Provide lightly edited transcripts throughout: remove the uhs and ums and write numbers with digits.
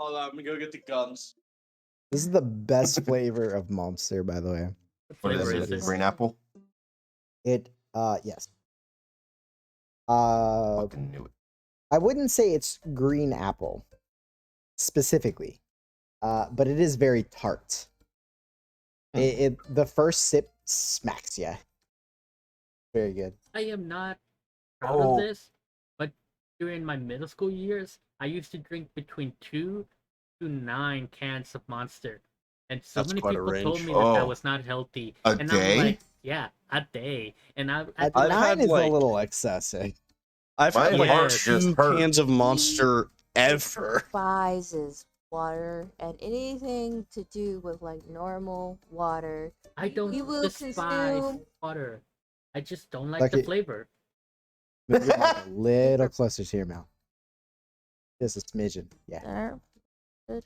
Hold on, let me go get the gums. This is the best flavor of Monster, by the way. What Flavor is it? Green apple? It, yes. Fucking knew it. I wouldn't say it's green apple specifically, but it is very tart. The first sip smacks ya. Very good. I am not proud of this, but during my middle school years, I used to drink between 2 to 9 cans of Monster. And so That's many quite a people told range. me that that was not healthy. A and day? I'm like, yeah, a day. And At I 9 had, is like- a little excessive. I've My had like heart just 2 hurt. cans of Monster ever. Despises water and anything to do with like normal water. I don't You will despise consume- water. I just don't like Like the it- flavor. Move your mic a little closer to your mouth. Just a smidgen. Yeah. There. Good.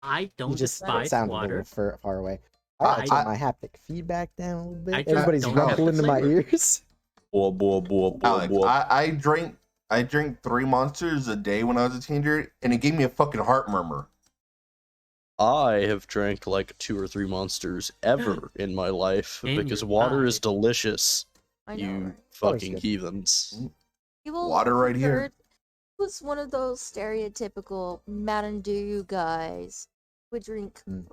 I don't You just despise sound a water. little far away. I gotta I- turn my haptic feedback down a little bit. I just Everybody's don't have the rumbling in my flavor. ears. Alex, I drank 3 Monsters a day when I was a teenager, and it gave me a fucking heart murmur. I have drank like 2 or 3 Monsters ever in my life In because your water is life. delicious. I know, You right? Water's fucking good. heathens. People Water right here. preferred- was one of those stereotypical Mountain Dew guys would drink. Mm.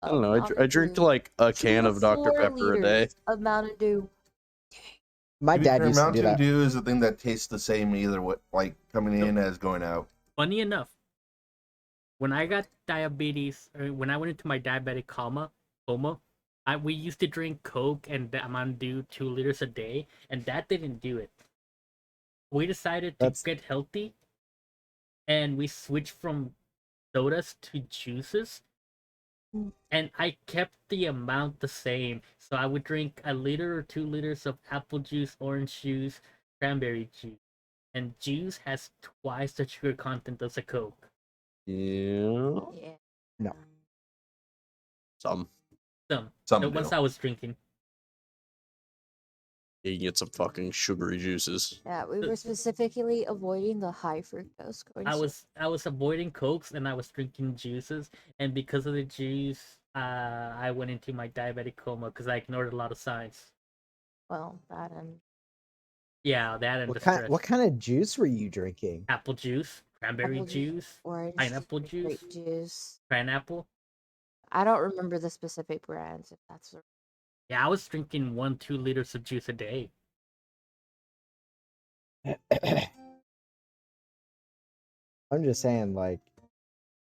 I don't know. I Mountain drink Dew, like a 2 can to of Dr 4 Pepper a day. liters of Mountain Dew. My To be dad fair, used to do Mountain that. Dew is the thing that tastes the same either way, like coming in as going out. Funny enough, when I got diabetes, or when I went into my diabetic coma, we used to drink Coke and Mountain Dew 2 liters a day, and that didn't do it. We decided to That's- get healthy, and we switched from sodas to juices, and I kept the amount the same. So I would drink 1 liter or 2 liters of apple juice, orange juice, cranberry juice, and juice has twice the sugar content as a Coke. Yeah. Yeah. No. Some Some the do. ones I was drinking. You can get some fucking sugary juices. Yeah, we were specifically avoiding the high fructose corn syrup. I was avoiding Cokes and I was drinking juices, and because of the juice, I went into my diabetic coma because I ignored a lot of signs. Well, that and Yeah, that and What the kind? stress. What kind of juice were you drinking? Apple juice, cranberry Apple juice. juice, orange pineapple juice, juice? grape juice. pineapple. I don't remember the specific brands. If that's the... Yeah, I was drinking 1-2 liters of juice a day. I'm just saying, like,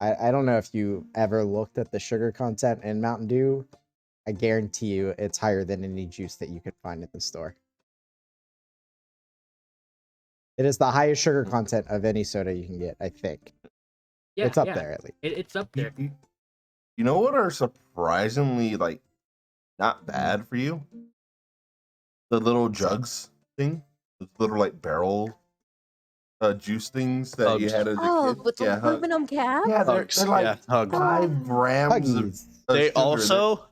I don't know if you ever looked at the sugar content in Mountain Dew. I guarantee you it's higher than any juice that you could find at the store. It is the highest sugar content of any soda you can get, I think. Yeah, It's up yeah, there at least. it's up there. You know what are surprisingly like not bad for you? The little jugs thing, the little like barrel juice things that you Hugs. had as a Oh, kid. with the Yeah, aluminum cap? yeah, they're Hugs. like Yeah, hugs. 5 grams of Huggies. They sugar. also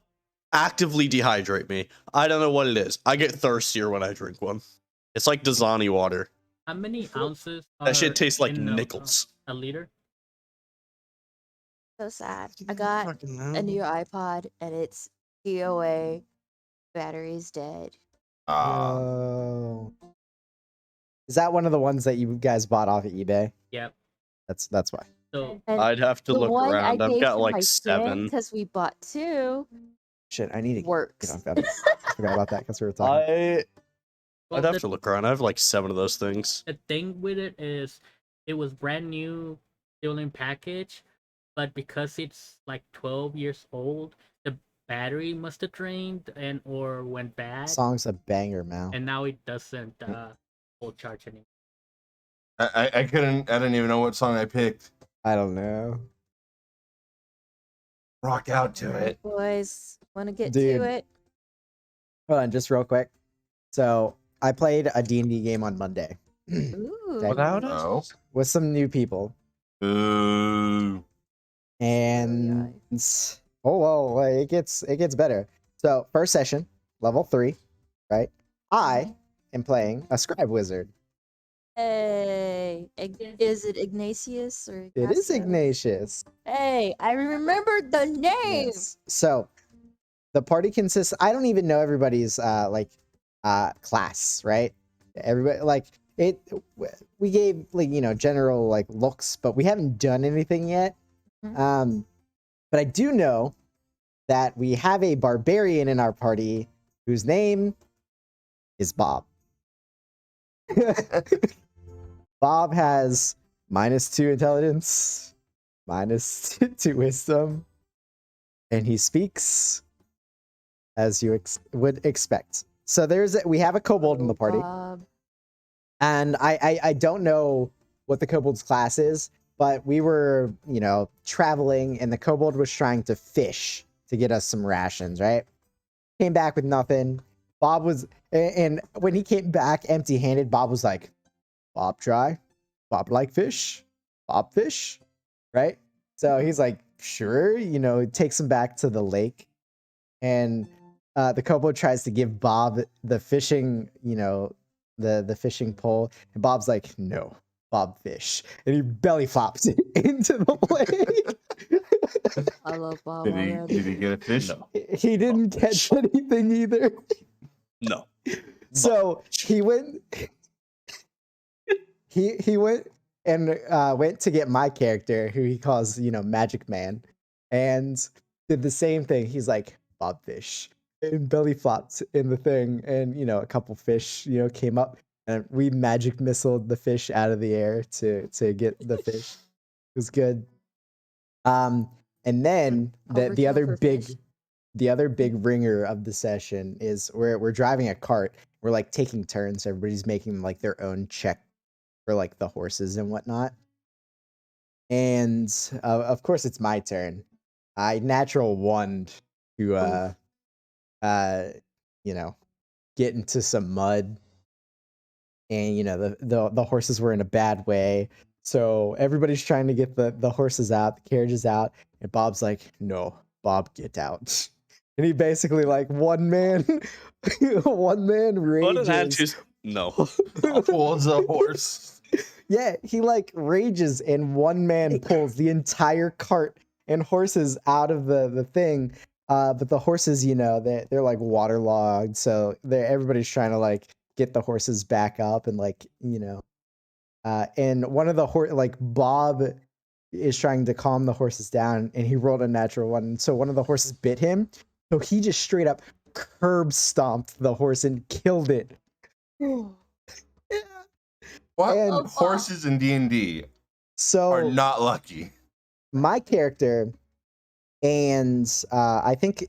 actively dehydrate me. I don't know what it is. I get thirstier when I drink one. It's like Dasani water. How many ounces? That shit are tastes like in nickels. a liter? So sad. I got a new iPod and it's DOA. Battery's dead. Oh. Is that one of the ones that you guys bought off of eBay? Yep. That's why. So And I'd have to the look one around. I I've gave got to like my 7. because we bought 2 Shit, I need to works. get on I forgot about that because we were talking. I'd have to look around. I have like 7 of those things. The thing with it is, it was brand new, still in package, but because it's like 12 years old, the battery must have drained and or went bad, Song's a banger, Mal. and now it doesn't hold charge anymore. I didn't even know what song I picked. I don't know. Rock out to it. Boys, want to get Dude. to it? Hold on, just real quick. So I played a D&D game on Monday Ooh. Without us? Oh. with some new people, Ooh. and oh well, it gets better. So first session, level 3, right? I am playing a scribe wizard. Hey, is it Ignatius or It is Ignacio? Ignatius. Hey, I remembered the name. Yes. So the party consists. I don't even know everybody's class, right? Everybody like it. We gave like general like looks, but we haven't done anything yet. Mhm. But I do know that we have a barbarian in our party whose name is Bob. Bob has -2 intelligence, -2 wisdom, and he speaks as you would expect. So we have a kobold in the party, Bob. and I don't know what the kobold's class is, but we were traveling, and the kobold was trying to fish to get us some rations, right? Came back with nothing. Bob was, and when he came back empty-handed, Bob was like, "Bob try, Bob like fish, Bob fish," right? So he's like, "Sure," takes him back to the lake, and the kobold tries to give Bob the fishing, the fishing pole, and Bob's like, "No, Bob fish," and he belly flops into the lake. I love Bob Did already. he get a fish? No. He didn't catch anything either. No. So he went. He went and went to get my character, who he calls Magic Man, and did the same thing. He's like Bob Fish, and belly flopped in the thing, and a couple fish came up, and we magic missiled the fish out of the air to get the fish. It was good. And then the Overkill other for big fish. the other big ringer of the session is we're driving a cart. We're like taking turns. Everybody's making like their own check for like the horses and whatnot. And of course, it's my turn. I natural one to you know get into some mud, and the horses were in a bad way. So everybody's trying to get the horses out, the carriages out, and Bob's like, "No, Bob, get out." And he basically like one man What an rages. attitude. No. Pulls a horse. Yeah, he like rages, and one man pulls the entire cart and horses out of the thing. But the horses, they're like waterlogged, so everybody's trying to like get the horses back up, and like and one of the like Bob is trying to calm the horses down, and he rolled a natural one, so one of the horses bit him, so he just straight up curb stomped the horse and killed it. What? And Horses in D&D are so not lucky. my character, and I think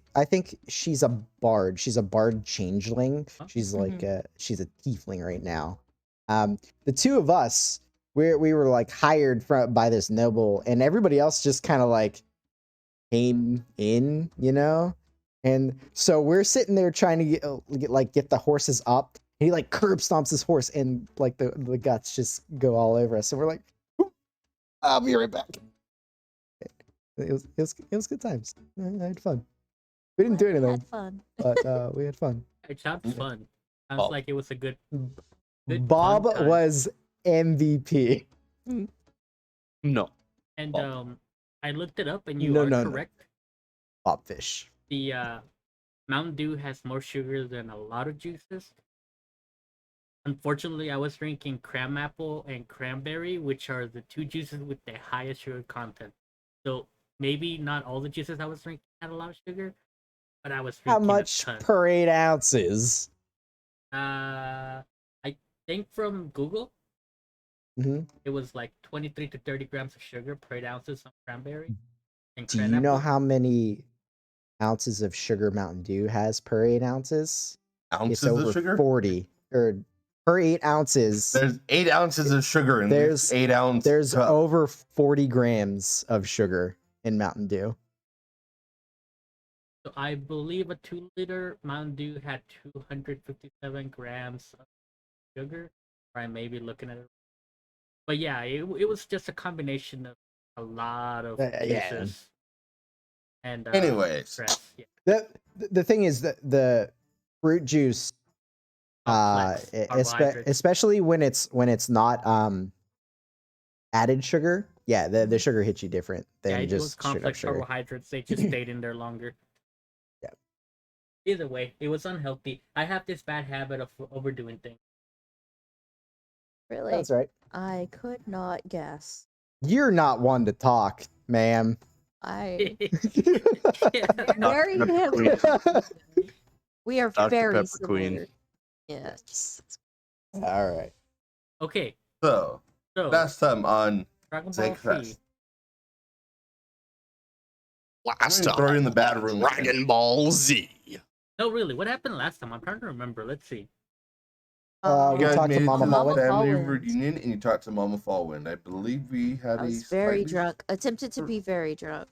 she's a bard. She's a bard changeling. She's like she's a tiefling right now. The two of us, we were like hired by this noble, and everybody else just kind of like came in, and so we're sitting there trying to get the horses up. And he like curb stomps his horse, and like the guts just go all over us. So we're like, "I'll be right back." It was good times. I had fun. We didn't do Glad we anything, had fun. but we had fun. It sounds fun. Sounds Oh. like it was a good Bob fun time. was MVP. No. And Bob. I looked it up, and you No, are no, no. correct. Bob Fish. The Mountain Dew has more sugar than a lot of juices. Unfortunately, I was drinking cram apple and cranberry, which are the two juices with the highest sugar content. So maybe not all the juices I was drinking had a lot of sugar, but I was How drinking much a ton. per 8 ounces? I think from Google, Mhm. it was like 23 to 30 grams of sugar per 8 ounces of cranberry and Do you know apple. how many ounces of sugar Mountain Dew has per 8 ounces? Ounces It's over of sugar? 40, or per 8 ounces. There's 8 ounces of sugar in There's this 8 ounce There's cup. over 40 grams of sugar in Mountain Dew. So I believe a 2-liter Mountain Dew had 257 grams of sugar. Or I may be looking at it. But yeah, it was just a combination of a lot of Yeah. juices. And Anyways. crest. Yeah. The thing is that the fruit juice Complex carbohydrates. especially when it's not added sugar. Yeah, the sugar hits you different Yeah, than it was just straight up complex sugar. carbohydrates. They just stayed in there longer. Yeah. Either way, it was unhealthy. I have this bad habit of overdoing things. Really? That's right. I could not guess. You're not one to talk, ma'am. I Yeah. very Pepper him. We are Dr. very Pepper similar. Queen. Yes. All right. Okay, So, so last time on Dragon Say Ball Z. Crest. Last I'm gonna throw you in the bad room. again. Dragon Ball Z. No, really, what happened last time? I'm trying to remember. Let's see. We You guys talked to made it Mama to Fallwind. the family Fallwind. reunion, and you talked to Mama Fallwind. I believe we had I a was very slightly- drunk. Attempted to be very drunk.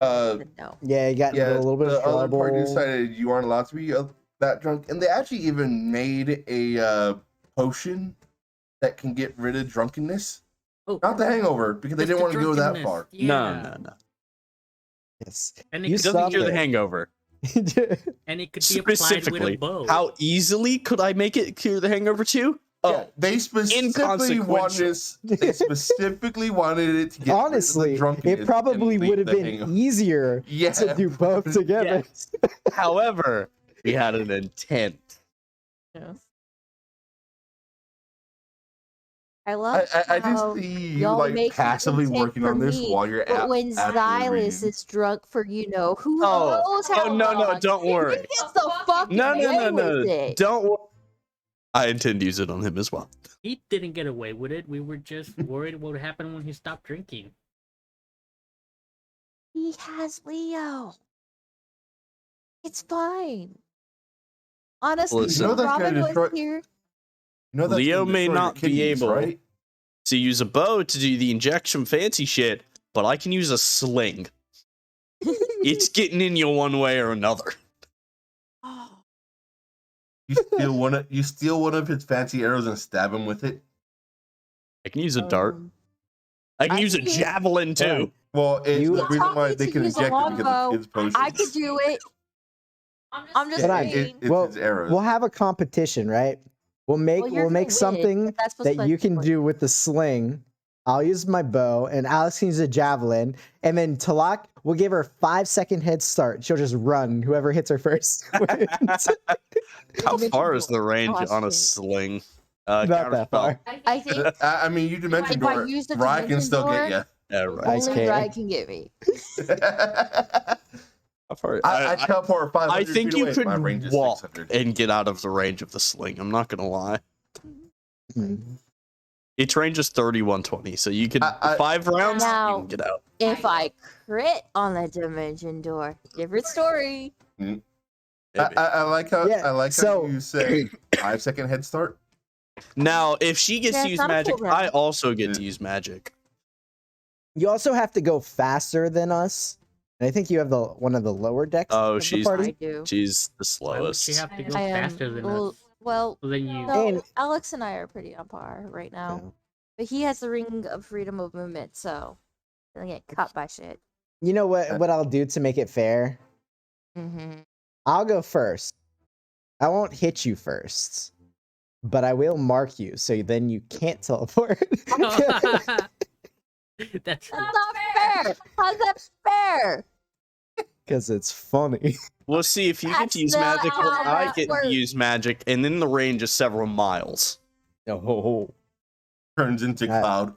Uh, No. Yeah, you got into yeah, a little bit the of other party trouble. decided you aren't allowed to be that drunk, and they actually even made a potion that can get rid of drunkenness. Oh, Not the hangover, because they just didn't the want to go that drunkenness. far. Yeah. No. Yes. And You it It could, doesn't Stop cure the it. hangover. and it could be applied with a Specifically, bow. how easily could I make it cure the hangover too? Oh, Yeah, they specifically wanted inconsequential. they specifically wanted it to get Honestly, rid of the drunkenness it probably and would have the been hangover. easier Yeah, to do both together. yes. However, we had an intent. Yes. I love I how just see you y'all like make the passively intent working for on this me, while you're but at when after the Xylus reunion. is drunk for who Oh, knows how oh no, no, long, don't he worry. gets the fucking No, no, way no, no. with it. Don't worry. I intend to use it on him as well. He didn't get away with it. We were just worried what would happen when he stopped drinking. He has Leo. It's fine. Honestly, Listen. if You know that's Robin gonna was destroy- here, You know that's Leo gonna may destroy your not be kidneys, able- right? To use a bow to do the injection fancy shit, but I can use a sling. It's getting in you one way or another. You steal one of his fancy arrows and stab him with it. I can use a dart. I can I use a can't- javelin too. Well, it's You- the reason why Taught me they to can use a inject it because longbow. of kids' potions. I could do it. I'm just But I- saying. It's Well, his arrows. We'll have a competition, right? We'll make Well, you're we'll gonna make win, something but that's what's that you fun. can do with the sling. I'll use my bow, and Alex can use a javelin, and then Talak will give her 5-second head start. She'll just run. Whoever hits her first wins. How far is the range Oh, on a shit. sling? Not that Counterspell. far. I think I mean, you dimension if I door. use the Rye can dimension still door, get Yeah, right. Nice only K. Rye can get me. you. How far? I teleport 500 I think feet you away. could My range is walk 600. and get out of the range of the sling. I'm not gonna lie. Mhm. Its range is 3120, so you could I- 5 rounds. Now- You can get out. If I crit on the dimension door, different story. Maybe. I like how Yeah, I like so- how you say 5-second head start. Now, if she gets Yeah, to it's use not a magic, full I round. also get Yeah. to use magic. You also have to go faster than us. And I think you have one of the lower decks Oh, of the she's- I party. do. She's the Why would she slowest. have to go I am. faster than Well, us? well, So then you. no, And- Alex and I are pretty on par right now. Yeah. But he has the ring of freedom of movement, so he doesn't get cut by shit. You know what I'll do to make it fair? Mm-hmm. I'll go first. I won't hit you first, but I will mark you, so then you can't teleport. That's That's not fair. How's that fair? Because it's funny. We'll see if you get That's to use not magic how or I that get works. to use magic, and then the range is several miles. Oh, Turns into cloud.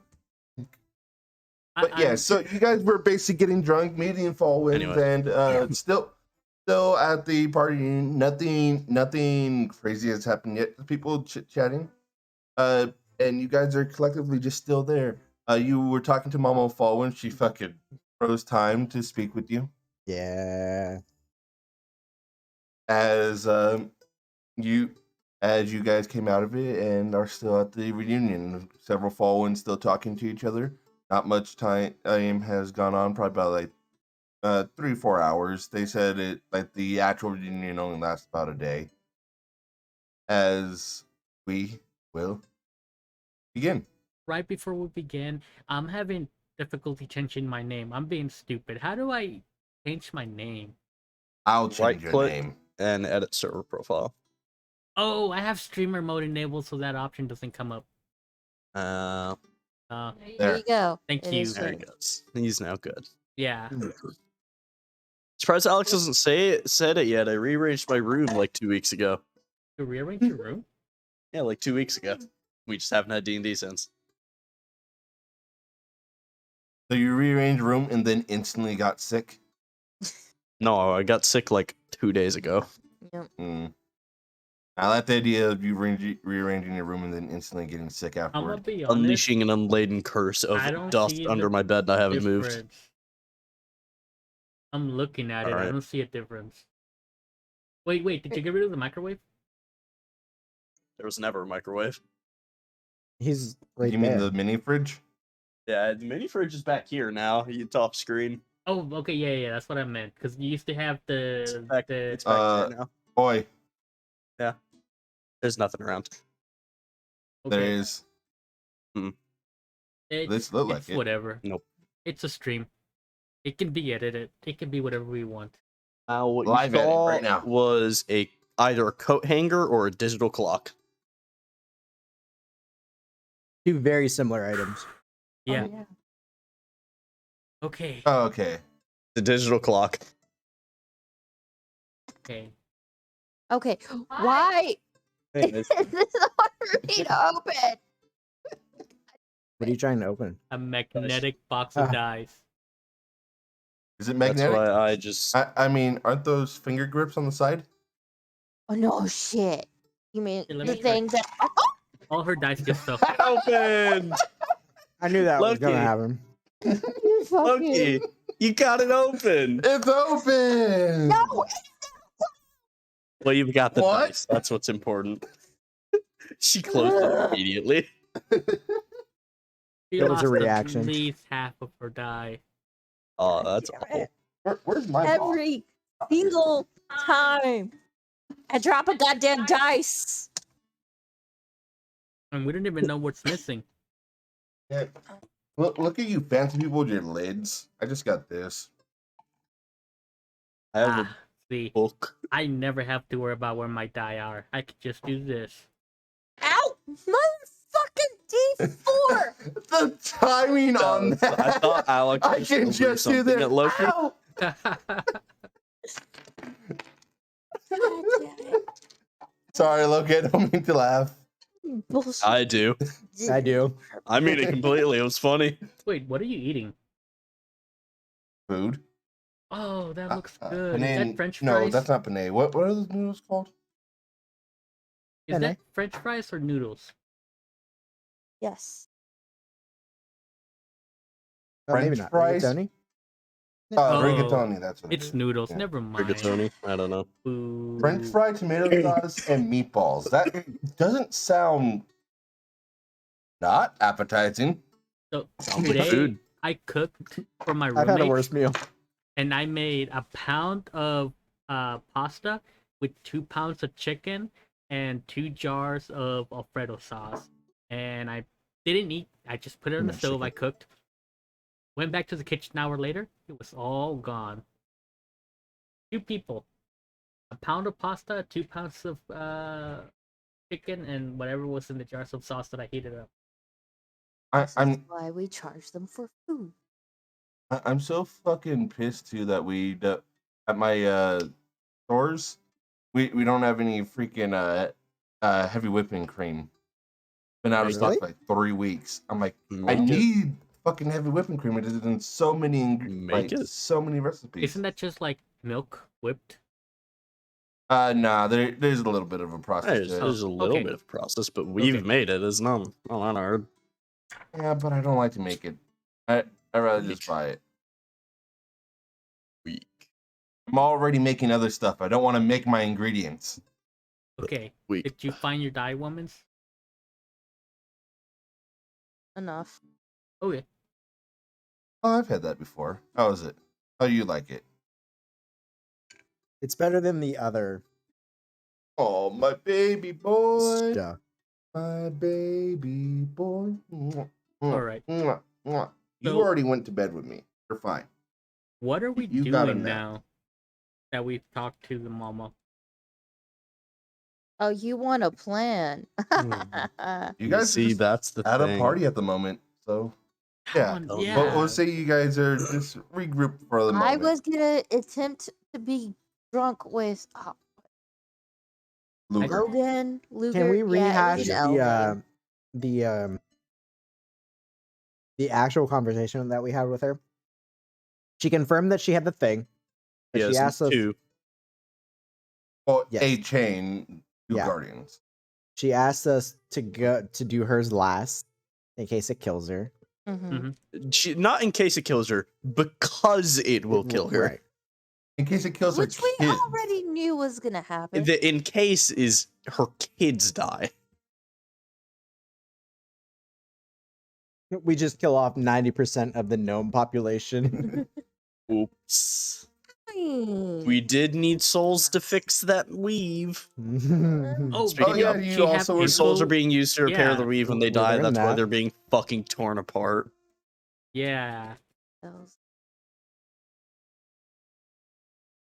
But yeah, I'm- so you guys were basically getting drunk, meeting fall winds, Anyway. and still at the party. Nothing crazy has happened yet. People chit chatting, and you guys are collectively just still there. You were talking to Mama Fall when she fucking froze time to speak with you yeah. as you guys came out of it and are still at the reunion. Several fall winds still talking to each other. Not much time has gone on, probably about like 3-4 hours. They said it like the actual reunion only lasts about a day. As we will begin. right before we begin, I'm having difficulty changing my name. I'm being stupid. How do I change my name? I'll change your Right-click. name. And edit server profile. Oh, I have streamer mode enabled, so that option doesn't come up. Uh, There There. you go. Thank It you. is there he changed. goes. He's now good. Yeah. Surprised Alex doesn't said it yet. I rearranged my room like 2 weeks ago. To rearrange your room? Yeah, like 2 weeks ago. We just haven't had D&D since. So you rearranged room and then instantly got sick. No, I got sick like 2 days ago. Yep. I like the idea of you rearranging your room and then instantly getting sick I'm gonna afterward. be honest. Unleashing an unladen curse I of don't dust see under the my bed I haven't moved. difference. I'm looking at it. I Alright. don't see a difference. Wait. Did you get rid of the microwave? There was never a microwave. He's right You mean there. the mini fridge? Yeah, the mini fridge is back here now. It's off screen. Oh, okay, yeah, that's what I meant. Because you used to have It's the back there now. Boy, There's nothing around. there okay. is. It's, This look like it's it. whatever. Nope. It's a stream. It can be edited. It can be whatever we want. What Live you edit saw right now. was either a coat hanger or a digital clock. Two very similar items. Yeah. Oh, yeah. Okay. Oh, okay. The digital clock. Okay. Okay. Why Hey, is this hard for me to open? What are you trying to open? A magnetic box of Ah. dice. Is it That's magnetic? why I just. I mean, aren't those finger grips on the side? Oh no, shit. You mean Here, let the me try. things that? All her dice get stuff. Opened! I knew that was gonna Loki. happen. You fucking- Loki, you got it open. It's open. No. Well, you've got the What? dice. That's what's important. She closed it immediately. She That was lost a reaction. at least half of her die. Oh, that's Damn awful. it. Where's my ball? Every single time I drop a goddamn dice. And we don't even know what's missing. Yeah. Look at you fancy people with your lids. I just got this. I have Ah, see, a book. I never have to worry about where my die are. I could just do this. Ow! Motherfucking D4! The timing on that. I thought Alex I was can gonna do just do something this. at Loki. Ow! God damn it. Sorry, Loki. I don't mean to laugh. Bullshit. I do. I do. I mean it completely. It was funny. Wait, what are you eating? Food. Oh, that looks good. Is Penne- that French No, fries? that's not penne. What are those noodles called? Is Penne. that French fries or noodles? Yes. Oh, maybe French not. fries? Rigatoni? Oh, Rigatoni. That's what it It's is. noodles. Yeah. Never mind. Rigatoni. I don't know. Boo. French fry, tomato sauce, and meatballs. That doesn't sound not appetizing. So Sounds like today food. I cooked for my I've had a roommate, worse meal. and I made a pound of pasta with 2 pounds of chicken and 2 jars of Alfredo sauce. And I didn't eat. I just put it on the stove. I cooked. Went back to the kitchen an hour later. It was all gone. 2 people. A pound of pasta, 2 pounds of chicken, and whatever was in the jars of sauce that I heated up. That's I'm why we charge them for food. I'm so fucking pissed too that at my stores we don't have any freaking heavy whipping cream. Been out of stock Really? for like 3 weeks. I'm like, I Make it. need fucking heavy whipping cream. It is in so many Make it. so many recipes. Isn't that just like milk whipped? Nah, there's a little bit of a process There's, to it. there's a little Okay. bit of process, but we've Okay. made it. It's not that hard. Yeah, but I don't like to make it. I rather just buy it. Weak. I'm already making other stuff. I don't want to make my ingredients. Okay. Weak. Did you find your die woman's? Enough. Okay. Oh, I've had that before. How is it? How you like it? It's better than the other Oh, my baby boy. stuff. My baby boy. Mwah, mwah, All right. mwah, mwah. You So- already went to bed with me. You're fine. What are we You got a doing nap. now that we've talked to the mama? Oh, you want a plan? You guys see, are just that's the at thing. a party at the moment, so yeah. Oh, yeah. But we'll say you guys are just regroup for the moment. I was gonna attempt to be drunk with Luger. Logan, Luger. Can we Yeah, it rehash was an L name. the actual conversation that we had with her? She confirmed that she had the thing. But she Yes, asked us. 2. Well, Yes. a chain, 2 Yeah. guardians. She asked us to go to do hers last in case it kills her. Mm-hmm. Not in case it kills her, because it will kill her. Right. In case it kills Which her we kids. already knew was gonna happen. The in case is her kids die. We just kill off 90% of the gnome population. Oops. We did need souls to fix that weave. Oh, Speaking yeah, of, you she have also were- these souls are people- being used to repair yeah. the weave when they We die. learned That's why that. they're being fucking torn apart. Yeah. Those-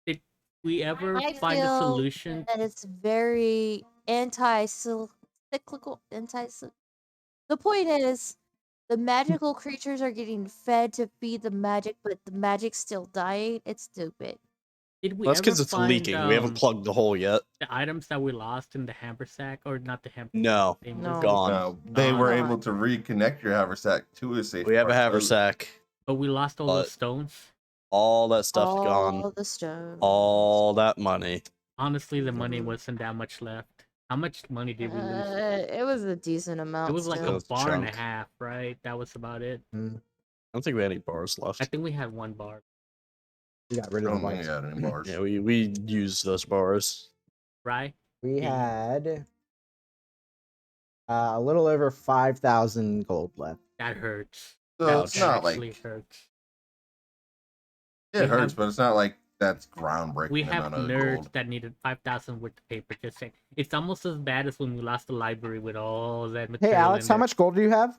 Did we ever I find a feel solution? that it's very cyclical. The point is, the magical creatures are getting fed to feed the magic, but the magic's still dying. It's stupid. Did we That's ever because it's find leaking. We haven't plugged the hole yet. the items that we lost in the haversack, or not the haversack? No, No. gone. No, they Oh, were no. able to reconnect your haversack to a safe. We have a part, so- haversack. But we lost all But- those stones. All that stuff's gone. All the stones. All that money. Honestly, the money wasn't that much left. How much money did we lose? It was a decent amount. It was like still. a It's a bar and a chunk. half, right? That was about it. I don't think we had any bars I left. think we had one bar, We got rid I of the don't think lights. we had any bars. Yeah, we used those bars. right? We Yeah. had a little over 5,000 gold left. That hurts. So That it's not actually like hurts. it we hurts, have- but it's not like that's groundbreaking. We have amount of nerds gold. that needed 5,000 worth of paper. Just saying, it's almost as bad as when we lost the library with all that Hey, material. Alex, in how there. much gold do you have?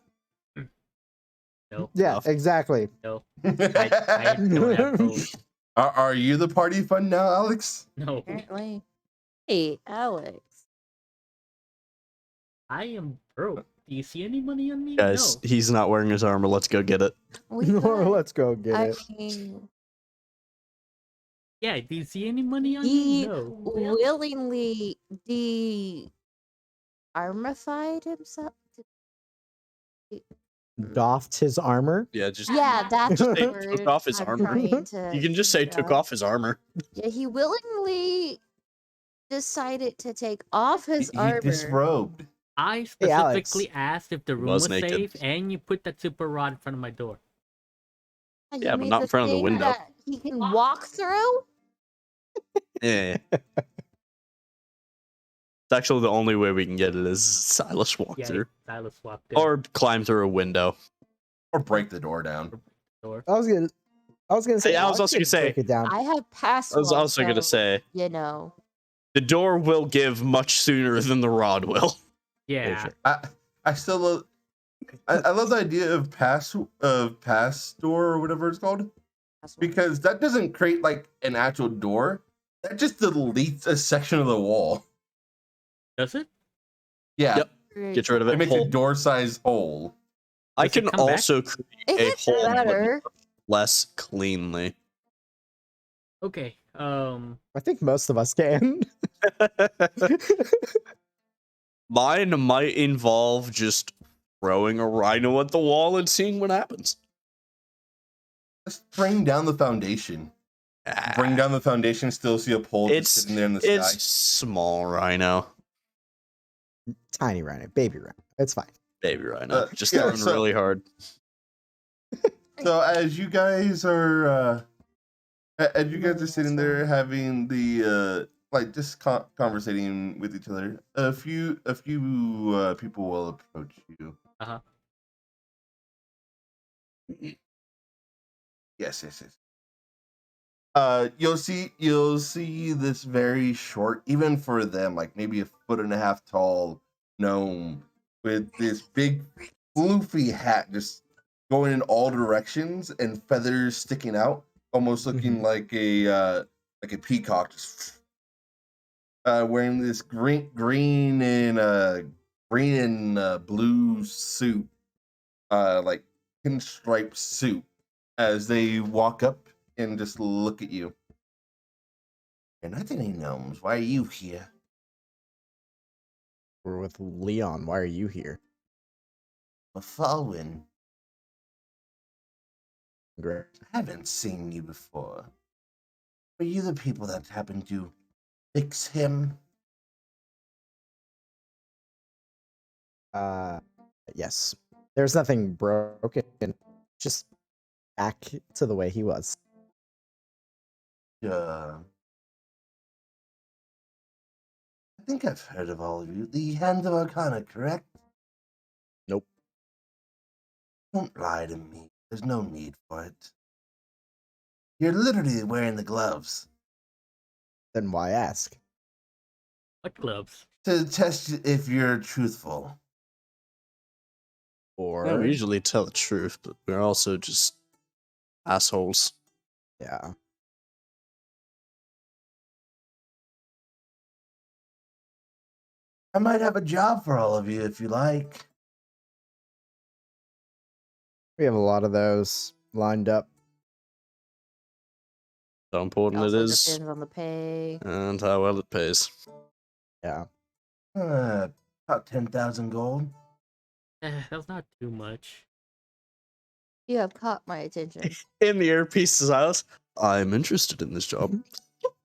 No, Yeah, Enough. exactly. no, I don't have gold. Are you the party fund now, Alex? No, Apparently. Hey, Alex. I am broke. Do you see any money on me? Guys, No. he's not wearing his armor. Let's go get it. We got, Let's go get I it. mean, Yeah, do you see any money on me? he No. willingly de-armified himself. Doffed his armor. Yeah, just Yeah, that's Just the say word took off his I'm armor. trying to you can just say figure took out. off his armor. Yeah, he willingly decided to take off his He armor. disrobed. I Hey, Alex. specifically asked if the room Was was naked. safe, and you put that super rod in front of my door. You Yeah, but mean not in front of the thing window. that he can walk through. Yeah. It's actually the only way we can get it is Silas walk Yeah, through. Silas walked in. Or climb through a window. Or break the door down. door. I was gonna say. Hey, I was Alex also gonna could say- break it down. I have passwords. I was also gonna say you know. the door will give much sooner than the rod will. Yeah. sure. I still love. I love the idea of pass door or whatever it's called, because that doesn't create like an actual door. That just deletes a section of the wall. Does it? Yeah, Yep. Get rid of it it. makes a door-sized hole. I Does it can come back? also create If a it's hole but better, less cleanly. Okay. I think most of us can. Mine might involve just throwing a rhino at the wall and seeing what happens. Just bring down the foundation. Bring down the foundation. Still see a pole just It's sitting there in the it's sky. small rhino, Tiny rhino, baby rhino. It's fine. baby rhino. Just yeah, throwing so- really hard. So as you guys are sitting there having the like just conversating with each other, a few people will approach you. Uh-huh. Yes. You'll see this very short, even for them, like maybe 1.5 foot tall gnome with this big floofy hat just going in all directions and feathers sticking out, almost looking like a peacock. Just wearing this green and blue suit, like pinstripe suit, as they walk up and just look at you. And nothing, any gnomes. Why are you here? We're with Leon. Why are you here? A Falwyn. Great. I haven't seen you before. Are you the people that happened to fix him? Yes. There's nothing broken. Just back to the way he was. I think I've heard of all of you. The Hand of Arcana, correct? Nope. Don't lie to me. There's no need for it. You're literally wearing the gloves Then why ask? What gloves? to test if you're truthful. Or Yeah, we usually tell the truth, but we're also just assholes. yeah. I might have a job for all of you if you like. We have a lot of those lined up. How important it Also is depends on the pay. and how well it pays. Yeah. About 10,000 gold. That's not too much. You have caught my attention. In the earpiece's house, I'm interested in this job.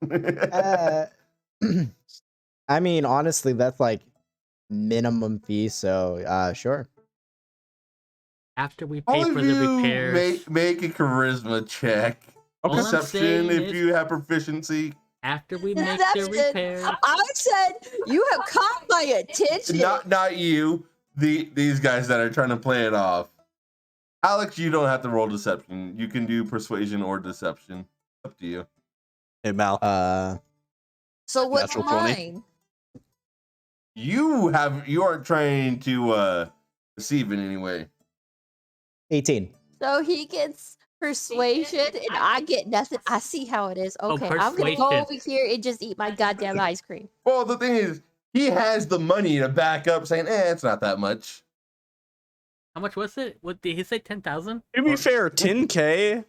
Uh, I mean, honestly, that's like minimum fee. So, sure. After we All pay of for the you repairs. make a charisma check. All I'm Deception saying if is- you have proficiency. After we make the Deception. repairs. I said you have caught my attention. Not you. These guys that are trying to play it off. Alex, you don't have to roll deception. You can do persuasion or deception. Up to you. Hey, Mal. So what's Natural 20. mine? You are trying to deceive in any way. 18. So he gets persuasion and I get nothing. I see how it is. Oh, Okay, I'm gonna go persuasion. over here and just eat my goddamn ice cream. Well, the thing is, he has the money to back up saying, it's not that much. How much was it? What did he say? 10,000? To be fair, 10K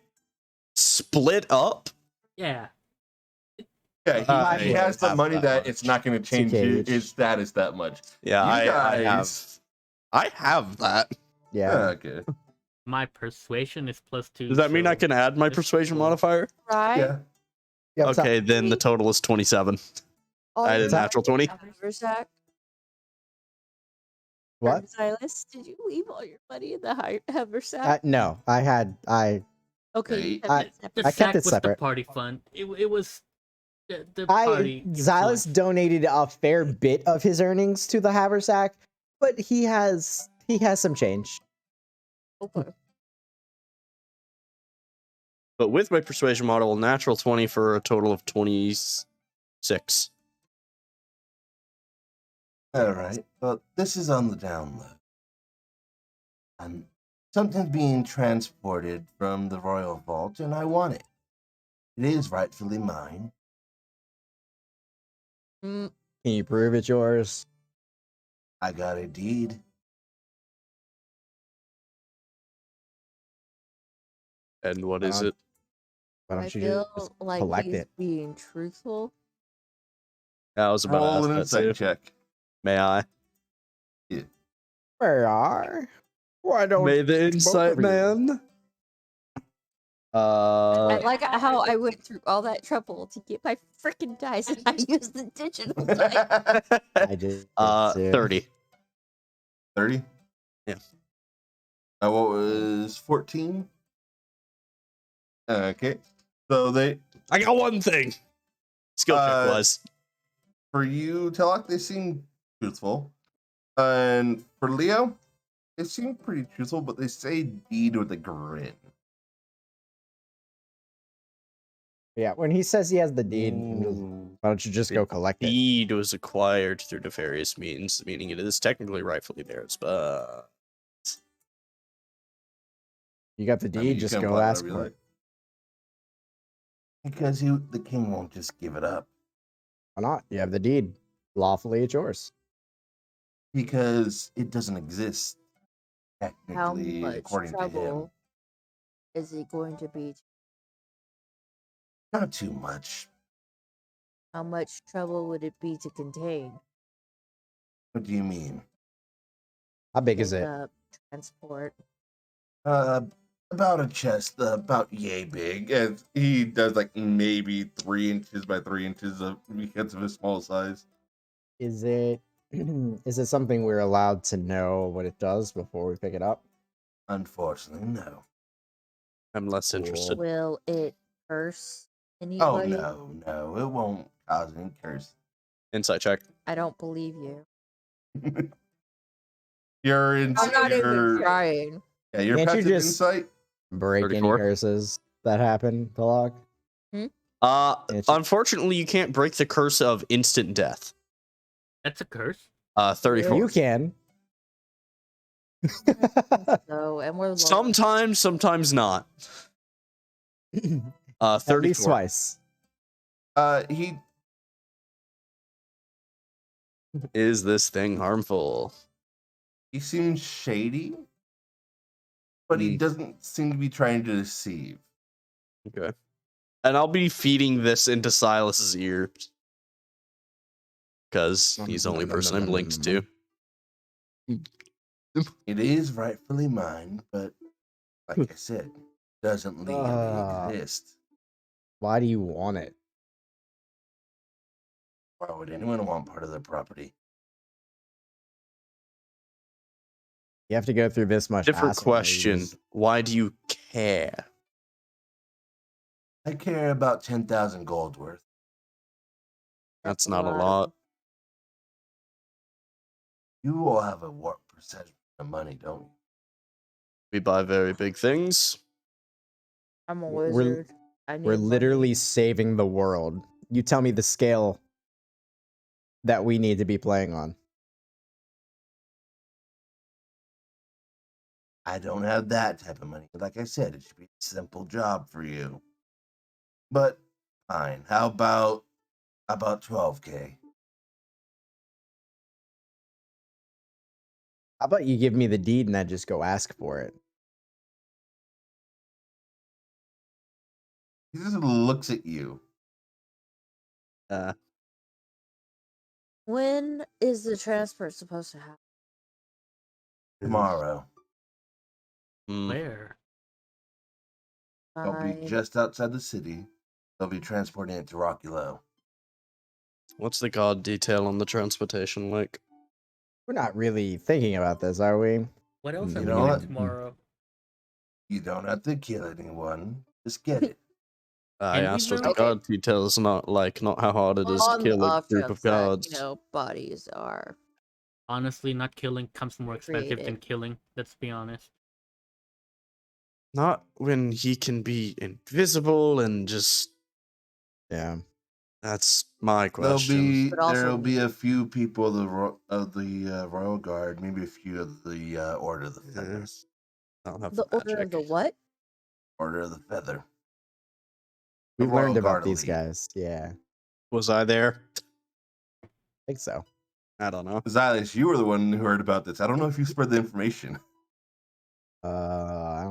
split up. Yeah. Yeah, he has the have money that that much. it's not going to change 2K each. his status that much. Yeah, You I have that. Yeah. Okay. My persuasion is +2. Does that mean I so can add my it's persuasion cool. modifier? Right? Yeah. Yeah, what's up? Okay, then the total is 27. Oh, I did that? natural 20. Versac, What? Silas, did you leave all your money in the haversack? No, I Okay, Hey, you kept I- it separate. The I kept sack it was the separate. party fund. It was the party. Xylus influence. donated a fair bit of his earnings to the haversack, but he has some change. Okay. But with my persuasion model, natural 20 for a total of 26. All right. Well, this is on the down low. Something's being transported from the royal vault, and I want it. It is rightfully mine. Mm, Can you prove it's yours? I got a deed. And what is Uh, it? Why I don't you feel just like collect he's it? being truthful. I was about Roll to an ask that insight too. check. May I? Where are? Why don't May the both insight of you? man. I like how I went through all that trouble to get my freaking dice and I used the digital dice. I did. too. 30. 30? Yeah. What was 14? Okay. So I got one thing. Skill check was. for you, Telok, they seem truthful. And for Leo, they seem pretty truthful, but they say deed with a grin. Yeah, when he says he has the deed, I'm just- why don't you just go collect it? Deed was acquired through nefarious means, meaning it is technically rightfully theirs, but You got the I deed, mean, you just can go apply ask whatever you for it. like. Because the king won't just give it up. Why not? You have the deed. Lawfully, it's yours. Because it doesn't exist How technically, much according to him. trouble is it going to be? Not too much. How much trouble would it be to contain? What do you mean? How big is Pick it? up, transport. About a chest, about yay big, and he does like maybe 3 inches by 3 inches of because of his small size. Is it is it something we're allowed to know what it does before we pick it up? Unfortunately, no. I'm less interested. Will it curse Oh anybody? no, it won't cause any curse. Insight check. I don't believe you. You're in. I'm not even your trying. Yeah, your Can't you passive just- insight. Break any 34? curses that happen, Pilog? It's- Unfortunately, you can't break the curse of instant death. That's a curse. 34. You can. So, and we're low. Sometimes not. At 34. least twice. He Is this thing harmful? he seems shady, but he doesn't seem to be trying to deceive. Okay. And I'll be feeding this into Silas's ears. Because he's the only person I'm linked to. It is rightfully mine, but like I said, doesn't legally exist. Why do you want it? Why would anyone want part of their property? You have to go through this much. Different hassle, you question. just- Why do you care? I care about 10,000 gold worth. That's a not a lot. lot. You all have a warped percentage of money, don't you? We buy very big things. I'm a We're- wizard. I need We're money. literally saving the world. You tell me the scale that we need to be playing on. I don't have that type of money. Like I said, it should be a simple job for you. But fine. How about 12K? How about you give me the deed and I just go ask for it? He just looks at you. When is the transfer supposed to happen? Tomorrow. Hmm. Where? They'll be Fine. just outside the city. They'll be transporting it to Rocky Low. What's the god detail on the transportation like? We're not really thinking about this, are we? What else You are we know doing what? tomorrow? You don't have to kill anyone. Just get it. I And we asked what the really- Okay. god details, not how hard it is to On the kill a off group chance of that, gods. bodies are. Honestly, not killing comes more expensive than Created. killing. Let's be honest. Not when he can be invisible and just. Yeah. That's my question. But also There'll be me. a few people of the Royal Guard, maybe a few of the Order of the Feather. Yes. I don't have The the order of magic. the what? Order of the Feather. We've Royal learned about Guard these elite. guys. Yeah. Was I there? I think so. I don't know. Xylus, you were the one who heard about this. I don't know if you spread the information. I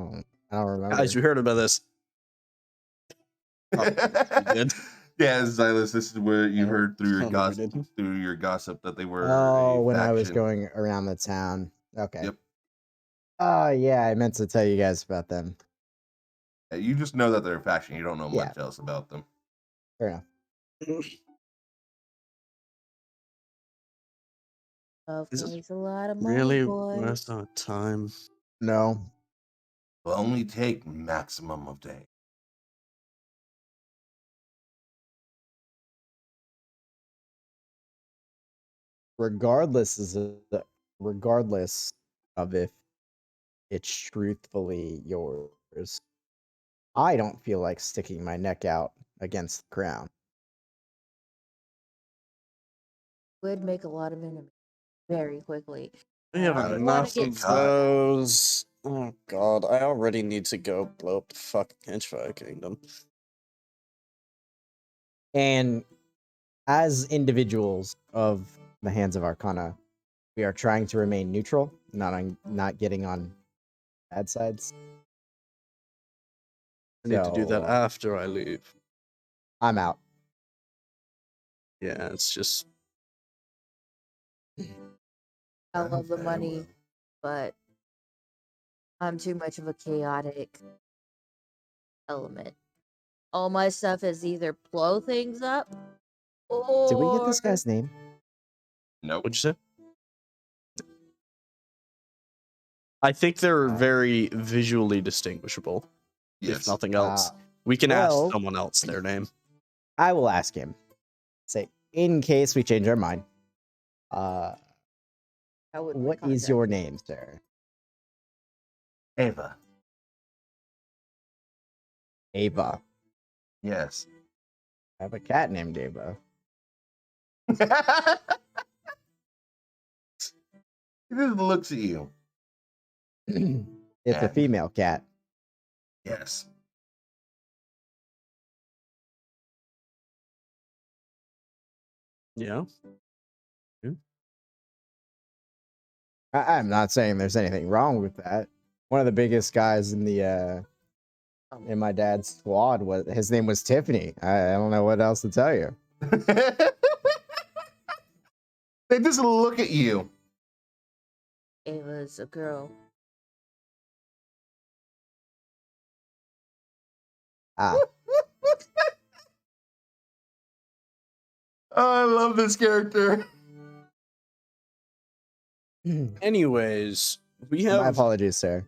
don't remember. Guys, we heard about this. Oh, did? Yeah, Xylus, this is what you Yeah. heard through your Oh, no, we gossip, didn't. that they were Oh, a when I was faction. going around the town. Okay. Yep. Yeah, I meant to tell you guys about them. Yeah, you just know that they're a faction. You don't know Yeah. much else about them. Fair enough. 12 Is it takes a lot of money, Really boys. worth our time? No. Will only take maximum of day. Regardless of if it's truthfully yours, I don't feel like sticking my neck out against the crown. Would make a lot of enemies very quickly. We have I don't enough wanna of get those. Oh god, I already need to go blow up the fucking Hinchfire Kingdom. And as individuals of the Hands of Arcana, we are trying to remain neutral, not getting on bad sides. I need to do that So, after I leave. I'm out. Yeah, it's just I Yeah, love the very money, well. but I'm too much of a chaotic element. All my stuff is either blow things up Did we get this or guy's name? Nope. what'd you say? I think they're very visually distinguishable. If Yes. nothing else, Uh, we can well- ask someone else their name. I will ask him. Say, in case we change our mind. How would we What is contact your you? name, sir? Ava. Ava. Yes. I have a cat named Ava. He just looks at you. It's a And- female cat. Yes. Yeah. I'm not saying there's anything wrong with that. One of the biggest guys in the in my dad's squad was his name was Tiffany. I don't know what else to tell you. They just look at you. Ava's a girl. Ah, Oh, I love this character. Anyways, we my have apologies, sir.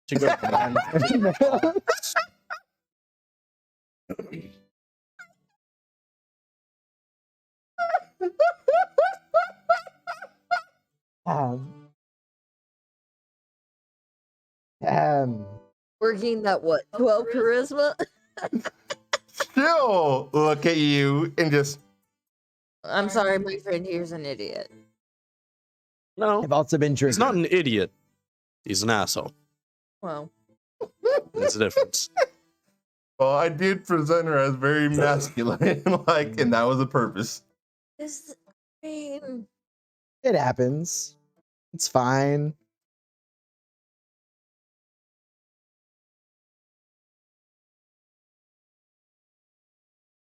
to go back. um, um, Working that what? 12 charisma? Still look at you and just I'm sorry, my friend here's an idiot. No, I've also been he's not triggered. an idiot. He's an asshole. Well, There's a difference. well, I did present her as very masculine, like, and that was the purpose. this, I mean, It happens. It's fine.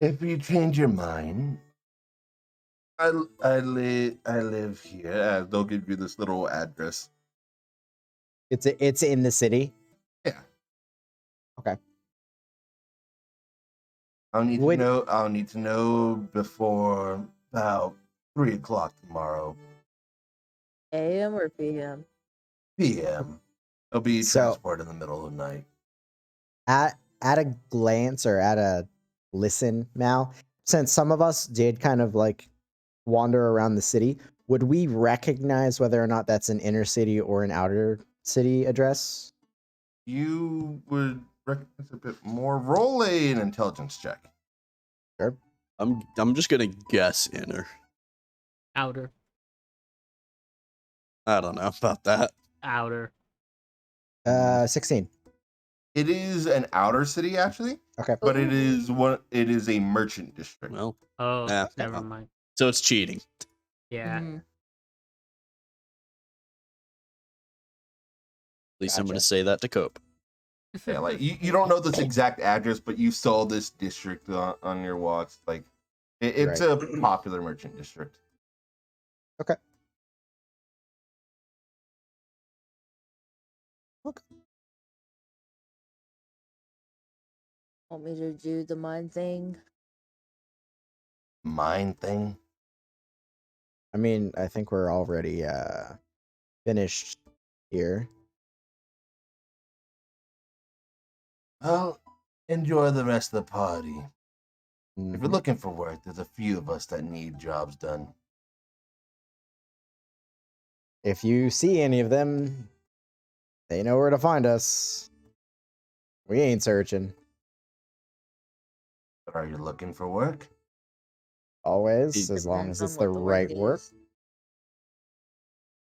If you change your mind, I live here. They'll give you this little address. It's in the city. Yeah. Okay. I'll need Would- to know. I'll need to know before about 3 o'clock tomorrow AM or PM? p.m. It'll be So- transport in the middle of the night. At a glance or at a listen, Mal, since some of us did kind of like wander around the city, would we recognize whether or not that's an inner city or an outer city address? You would recognize a bit more. Roll an intelligence check. I'm just gonna guess inner. Outer. I don't know about that. Outer. 16. It is an outer city, actually, Okay. but it is one. It is a merchant district. Well, Oh, Yeah. never mind. so it's cheating. Yeah. Mhm. At least I'm gonna Gotcha. say that to cope. Yeah, like you don't know this exact address, but you saw this district on your walks. Like it's a popular merchant district. Want me to do the mind thing? Mine thing. I mean, I think we're already finished here. Well, enjoy the rest of the party. If Mhm. you're looking for work, there's a few of us that need jobs done. If you see any of them, they know where to find us. We ain't searching. But are you looking for work? Always, as long Depends as it's on the what right work. is.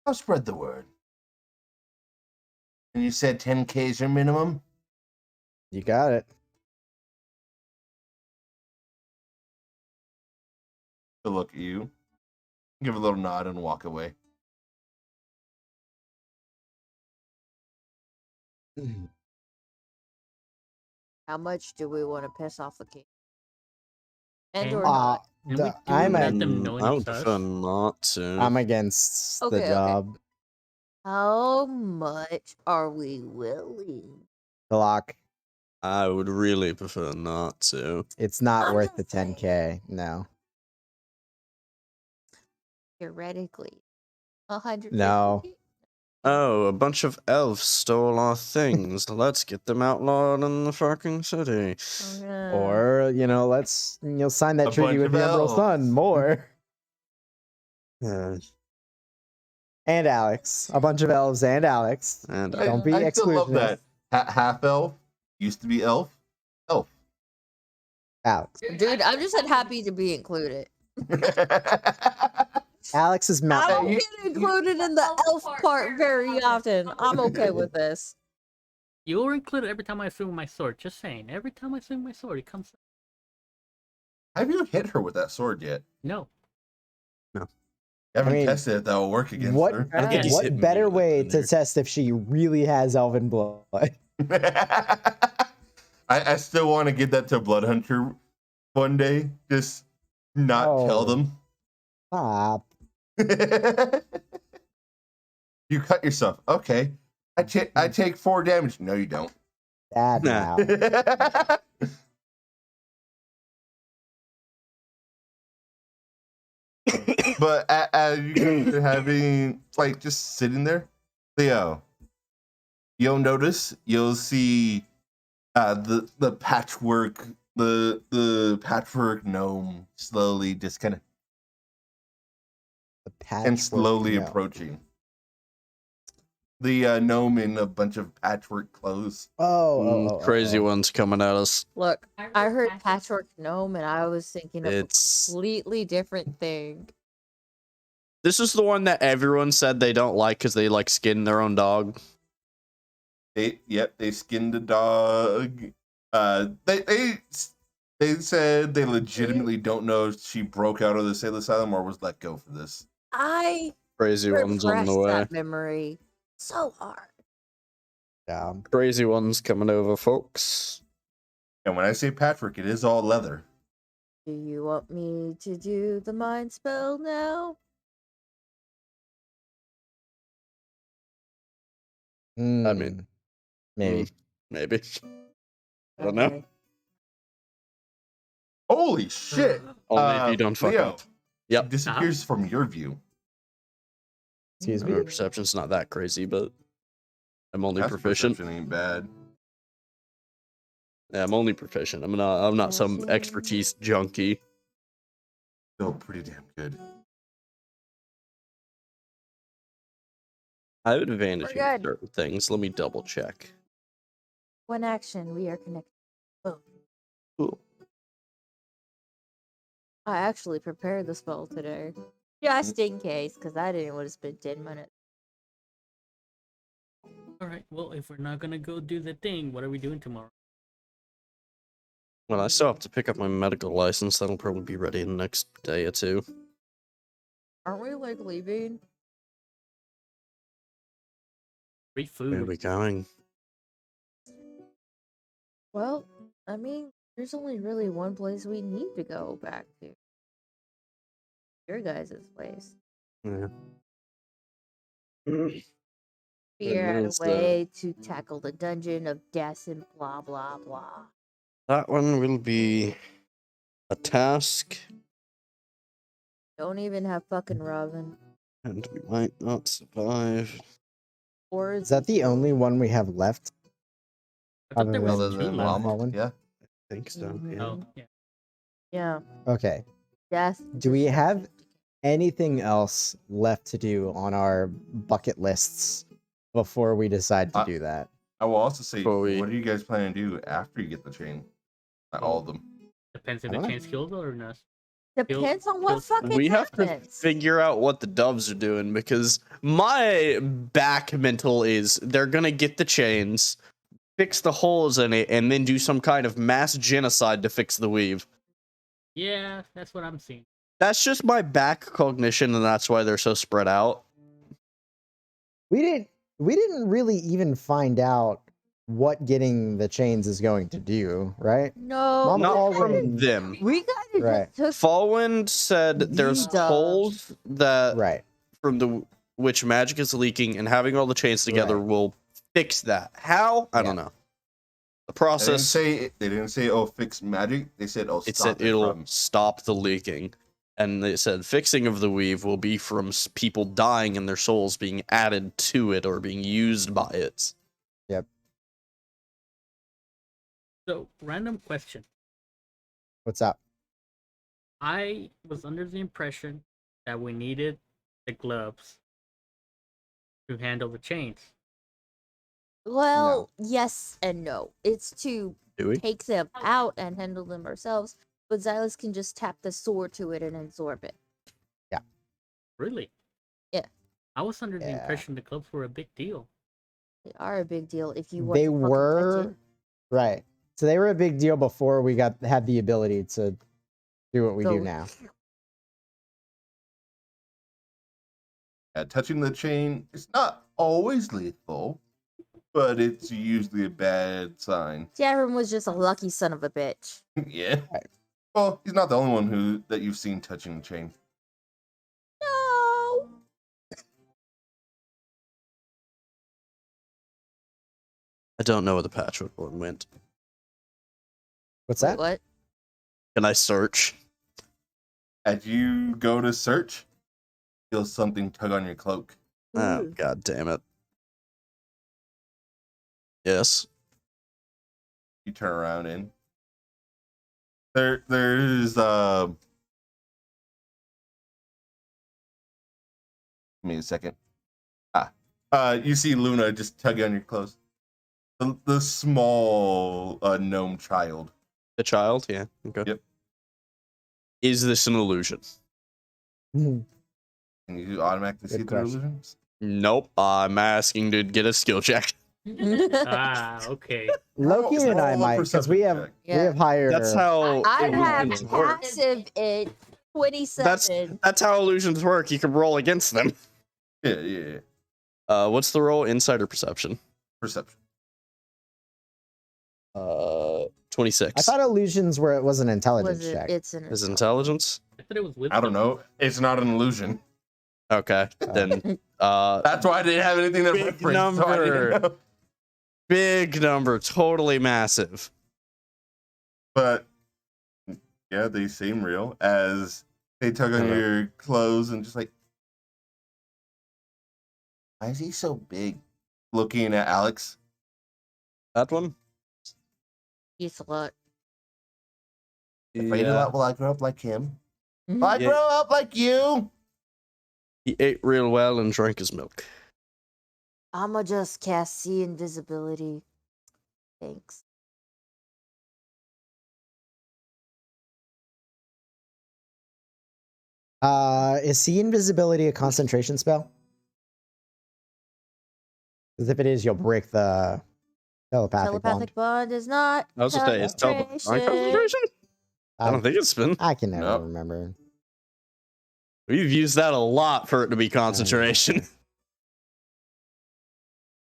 I'll spread the word. And you said 10K is your minimum? You got it. to look at you, give a little nod, and walk away. How much do we want to piss off the king? And And- or not? And we do it I'm without at, them knowing I would it's prefer us. not to. I'm against the Okay, okay. job. How much are we willing? Glock. I would really prefer not to. It's not I'm worth the just saying. 10K. No. Theoretically. 150? No. Oh, a bunch of elves stole our things. Let's get them outlawed in the fucking city. Or, let's sign that A treaty bunch with of the Emerald elves. Sun. More. Yeah, And Alex. A bunch of elves and Alex. and Don't be I still love exclusionist. that. Half elf used to be elf. Elf. Alex. Dude, I'm just happy to be included. Alex is I Mount. don't get included in the elf part very often. I'm okay with this. You were included every time I swing my sword. Just saying. Every time I swing my sword, it comes. Have you hit her with that sword yet? No. You haven't mean, tested if that will work against What, her. I don't think he's what hitting better me way with to it. test if she really has elven blood? I still want to get that to Blood Hunter one day. Just not tell Oh. them. Stop. You cut yourself. Okay. I take 4 damage. No, you don't. Bad Nah. now. But as you guys are having, like, just sitting there, Leo, you'll notice, you'll see the patchwork, the patchwork gnome slowly just kind of The and patchwork slowly gnome. approaching. The gnome in a bunch of patchwork clothes. Crazy ones coming at us. Look, I heard patchwork gnome and I was thinking of It's- a completely different thing. This is the one that everyone said they don't like because they like skin their own dog. They skinned a dog. They said they legitimately don't know if she broke out of the sale asylum or was let go for this. I Crazy ones on the repressed way. that memory so hard. Yeah. Crazy ones coming over, folks. And when I say patchwork, it is all leather. Do you want me to do the mind spell now? I mean, maybe. maybe. I don't know. Okay. Holy shit! Only if you don't fuck Leo, up. Yep. She disappears from your view. Excuse My me. perception's not that crazy, but I'm only Passive proficient. perception ain't bad. Yeah, I'm only proficient. I'm not some expertise junkie. Still pretty damn good. I have advantage We're in good. certain things. Let me double check. One action, we are connected. Boom. Cool. I actually prepared the spell today. Just in case, because I didn't want to spend 10 minutes. Alright, well, if we're not gonna go do the thing, what are we doing tomorrow? Well, I still have to pick up my medical license. That'll probably be ready in the next day or two. Aren't we like leaving? Free Where are food. we going? Well, I mean, there's only really one place we need to go back to. Your guys' place. Yeah. Figure out is a the- way to tackle the dungeon of death and blah blah blah. That one will be a task, Don't even have fucking Robin. and we might not survive. Or Is that the only one we have left? I thought there was Other Other two than left. Mom. Mom, Holland? yeah. I think so. Mhm. Yeah. Oh, yeah. Yeah, Okay. death. Do we have destruction. anything else left to do on our bucket lists before we decide to do that? I will also say, Before we- what do you guys plan to do after you get the chain? Not all of them. Depends if I the don't know. chain's killed or not. Depends on what fucking We have to happens. figure out what the doves are doing because my back mental is they're gonna get the chains, fix the holes in it, and then do some kind of mass genocide to fix the weave. Yeah, that's what I'm seeing. That's just my back cognition, and that's why they're so spread out. We didn't really even find out what getting the chains is going to do, right? No, Mama Not Alwyn- from them. we kind of Right. just took Fallwind said there's These, holes that Right. from the which magic is leaking, and having all the chains together Right. will fix that. How? I don't know. The process. They didn't say oh fix magic. They said oh It stop said it'll from. stop the leaking, and they said fixing of the weave will be from people dying and their souls being added to it or being used by it. So, random question. What's up? I was under the impression that we needed the gloves to handle the chains. well, yes and no. It's to Do we? take them out and handle them ourselves, but Xylus can just tap the sword to it and absorb it. Really? Yeah. I was under the Yeah. impression the gloves were a big deal. They are a big deal if you want They to fucking touch were it. right. So they were a big deal before we had the ability to do what we do Go. now. Touching the chain is not always lethal, but it's usually a bad sign. Javin was just a lucky son of a bitch. Yeah. Right. Well, he's not the only one that you've seen touching the chain. No. I don't know where the patchwork one went. What's Wait, that? what? Can I search? As you go to search, feel something tug on your cloak. Oh, Ooh. god damn it. Yes. You turn around and there's give me a second. You see Luna just tugging on your clothes. The small gnome child. The child? Yeah. Okay. Yep. Is this an illusion? Can you automatically Good see their question. illusions? Nope. I'm asking to get a skill check. Ah, okay. Loki and I Roll a might, because we perception have check. we have higher. That's how I have illusions work. passive at 27. That's how illusions work. You can roll against them. Yeah. What's the roll? Insight or perception? Perception. 26. I thought illusions were it was an intelligence Was it? check. It's an Is it intelligence? I thought it was wisdom. I don't know. It's not an illusion. Okay. Then That's why I didn't have anything to Big reference. So I didn't number. know. big number, totally massive. But yeah, they seem real as they tug on Uh-huh. your clothes and just like, why is he so big? Looking at Alex. That one? He's a lot. If I eat a lot, will I grow up like him? Mhm. Will I Yeah. grow up like you? He ate real well and drank his milk. I'ma just cast see invisibility. Thanks. Is see invisibility a concentration spell? Because if it is, you'll break the telepathic bond. Telepathic bond is not. I was gonna say, it's concentration? I don't think it's been. I can never Nope. remember. We've used that a lot for it to be concentration. Yeah,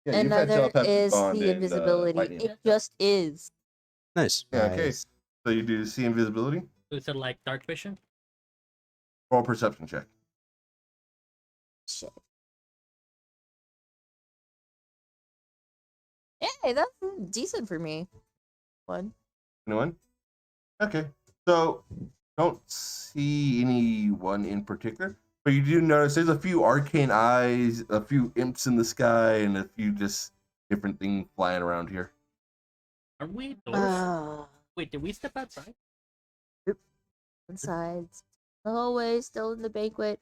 you've had Another telepathic is bond the and, invisibility. lightning. It just is. Nice. Yeah, okay. Nice. So you do see invisibility? Is it like dark vision? Roll a perception check. Shit. Hey, that's decent for me. One. Anyone? Okay. So don't see anyone in particular, but you do notice there's a few arcane eyes, a few imps in the sky, and a few just different things flying around here. Are we doors? Ah, Wait, did we step outside? inside. The hallway, still in the banquet.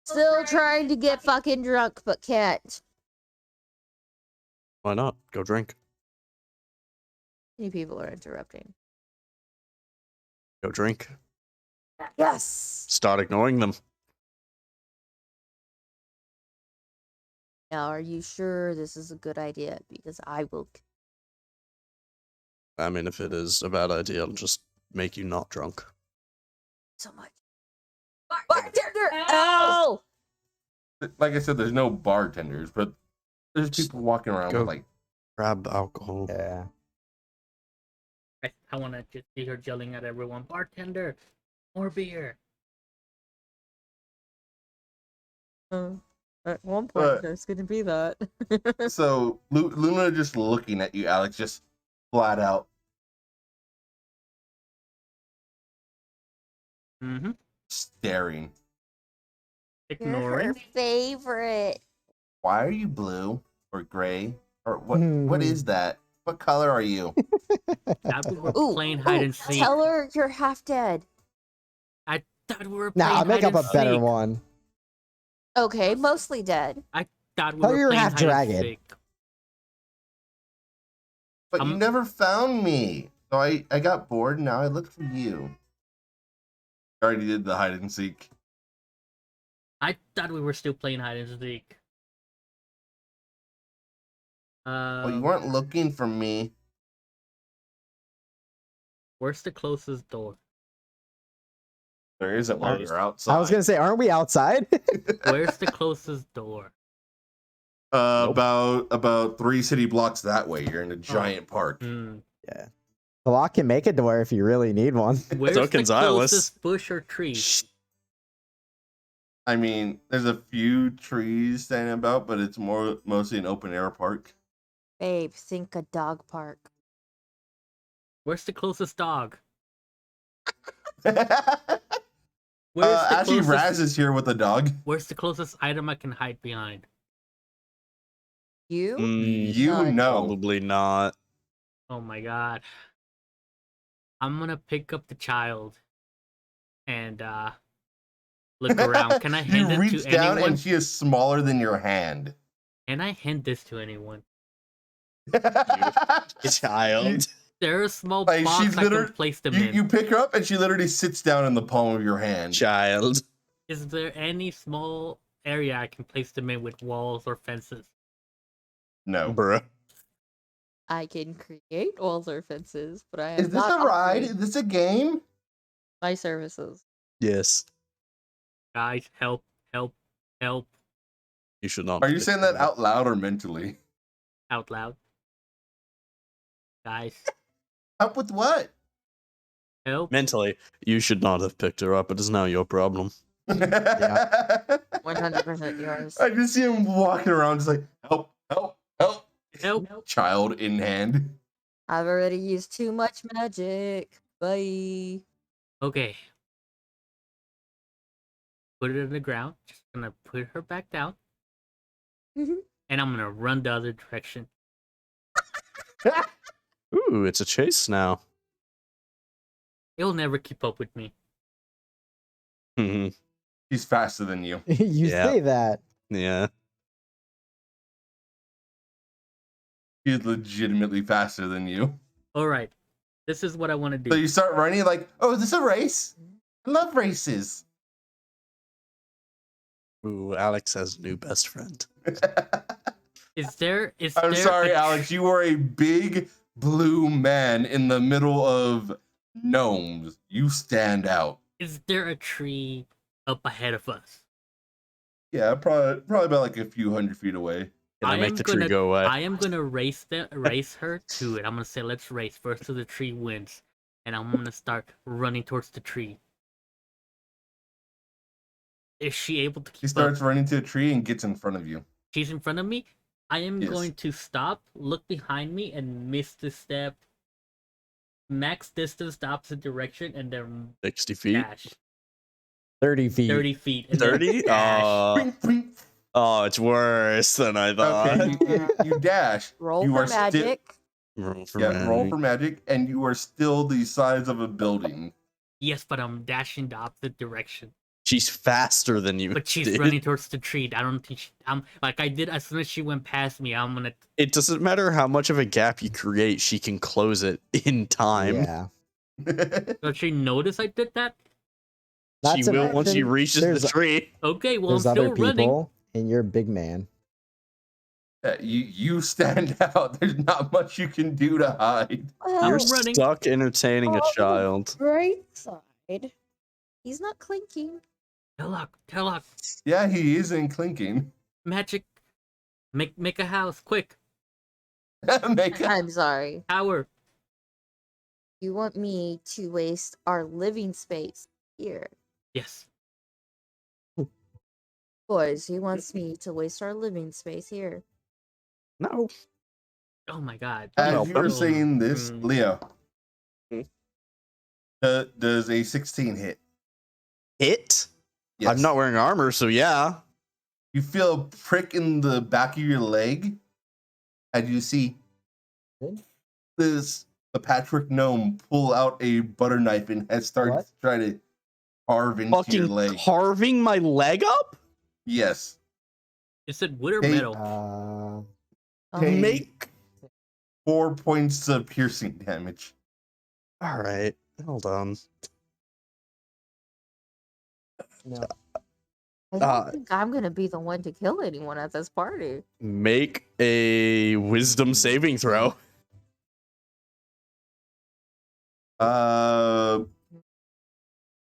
Still trying to get fucking drunk, but can't. Why not? Go drink. Many people are interrupting. Go drink. Yes. Start ignoring them. Now, are you sure this is a good idea? Because I will. I mean, if it is a bad idea, I'll just make you not drunk. So much. Bartender! Ow! Like I said, there's no bartenders, but there's people walking around go. with like. Grab the alcohol. Yeah. I want to just see her yelling at everyone. Bartender, more beer. At one point, But- there's gonna be that. So Luna just looking at you, Alex, just flat out Mm-hmm. staring. You're her Ignoring. favorite. Why are you blue or gray or what? What is that? What color are you? Thought we were Ooh, playing hide ooh, and seek. tell her you're half dead. I thought we were playing Nah, make hide up a and better seek. one. Okay, mostly dead. Thought we Tell were her you're playing half hide and dragon. seek. But you never found me, so I got bored. And now I look for you. I already did the hide and seek. I thought we were still playing hide and seek. Well, you weren't looking for me. Where's the closest door? There isn't one. You're outside. I was gonna say, aren't we outside? Where's the closest door? About 3 city blocks that way. You're in a giant park. Hmm. The lock can make a door if you really need one. Where's So the can Xylus. closest bush or tree? I mean, there's a few trees standing about, but it's mostly an open air park. Babe, think a dog park. Where's the closest dog? Actually, Raz is here with a dog. Where's the closest item I can hide behind? You? You None. know. Probably not. Oh my god. I'm gonna pick up the child and look around. Can I You hand it reach to down anyone? and she is smaller than your hand. Can I hand this to anyone? Child. There's a small Like, box she's I can literally- place them You, in. you pick her up and she literally sits down in the palm of your hand. Child. Is there any small area I can place them in with walls or fences? No. Bruh. I can create walls or fences, but I am Is this not a ride? offering Is this a game? my services. Yes. Guys, help, help, help You should not. Are you pick saying her that up. out loud or mentally? out loud. Guys, Up with what? help. Mentally, you should not have picked her up. It is now your problem. 100% yours. I just see him walking around just like, help, help, help. Help. Child in hand. I've already used too much magic. Bye. Okay. Put it in the ground. Just gonna put her back down. Mhm. And I'm gonna run the other direction. Ooh, it's a chase now. It'll never keep up with me. Mhm. He's faster than you. You Yeah. say that. Yeah. He's legitimately faster than you. Alright. This is what I wanna So do. you start running like, oh, is this a race? I love races. Ooh, Alex has a new best friend. Is there I'm sorry, a Alex. You are a big blue man in the middle of gnomes. You stand out. is there a tree up ahead of us? Yeah, probably about like a few hundred feet away. Can I I make am the tree gonna- go away? I am gonna race her to it. I'm gonna say let's race first to the tree wins. And I'm gonna start running towards the tree. Is she able to He keep up? starts running to a tree and gets in front of you. She's in front of me. I am Yes. going to stop, look behind me, and miss the step. Max distance the opposite direction, and then 60 feet? dash 30 feet. 30 feet. And then 30? dash. Bing, bing. Oh, it's worse than I thought. Okay, you dash. Roll You for are sti- magic. Roll for Yeah, roll magic. for magic, and you are still the size of a building. Yes, but I'm dashing the opposite direction. She's faster than you. But she's dude. running towards the tree. I don't think I'm like I did as soon as she went past me. I'm gonna. It doesn't matter how much of a gap you create, she can close it in time. Yeah. Does she notice I did that? Not She to will once she mention, reaches there's, the tree. Okay, well I'm there's other still running. people, and you're a big man. You stand out. There's not much you can do to hide. Well, You're running. stuck entertaining a Oh. child. bright side. He's not clinking. Tellock, Yeah, he isn't clinking. magic. Make a house, quick. Make a- I'm sorry. Tower. You want me to waste our living space here? Yes. Boys, he wants me to waste our living space here. No. Oh my god. As Well, you were I'm- saying this, Leo, Hmm? does a 16 hit? Hit? Yes. I'm not wearing armor, so yeah. You feel a prick in the back of your leg, and you see a patchwork gnome pull out a butter knife and has started What? to try to carve into your Fucking leg. carving my leg up? Yes. Is it wood or Hey, metal? Okay. Make. 4 points of piercing damage. Alright, hold on. No. I don't think I'm gonna be the one to kill anyone at this party. Make a wisdom saving throw.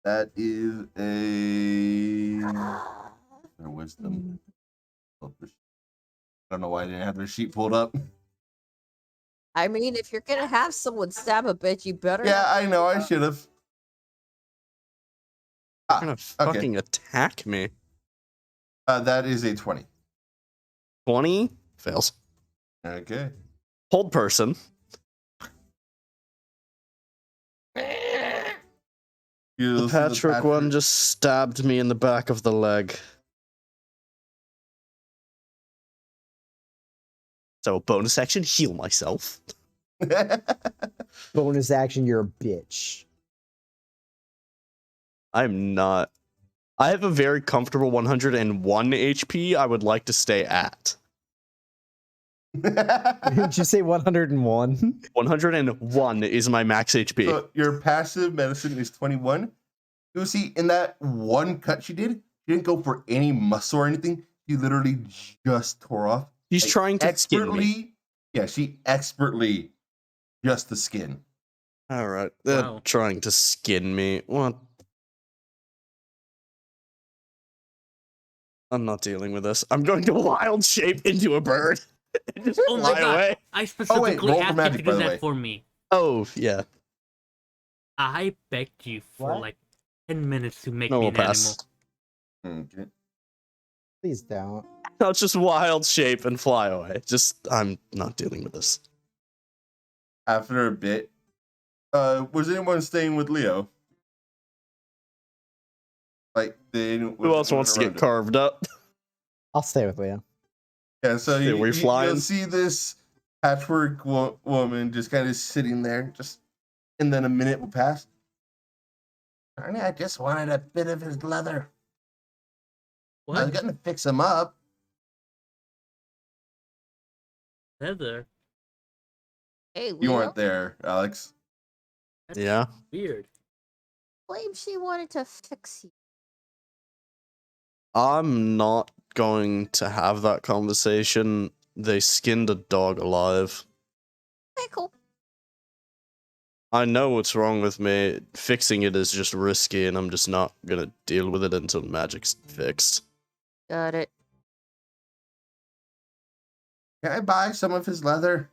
That is their wisdom. I don't know why I didn't have their sheet pulled up. I mean, if you're gonna have someone stab a bitch, you better. Yeah, I know. I should have. You're gonna okay. fucking attack me. That is a 20. 20? Fails. Okay. Hold person. You'll The see Patrick one just stabbed me in the back of the leg. So, bonus action, heal myself. Bonus action, you're a bitch. I'm not. I have a very comfortable 101 HP I would like to stay at. Did you say 101? 101 is my max HP. So your passive medicine is 21. You see, in that one cut she didn't go for any muscle or anything. She literally just tore off. He's like, trying to skin me. Yeah, she expertly just the skin. Alright, they're Wow. trying to skin me. What? I'm not dealing with this. I'm going to wild shape into a bird. And just Oh my fly god. away. I specifically roll for asked you magic, to by do the way. that for me. Oh, yeah. I begged you for What? like 10 minutes to make No, me we'll an pass. animal. Okay. Please don't. I'll just wild shape and fly away. I'm not dealing with this. After a bit, was anyone staying with Leo? Like, Who else wants to get carved up? I'll stay with Leo. Yeah, so Yeah, we're flying. you'll see this patchwork woman just kind of sitting there, and then a minute will pass. Darn it, I just wanted a bit of his leather. I was What? gonna fix him up. Heather? Hey, You Leo weren't there, Alex. That's Yeah. weird. claimed she wanted to fix you. I'm not going to have that conversation. They skinned a dog alive. Okay, cool. I know what's wrong with me. Fixing it is just risky, and I'm just not gonna deal with it until magic's fixed. Got it. Can I buy some of his leather?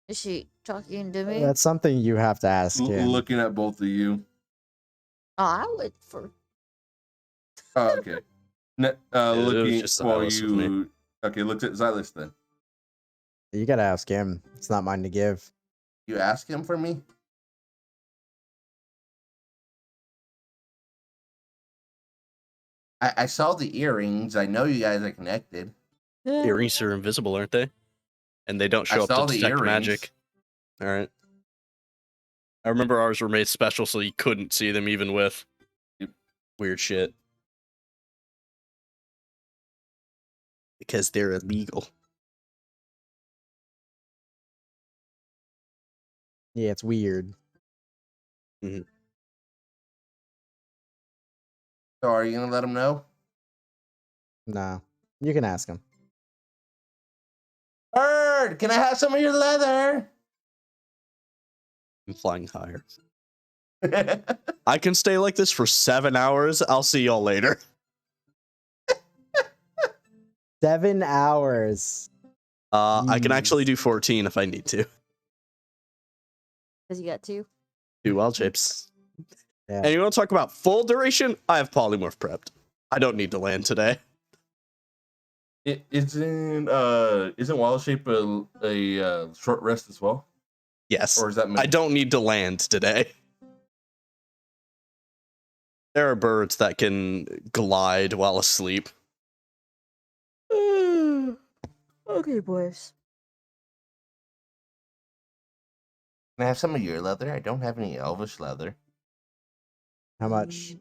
Is she talking to me? That's something you have to ask him. Looking at both of you. Oh, I would for. Oh, okay. it was Looking just while Silas with me. you. Okay, looked at Xylus then. You gotta ask him. It's not mine to give. You ask him for me? I saw the earrings. I know you guys are connected. Earrings are invisible, aren't they? And they don't I show up saw to the detect earrings. magic. Alright. I remember ours were made special so you couldn't see them even with weird shit. Because they're illegal. Yeah, it's weird. So are you gonna let him know? No. You can ask him. Bird, can I have some of your leather? I'm flying higher. I can stay like this for 7 hours. I'll see y'all later. 7 hours. I can actually do 14 if I need to. Because you got 2. 2 wild shapes. Yeah. And you want to talk about full duration? I have polymorph prepped. I don't need to land today. Isn't Wild Shape a short rest as well? Yes. Or is that I don't need to land today. There are birds that can glide while asleep. Okay, boys. Can I have some of your leather? I don't have any elvish leather. How much?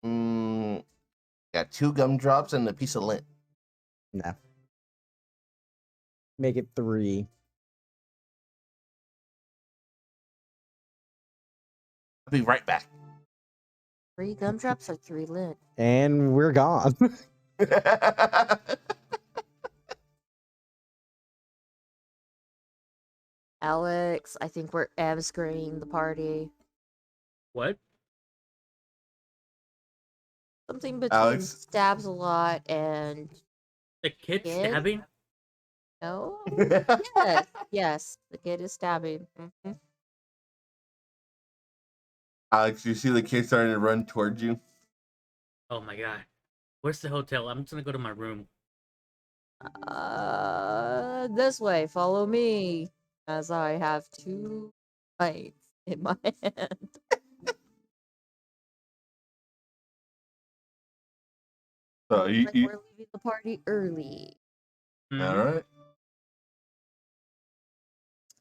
Got 2 gumdrops and a piece of lint. No. Make it 3. I'll be right back. 3 gumdrops or 3 lint? And we're gone. Alex, I think we're abscreening the party. What? Something between Alex? stabs a lot and The kid Kid? stabbing? no. Yes, the kid is stabbing. Alex, you see the kid starting to run towards you? Oh my god. Where's the hotel? I'm just gonna go to my room. This way. Follow me, as I have 2 bites in my hand. So you, Like you we're leaving the party early. Mhm. all right?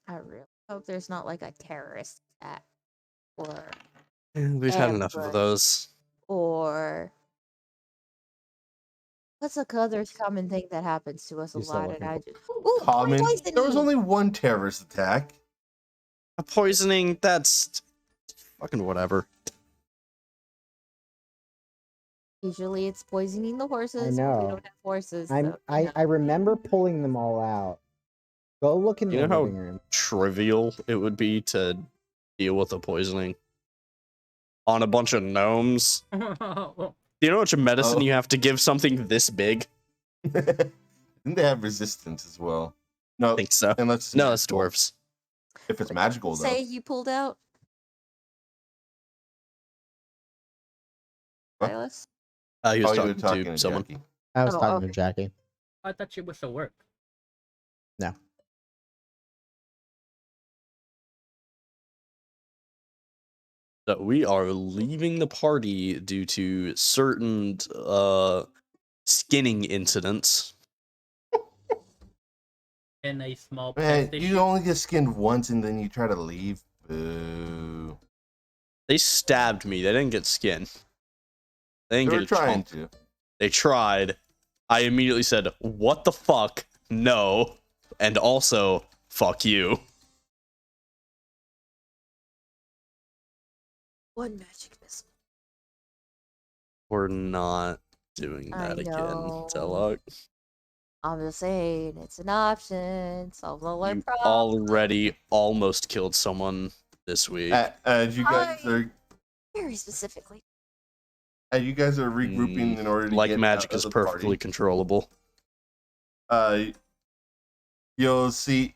I really hope there's not like a terrorist attack or We've had enough of ambush. those. Or what's a other common thing that happens to us a You're still lot? And looking I for- just ooh, Common. poison There was me! only one terrorist attack. A poisoning, that's fucking whatever. Usually it's poisoning the horses. But know. we don't have horses. I So, I remember pulling them all out. Go look in You the know how- living room. Trivial it would be to deal with a poisoning on a bunch of gnomes. Do you know how much medicine Oh. you have to give something this big? I think they have resistance as well. No, I think so. unless it's No, that's magical. dwarves. If it's magical, though. say you pulled out, What? Silas. He was Oh, you were talking, talking to to someone. Jackie. I was Oh, talking okay. to Jackie. I thought you was to work. No. So we are leaving the party due to certain skinning incidents. In a small Man, pet you station. only get skinned once and then you try to leave. Boo. They stabbed me. They didn't get skin. They They didn't were get a trying chomp. to. They tried. I immediately said, "What the fuck? No," and also, "Fuck you." One magic missile. We're not doing I that again, know. Telok. I'm just saying, it's an option. Solves all our You problems. already almost killed someone this week. As you guys are, Very specifically. you guys are regrouping in order to Like get magic out is of the perfectly party. controllable. You'll see,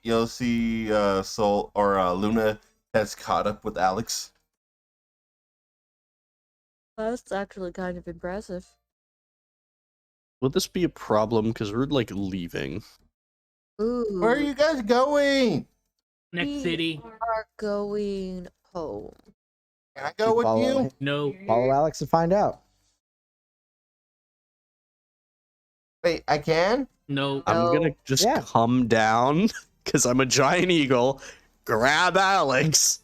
Sol or Luna has caught up with Alex. That's actually kind of impressive. Would this be a problem? Because we're like leaving. Ooh. Where are you guys going? Next we city. are going home. Can I go with follow, you? No. follow Alex and find out. Wait, I can? No. I'm gonna No. just Yeah. come down because I'm a giant eagle, grab Alex,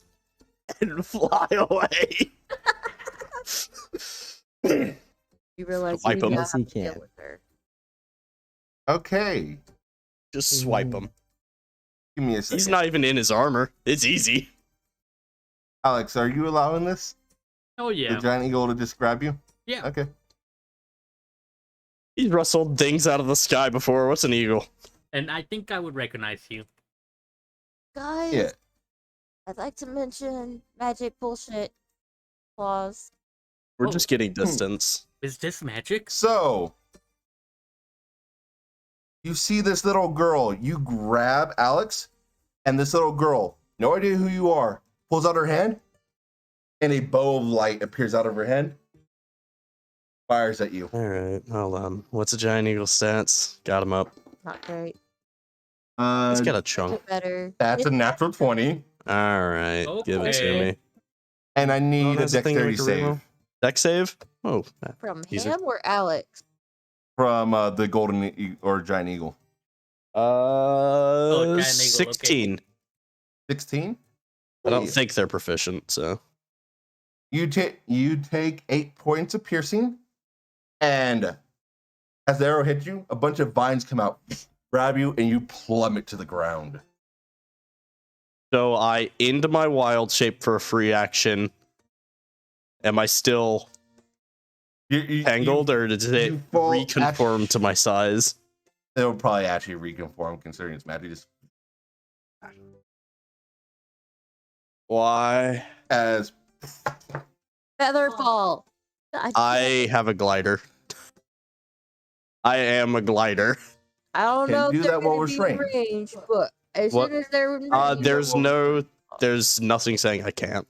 and fly away. You realize Swipe you do him. not Yes, have he to deal can. with her. Okay. Just swipe him. Give me a second. He's not even in his armor. It's easy. Alex, are you allowing this? Oh yeah. The giant eagle to just grab you? Yeah. Okay. He's rustled things out of the sky before. What's an eagle? And I think I would recognize you. Guys, Yeah. I'd like to mention magic bullshit clause. We're Oh. just getting distance. Is this magic? So, you see this little girl. You grab Alex, and this little girl, no idea who you are, pulls out her hand, and a bow of light appears out of her hand, fires at you. All right, hold on. What's a giant eagle stats? Got him up. Not great. He's got a Make chunk. it better. That's a natural 20, All right, give it to Okay. me. and I need a has a thing dexterity like a reroll? save Deck save? Oh, From Easy. him or Alex? from the golden or giant eagle. giant eagle, okay. 16. 16. I don't think they're proficient, so. You take 8 points of piercing, and as the arrow hits you, a bunch of vines come out, grab you, and you plummet to the ground. So I end my wild shape for a free action. Am I still tangled, or did it you fall- reconform to my size? It'll probably actually reconform considering it's magic. Just Why? as Featherfall. I have a glider. I am a glider. I don't Can know do if they're that while gonna we're be in trained. range, but as What? soon as they're in range, There's nothing saying I can't.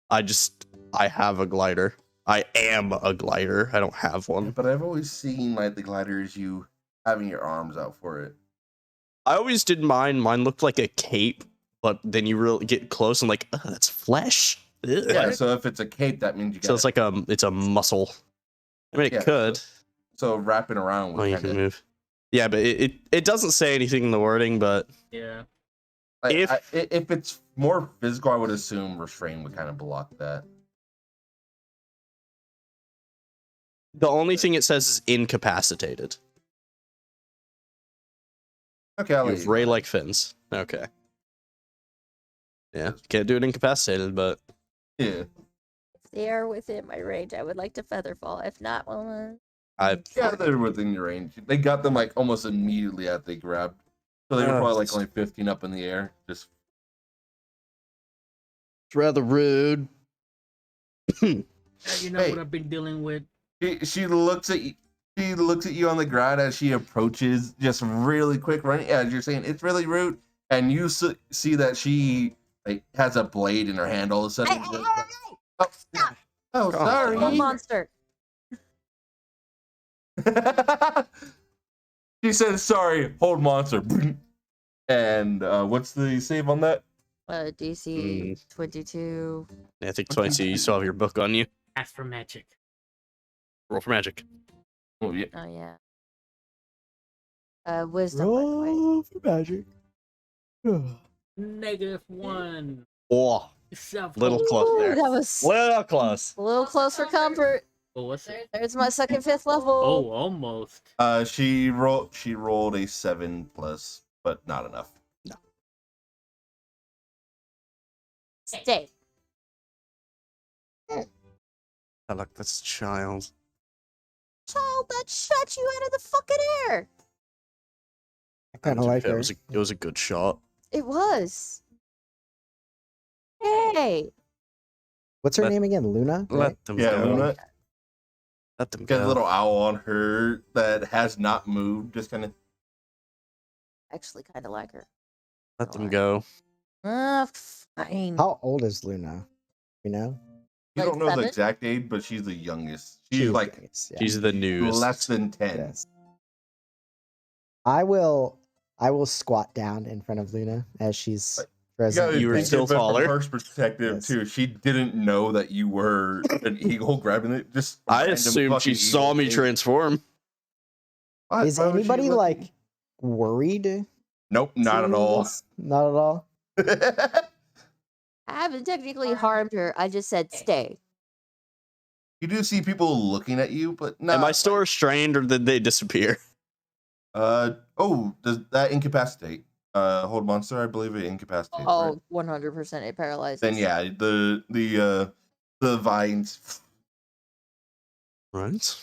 I have a glider. I am a glider. I don't have one. but I've always seen like the glider as you having your arms out for it. I always did mine. Mine looked like a cape, but then you really get close and like, that's flesh. Ugh. Yeah, so if it's a cape, that means you So got it's like it's a muscle. I mean, it Yeah, could. so wrapping around Oh, with you kind can of move. Yeah, but it doesn't say anything in the wording, but Yeah. if- if it's more physical, I would assume restraint would kind of block that. the only thing it says is incapacitated. Okay, I'll You let have you go ahead. ray-like fins. Okay. Yeah, can't do it incapacitated, but Yeah. if they are within my range, I would like to featherfall. If not, well, Yeah, they're within your range. They got them like almost immediately after they grabbed. So they were probably like only 15 up in the air. Just it's rather rude. Yeah, you know Hey. what I've been dealing with. she looks at you. She looks at you on the ground as she approaches, just really quick running. As you're saying, it's really rude, and you see that she like has a blade in her hand. All of a sudden, oh, sorry. a monster. She says, "Sorry, hold monster." And what's the save on that? DC 22. I think 22, you still have your book on you. Ask for magic. Roll for magic. Oh yeah. Oh yeah. Wisdom. By the way. Roll for magic. -1. Oh, Self little close Ooh, there. that was Little close. a little close for comfort. Oh, what's it? There's my second, fifth level. Oh, almost. She rolled a 7+, but not enough. Stay. I like this child. Child that shot you out of the fucking air. I kind of like it her. was a good shot. It was. Hey. What's her Let- name again? Luna? Right? Let them Yeah, go. Luna Let them got a go. little owl on her that has not moved, just kind of. Actually, kind of like her. Let them go. Fine. How old is Luna? You know? You Like don't know the 7? exact age, but she's the youngest. She's She's like youngest, yeah. She's the newest. less than 10. Yes. I will squat down in front of Luna as she's You present. gotta You were think still of it taller? From her perspective Yes. too. She didn't know that you were an eagle grabbing it. Just a I random assumed she fucking saw eagle me thing. transform. Is Why would she anybody look- like worried? Nope, not at seeing all. this? Not at all. I haven't technically harmed her. I just said stay. You do see people looking at you, but not. Am I still restrained, or did they disappear? Does that incapacitate? Hold monster, I believe it incapacitates. Right? Oh, 100% it paralyzes. Then yeah, the vines. Right.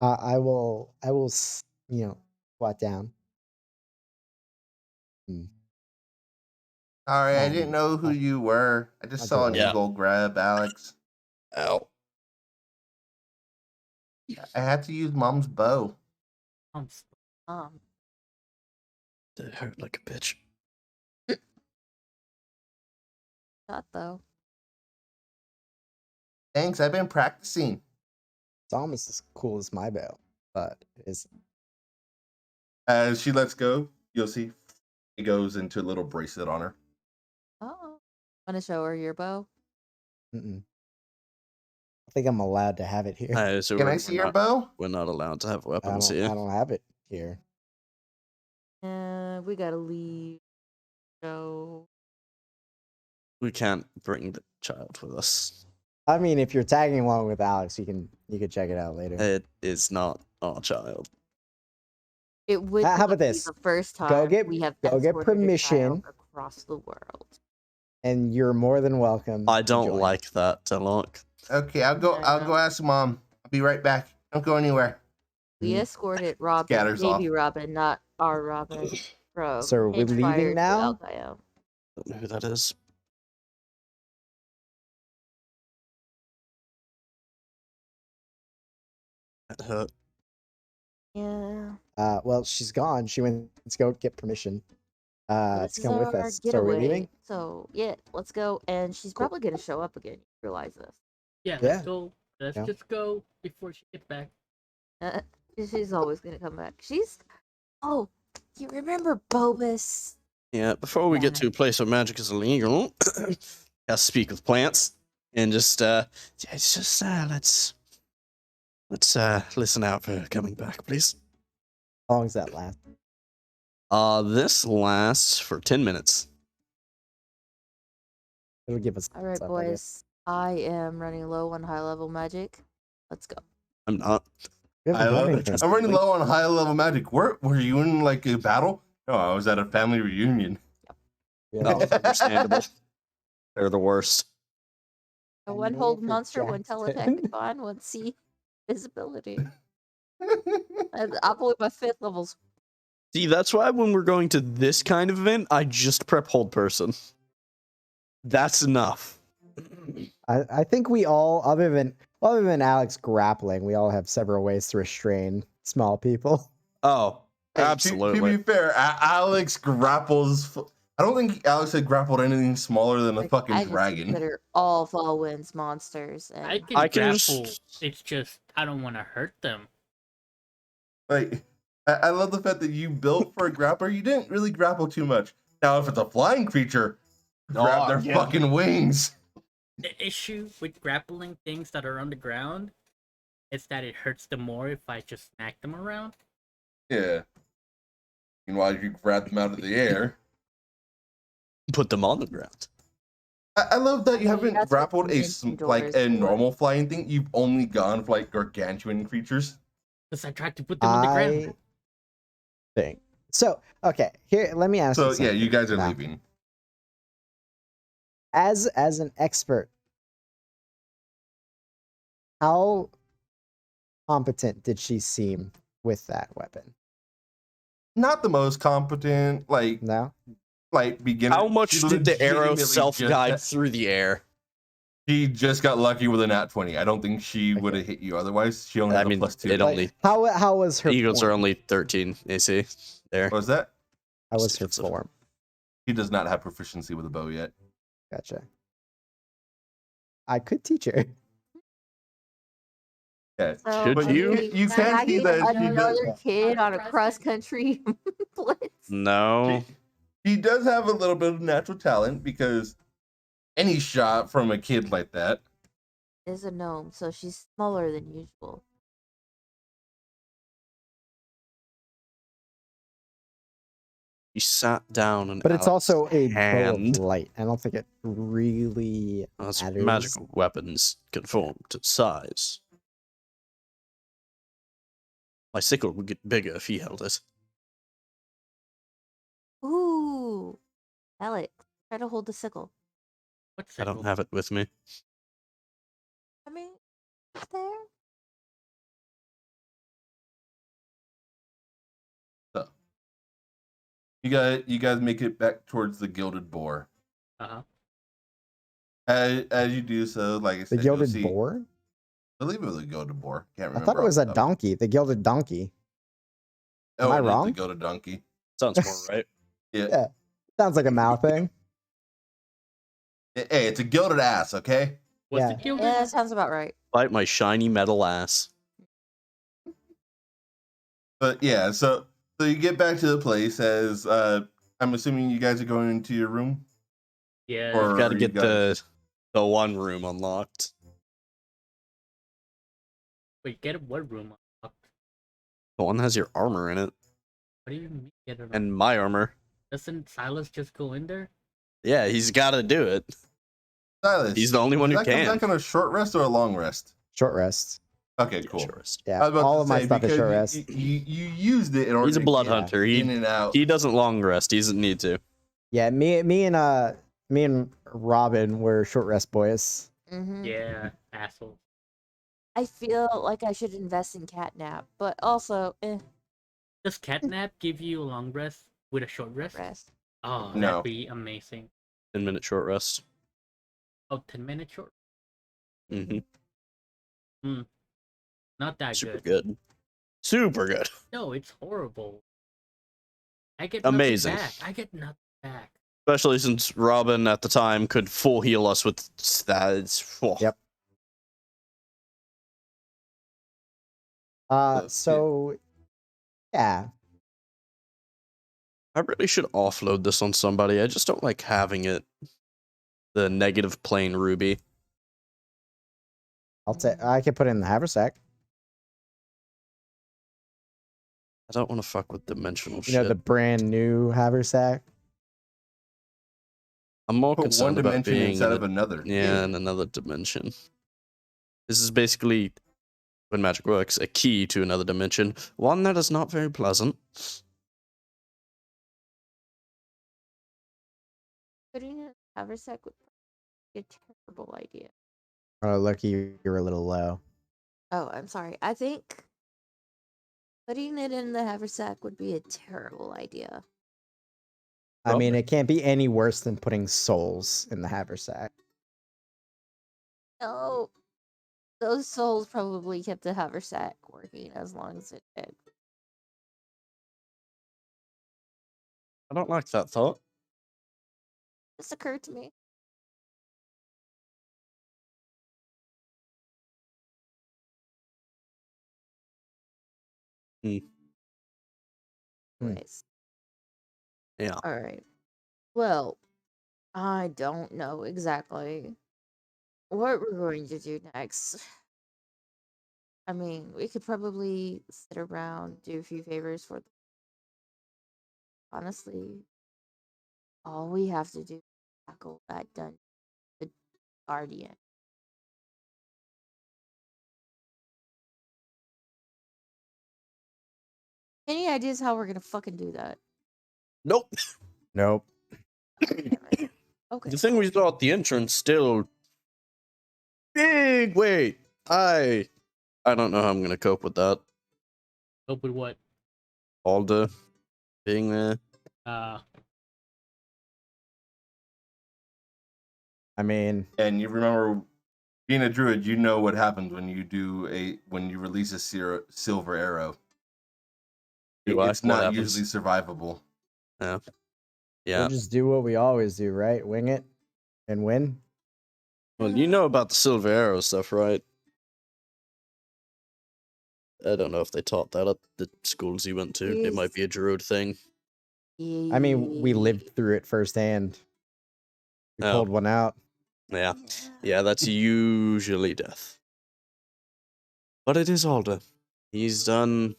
I will squat down. Sorry, I Oh, didn't know who you were. I just I'll saw do an it. Yeah. eagle grab Alex. Ow. I had to use mom's bow. Um, That hurt like a bitch. shot though. Thanks, I've been practicing. It's almost as cool as my bow, but it isn't. As she lets go, you'll see it goes into a little bracelet on her. Oh, want to show her your bow? Mm-mm. I think I'm allowed to have it here. So Can I we're see your not, bow? we're not allowed to have weapons I here. don't have it here. We gotta leave. So We can't bring the child with us. I mean, if you're tagging along with Alex, you can check it out later. It is not our child. it would How not about be this? the first time Go get- we have go get escorted a permission. child across the world. And you're more than welcome. I to don't join. like that, Telok. Okay, I'll go ask mom. I'll be right back. Don't go anywhere. We Mhm. escorted Robin, Scatters baby off. Robin, not our Robin, from So are we leaving Edgefire to now? Algaio. Don't know who that is. That hurt. Yeah. Well, she's gone. She went to go get permission. This To is come with our us. So are we getaway. leaving? So yeah, let's go. And she's Cool. probably gonna show up again. You realize this? Yeah, Yeah. let's go. Let's Yeah. just go before she gets back. She's always gonna come back. She's. Oh, you remember Bobus? Yeah, before we get Yeah. to a place where magic is illegal, gotta speak with plants and just it's just let's listen out for her coming back, please. How long does that last? This lasts for 10 minutes. It'll give us. All right, stuff, I guess. boys. I am running low on high level magic. Let's go. I'm not. We haven't done anything. I'm running low on high level magic. Were you in like a battle? No, I was at a family reunion. Yeah. No, understandable. They're the worst. A I one know hold for monster, one Jackson. telepathic bond, one C visibility. I'm only my 5th levels. See, that's why when we're going to this kind of event, I just prep hold person. That's enough. I think we all, other than Alex grappling, we all have several ways to restrain small people. Oh, Hey, absolutely. To be fair, Alex grapples. I don't think Alex had grappled anything smaller than a Like, fucking I just dragon. consider all fall winds monsters. And I can I can grapple. just- It's just I don't want to hurt them. Like, I love the fact that you built for a grappler. You didn't really grapple too much. Now, if it's a flying creature, grab Oh, their yeah. fucking wings. The issue with grappling things that are on the ground is that it hurts them more if I just smack them around. Yeah. Meanwhile, you grab them out of the air. Put them on the ground. I love that you I mean, haven't that's what grappled dimension like doors a do. normal flying thing. You've only gone for like gargantuan creatures. Because I tried to put them on the I ground. think so. Okay, here, let me ask So you yeah, something. you guys are now. leaving. As an expert, how competent did she seem with that weapon? Not the most competent, No. like beginner. How much She did the arrow legitimately self-guide just- through the air? She just got lucky with a nat 20. I don't think she Okay. would have hit you otherwise. She only I had a mean, +2. it only How was her? Eagles form? are only 13 AC. There. What was that? How was her defensive. form? He does not have proficiency with a bow yet. Gotcha. I could teach her. Yeah. So, Should I you? mean, You can see snagging that she another does. kid on a cross country blitz. No. He does have a little bit of natural talent because any shot from a kid like that. Is a gnome, so she's smaller than usual. He sat down and But it's also a bow of hand. light. I don't think it really As matters. magical weapons conform to size. My sickle would get bigger if he held it. Ooh, Alex, try to hold the sickle. What's I don't have it with me. I mean, it's there. So You guys make it back towards the Gilded Boar. Uh-huh. As you do so, like I The said, you'll Gilded see. Boar? I believe it was a Gilded Boar. Can't I remember. thought it off was the a top. donkey. The Gilded Donkey. Am I It is wrong? the Gilded Donkey. Sounds more right. Yeah. Yeah. Sounds like a Mao thing. Hey, it's a gilded ass, okay? Was Yeah. it gilded? Yeah, that sounds about right. Bite my shiny metal ass. But yeah, so you get back to the place as I'm assuming you guys are going into your room. Yeah. Or- Got to you get guys- the one room unlocked. Wait, get what room unlocked? The one that has your armor in it. What do you mean get it? And my armor. Doesn't Silas just go in there? Yeah, he's got to do it. Silas, He's the only one did who that come can. back on a short rest or a long rest? Short rest. Okay, Yeah, cool. surest. Yeah. I was about All to of my say, stuff is because short rest. You used it in order He's a to blood get hunter. in and out. He doesn't long rest. He doesn't need to. Yeah, me and Robin were short rest boys. Mm-hmm. Yeah, asshole. I feel like I should invest in catnap, but also, Does catnap give you a long rest with a short rest? rest. Oh, No. that'd be amazing. 10-minute short rest. Oh, 10-minute short? Mm-hmm. Not that Super good. good. Super good. No, it's horrible. I get Amazing. nothing back. I get nothing back. Especially since Robin at the time could full heal us with stats. Oh. Yep. So yeah. I really should offload this on somebody. I just don't like having it. The negative plane ruby. I could put it in the haversack. I don't want to fuck with dimensional You shit. know, the brand new haversack. I'm more Put one concerned about dimension being instead in of another. yeah, in another dimension. This is basically, when magic works, a key to another dimension. One that is not very pleasant. Putting in a haversack would be a terrible idea. Oh, lucky you're a little low. Oh, I'm sorry. I think putting it in the haversack would be a terrible idea. I mean, Probably. it can't be any worse than putting souls in the haversack. No, those souls probably kept the haversack working as long as it did. I don't like that thought. This occurred to me. Hmm. Anyways. Yeah. All right. Well, I don't know exactly what we're going to do next. I mean, we could probably sit around, do a few favors for. Honestly, all we have to do is tackle that dungeon, the guardian. Any ideas how we're gonna fucking do that? Nope. Nope. Damn it. Okay. The thing we saw at the entrance still big wait. I don't know how I'm gonna cope with that. Hope with what? Alda being there. I mean, And you remember, being a druid, you know what happens when you release a silver arrow. Do I? It's What not happens? usually survivable. Yeah. we'll just do what we always do, right? Wing it and win. Well, you know about the silver arrow stuff, right? I don't know if they taught that at the schools you went to. It might be a druid thing. I mean, we lived through it firsthand. We Oh. pulled one out. Yeah. Yeah, that's usually death. But it is Alda. He's done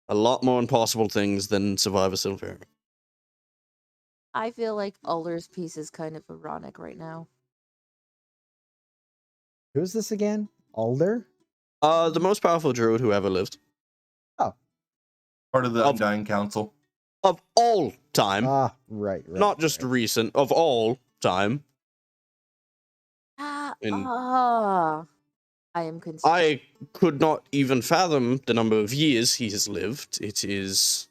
a lot more impossible things than survive a silver arrow. I feel like Alder's piece is kind of ironic right now. Who's this again? Alder? The most powerful druid who ever lived. Part of the Of- Undying Council. Of all time. Ah, right. Not just right. recent, of all time. I In- am concerned. I could not even fathom the number of years he has lived. It is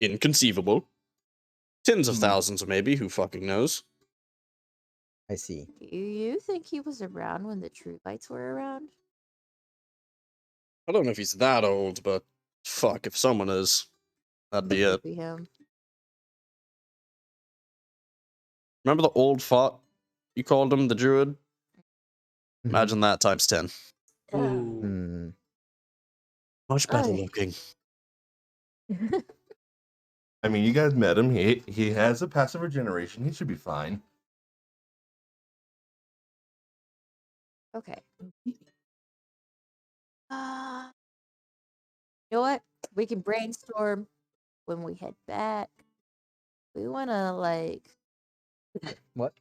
inconceivable. Tens of Hmm. thousands, maybe. Who fucking knows? I see. Do you think he was around when the true lights were around? I don't know if he's that old, but fuck, if someone is, that'd be it. Could be him. Remember the old fart you called him, the druid? Mhm. Imagine that times 10. Ooh. Hmm. Much better Ay. looking. I mean, you guys met him. He has a passive regeneration. He should be fine. Okay. Uh, you know what? We can brainstorm when we head back. We want to like What?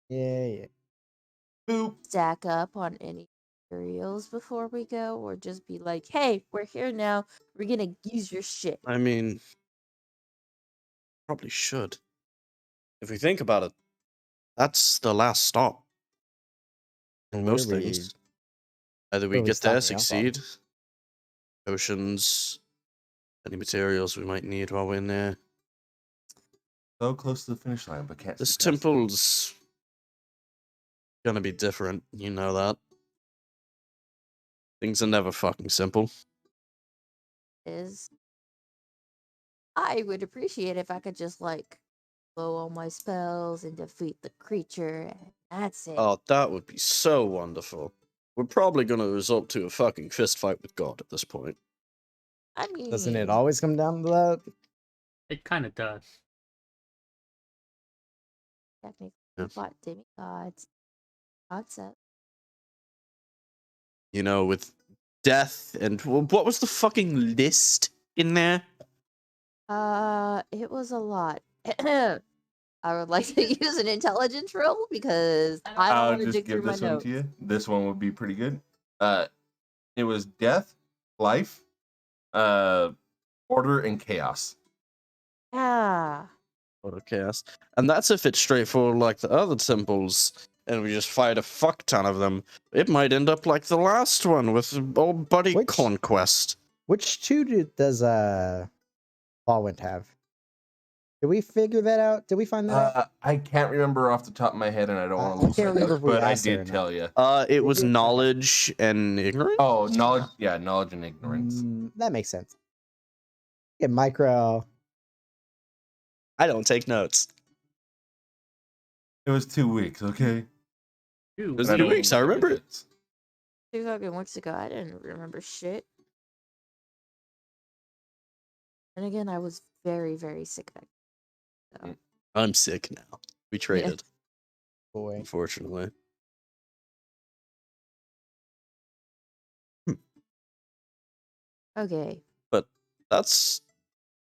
Yeah. Boop. stack up on any materials before we go, or just be like, "Hey, we're here now. We're gonna use your shit." I mean, probably should. If we think about it, that's the last stop. In What most are we- things. Either what we are we get there, stocking up on? succeed, potions, any materials we might need while we're in there. So close to the finish line, but can't. This see past it. temple's gonna be different, you know that. Things are never fucking simple. Is I would appreciate if I could just like blow all my spells and defeat the creature, and that's it. Oh, that would be so wonderful. We're probably gonna resort to a fucking fist fight with God at this point. I mean, Doesn't it always come down to that? It kind of does. technically Yeah. fought demigods concept. You know, with death and what was the fucking list in there? It was a lot. I would like to use an intelligence roll because I don't I'll want to just dig through give my this one notes. to you. This one would be pretty good. It was death, life, order, and chaos. Yeah. Auto chaos. And that's if it's straightforward like the other temples, and we just fight a fuck ton of them. It might end up like the last one with old buddy Which- Conquest. Which two does Ballwind have? Did we figure that out? Did we find that out? I can't remember off the top of my head, and I don't I want to lose can't my remember notes, if we but I asked her or did not. tell you. It We was did? Okay. knowledge and ignorance. Oh, knowledge. Yeah, knowledge and ignorance. That makes sense. Yeah, micro. I don't take notes. It was 2 weeks, okay? Ooh. It was And 2 don't weeks, I look at remember it. notes. 2 fucking weeks ago, I didn't remember shit. And again, I was very, very sick back. I'm sick now. We traded, Boy. unfortunately. Okay. But that's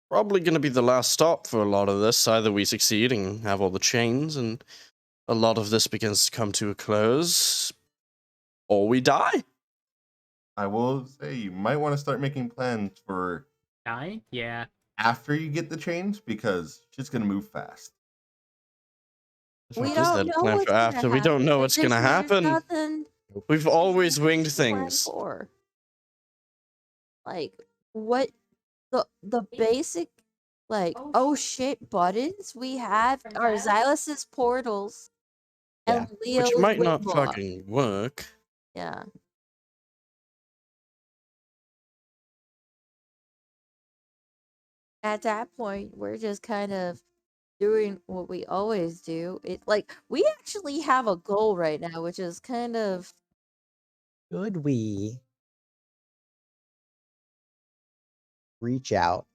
probably going to be the last stop for a lot of this. Either we succeed and have all the chains, and a lot of this begins to come to a close, or we die. I will say you might want to start making plans for Die? Yeah. after you get the change because shit's gonna move fast. We What is don't that know plan what's for gonna after? We don't happen. know what's going to There's happen. nothing We've always winged to plan things. for. Like what the basic like oh shit buttons we have are Xylus's portals and Leo's Which might not wind block. fucking work. Yeah. At that point, we're just kind of doing what we always do. It like we actually have a goal right now, which is kind of Could we reach out,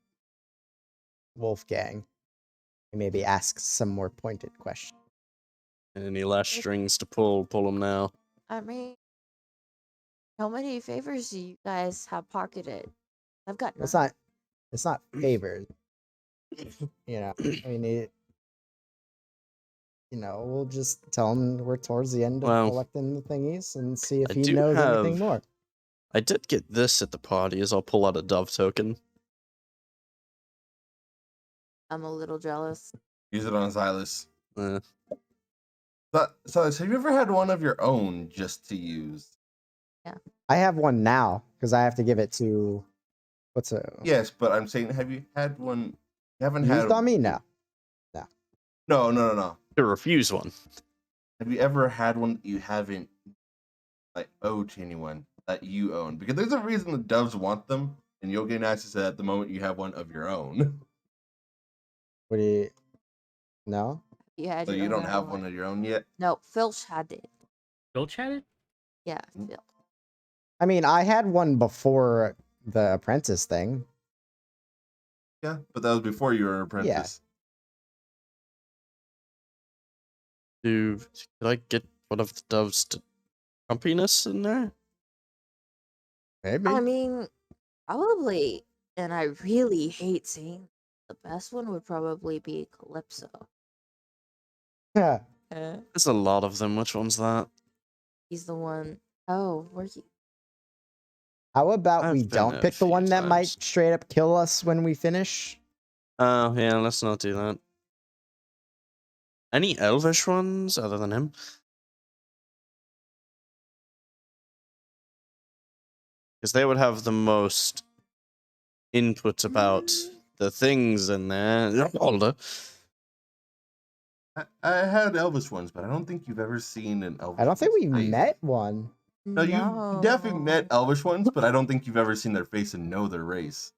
Wolfgang, and maybe ask some more pointed questions? Any last strings to pull them now. I mean, how many favors do you guys have pocketed? I've got It's none. not favors. You know, I mean, we'll just tell him we're towards the end of Well, collecting the thingies and see if I he do knows anything have- more. I did get this at the party, as I'll pull out a dove token. I'm a little jealous. Use it on Xylus. Uh, So, have you ever had one of your own just to use? I have one now because I have to give it to What's a Yes, but I'm saying, have you had one? You haven't used had on me? No. No. To refuse one. Have you ever had one that you haven't like owed to anyone that you own? Because there's a reason the doves want them, and you'll gain access to that at the moment you have one of your own. What do you? No. You had So your you own don't have animal. one of your own yet. No, Filch had it. Go chatted? Yeah, Mm. Filch. I mean, I had one before the apprentice thing. Yeah, but that was before you were an Yeah. apprentice. Could I get one of the doves to grumpiness in there? Maybe. I mean, probably. And I really hate saying the best one would probably be Calypso. Yeah. There's a lot of them. Which one's that? He's the one. Oh, where he? How about we I've been don't there a pick the few one that might times. straight up kill us when we finish? Oh, yeah, let's not do that. Any elvish ones other than him? Because they would have the most input about the things in there. Older. I had Elvis ones, but I don't think you've ever seen an Elvis. I don't think we one's face. met one. No, you definitely met Elvish ones, but I don't think you've ever seen their face and know their race.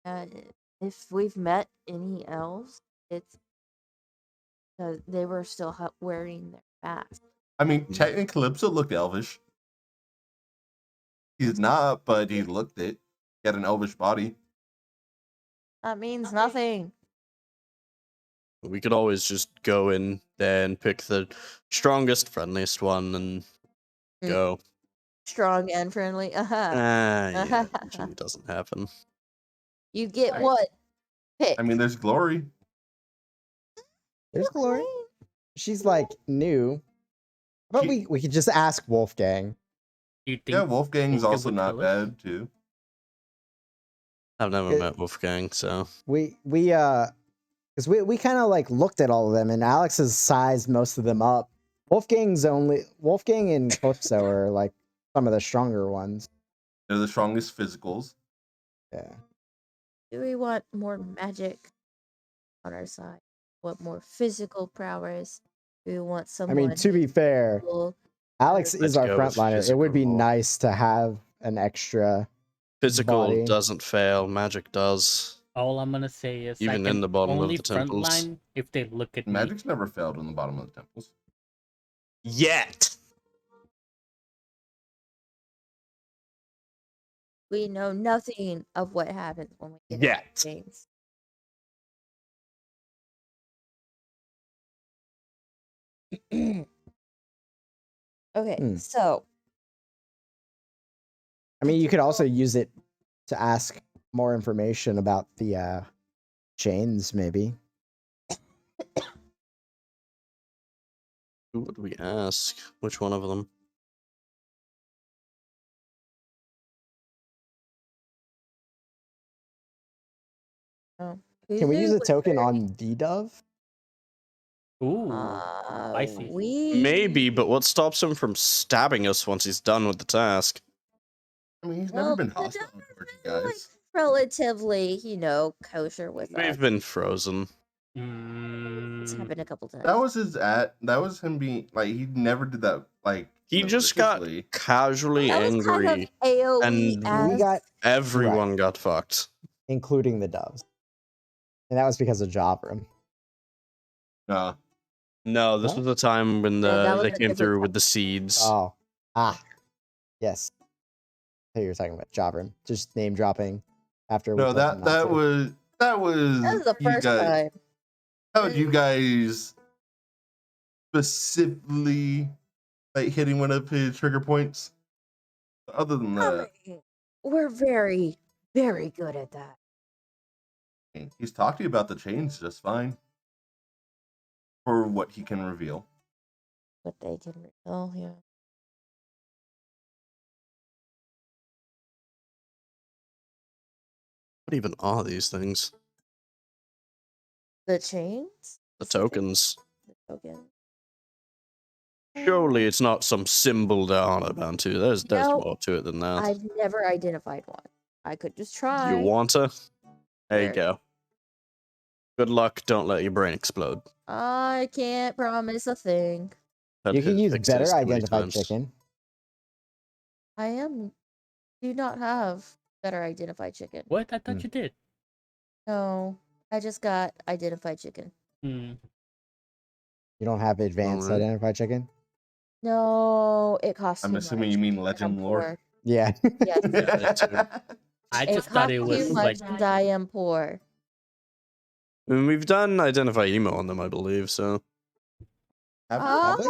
If we've met any elves, it's because they were still wearing their masks. I mean, technically, Calypso looked Elvish. He's not, but he looked it. He had an Elvish body. That means nothing. We could always just go in there and pick the strongest, friendliest one and go. Strong and friendly. Yeah, usually doesn't happen. You get Right. what? Pick. I mean, there's Glory. There's Glory. She's like new. But we could just ask Wolfgang. You think Yeah, Wolfgang's Wolfgang also would not kill us? bad too. I've never It- met Wolfgang, so We because we kind of like looked at all of them, and Alex has sized most of them up. Wolfgang and Calypso are like some of the stronger ones. They're the strongest physicals. Yeah. Do we want more magic on our side? Want more physical prowess? Do we want I someone? mean, to be fair, who- Alex Let's is our go with frontliner. It would be physical. nice to have an extra physical body. doesn't fail, magic does. All I'm gonna say is I Even in can the bottom of only the temples. frontline if they look at me. Magic's never failed in the bottom of the temples. Yet! We know nothing of what happens when we get Yet. into things. Okay, so I mean, you could also use it to ask more information about the chains, maybe. Who would we ask? Which one of them? Can we Kuzu use a was token very- on the dove? Ooh, spicy. Maybe, but what stops him from stabbing us once he's done with the task? I mean, he's Well, never been the hostile dove towards you is, like, guys. relatively, kosher with us. We've been frozen. It's happened a couple times. That was him being like he never did that like He just got maliciously. casually That was angry, kind of AOE and We got everyone got fucked. including the doves. And that was because of Jobrim. No, this What? was the time when that was they a came different through time. with the seeds. Oh. Yes. I thought you were talking about Jobrim. Just name dropping after we No, told them not that to. was That was the you first guys. time. How would you guys specifically like hitting one of his trigger points? Other than that, We're very, very good at that. he's talked to you about the chains just fine. For what he can reveal. But they can. Oh yeah. What even are these things? The chains. The tokens. The token. Surely it's not some symbol to honor bound to. There's No, more to it than that. I've never identified one. I could just try. You want to? There you Sure. go. Good luck. Don't let your brain explode. I can't promise a thing. That You can hit use fixes better too many identified times. chicken. Do not have better identified chicken. What? I thought Hmm. you did. No, I just got identified chicken. Hmm. You don't have advanced Alright. identified chicken? No, it costs I'm too assuming much. you mean and legend I'm lore. poor. Yeah. Yes, Yeah, that too. I it just thought costs it too was much, like and I am poor. I mean, we've done identify emo on them, I believe. So Have you? Uh, Have they?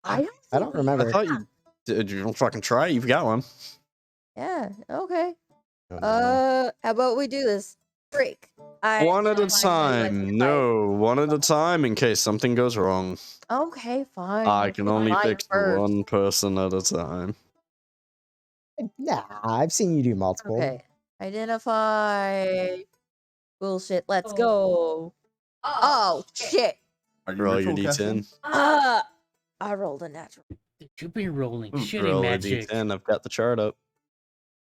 I don't. I don't think we remember. I thought you did. You don't fucking try. You've got one. Yeah. Okay. Oh, no. How about we do this? Break. One at a identified time. identified. No, one at a time in case something goes wrong. Okay, fine. I let's can get only mine fix first. one person at a time. Nah, I've seen you do multiple. Okay. Identify. Bullshit. Let's go. Oh shit. Are you Roll your ritual casting? D10. I rolled a natural. you've been rolling Ooh, shitty Roll a magic. D10. I've got the chart up.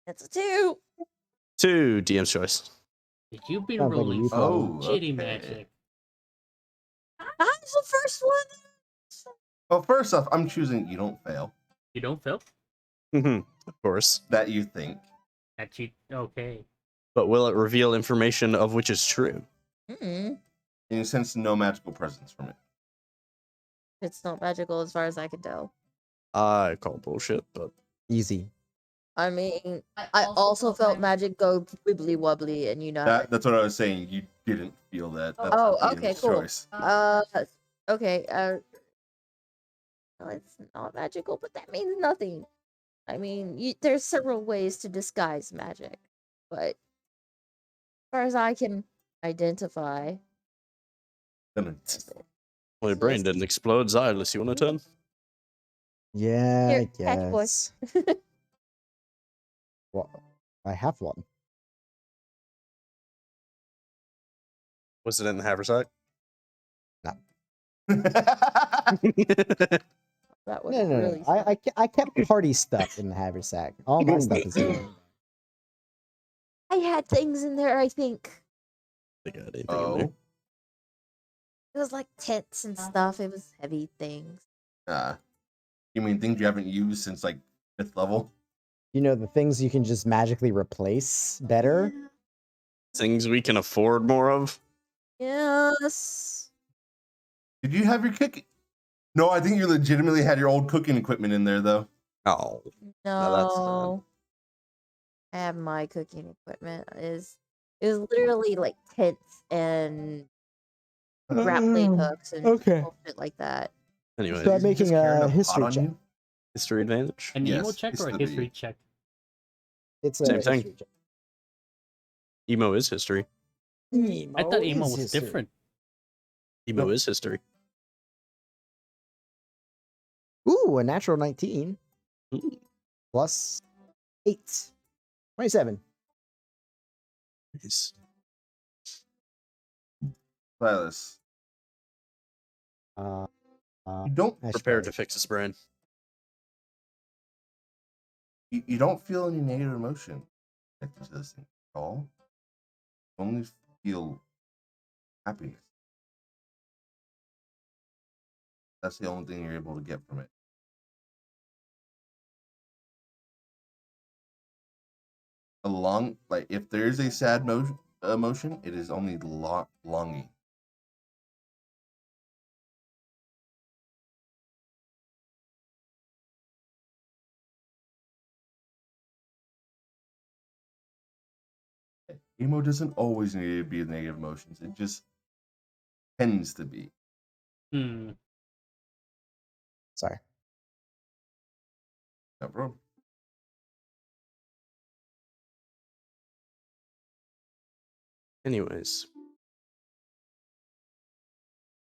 That's a 2. 2 DM's choice. You've been Sounds like a rolling you some problem. shitty Okay. magic. That's the first one. Well, first off, I'm choosing you don't fail. You don't feel Of course. That you think. that you okay? But will it reveal information of which is true? Mm-mm. And you sense no magical presence from it. It's not magical as far as I can tell. I call bullshit, but Easy. I mean, I also felt magic go wibbly wobbly, and you know. That's what I was saying. You didn't feel that. That's Oh, the okay, DM's cool. choice. Okay. No, it's not magical, but that means nothing. I mean, there's several ways to disguise magic, but as far as I can identify, Then that's it. my It's brain just- didn't explode. Xylus, you want to turn? Yeah, Here, I catch boy. guess. Well, I have one. Was it in the haversack? That would No, no, really. no. I kept party stuff in the haversack. All my stuff is here. I had things in there. I think They got anything in there? Oh. it was like tents and stuff. It was heavy things. You mean things you haven't used since like 5th level? You know, the things you can just magically replace better. Things we can afford more of? Yes. Did you have your cooking? No, I think you legitimately had your old cooking equipment in there though. Oh. No. that's sad. I have my cooking equipment. It was literally like tents and grappling hooks and Okay. bullshit like that. Anyway, So I'm Is he just making carrying a pot history on check. you? history advantage. An emo Yes, check or a history. history check? It's a Same thing. history check. Emo is history. I thought emo is was history. different. Emo Nope. is history. Ooh, a natural 19 Ooh. plus 8. 27. Nice. Silas, Uh, you don't Prepared to fix his brain. you don't feel any negative emotion connected to this thing at all. You only feel happiness. That's the only thing you're able to get from it. Along, like, if there is a sad emotion, it is only longing. Emo doesn't always need to be negative emotions. It just tends to be. Hmm. Sorry. No problem. Anyways,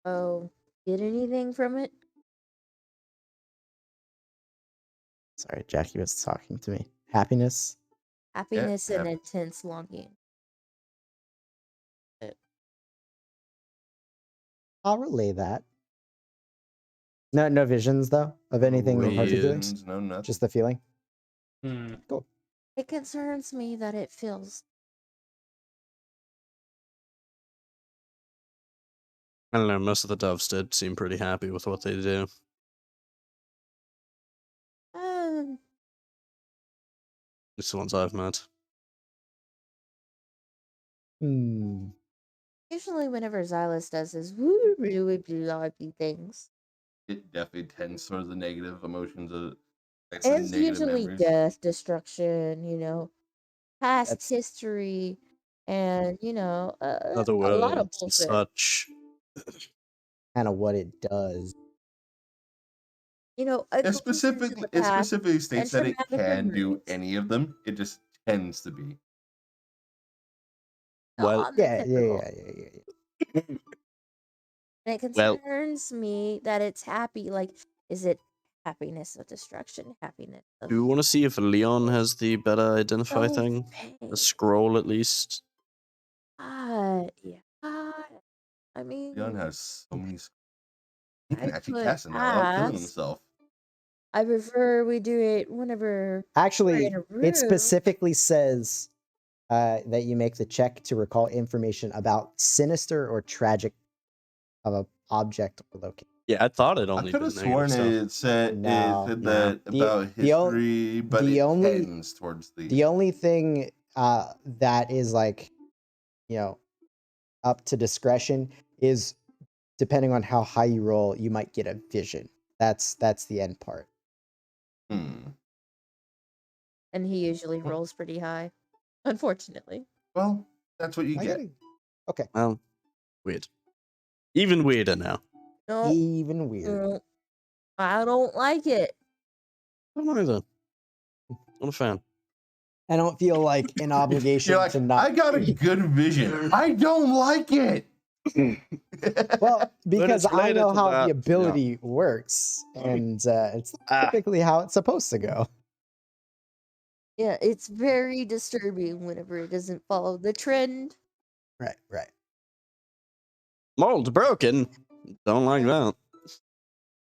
Oh, get anything from it? Sorry, Jackie was talking to me. Happiness. Happiness and happy. intense longing. I'll relay that. No visions though of anything in particular. Visions, no nothing. Just the feeling. Hmm. It concerns me that it feels. I don't know, most of the doves did seem pretty happy with what they do. Um, It's the ones I've met. Hmm. Usually, whenever Xylus does his woo things, It definitely tends towards the negative emotions of like the it's negative usually memories. death, destruction, past That's history, and Other a lot of worlds and bullshit. such. kind of what it does. A glimpse into the It past specifically and states that it traumatic can do memories. any of them. It just tends to be. Well, On the Yeah, typical. yeah. And it well, concerns me that it's happy. Like, is it happiness of destruction? Happiness of do you want to see if Leon has the better identify thing? pain? The scroll, at least. Yeah. I mean, Leon has so many. He can I actually could cast it now without killing ask. himself. I prefer we do it whenever we're Actually, in a room. it specifically says that you make the check to recall information about sinister or tragic of an object or location. Yeah, I thought it I only could did have negative sworn stuff. it said No, that about history, but the it only- tends towards the. The only thing that is like, up to discretion is depending on how high you roll, you might get a vision. That's the end part. And he usually rolls pretty high, unfortunately. Well, that's what you I get. gotta- Okay. Well, weird. Even weirder now. No, Even weird. no, I don't like it. I don't either. Not a fan. I don't feel like an obligation You're like, to not. I got a good vision. I don't like it. Well, because I related know to how that, the yeah. ability works, and it's Ah. typically how it's supposed to go. Yeah, it's very disturbing whenever it doesn't follow the trend. Right. Mold broken. Don't like that.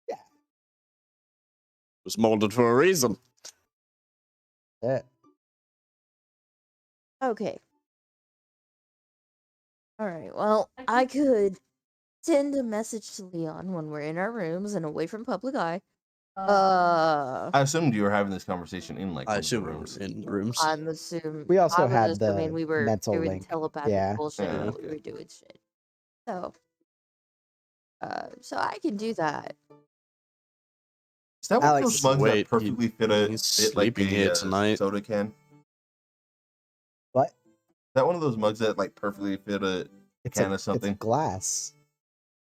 Yeah. It was molded for a reason. Yeah. Okay. All right. Well, I could send a message to Leon when we're in our rooms and away from public eye. I assumed you were having this conversation in like I one of the assume rooms. we're in the rooms. I'm assuming We also I was had assuming the we were mental doing link. telepathic Yeah. bullshit Yeah, while okay. we were doing shit. So I can do that. Is that one of Alex, those mugs wait, that perfectly fit he's like sleeping here tonight. soda can? What? Is that one of those mugs that like perfectly fit a can of something? It's glass.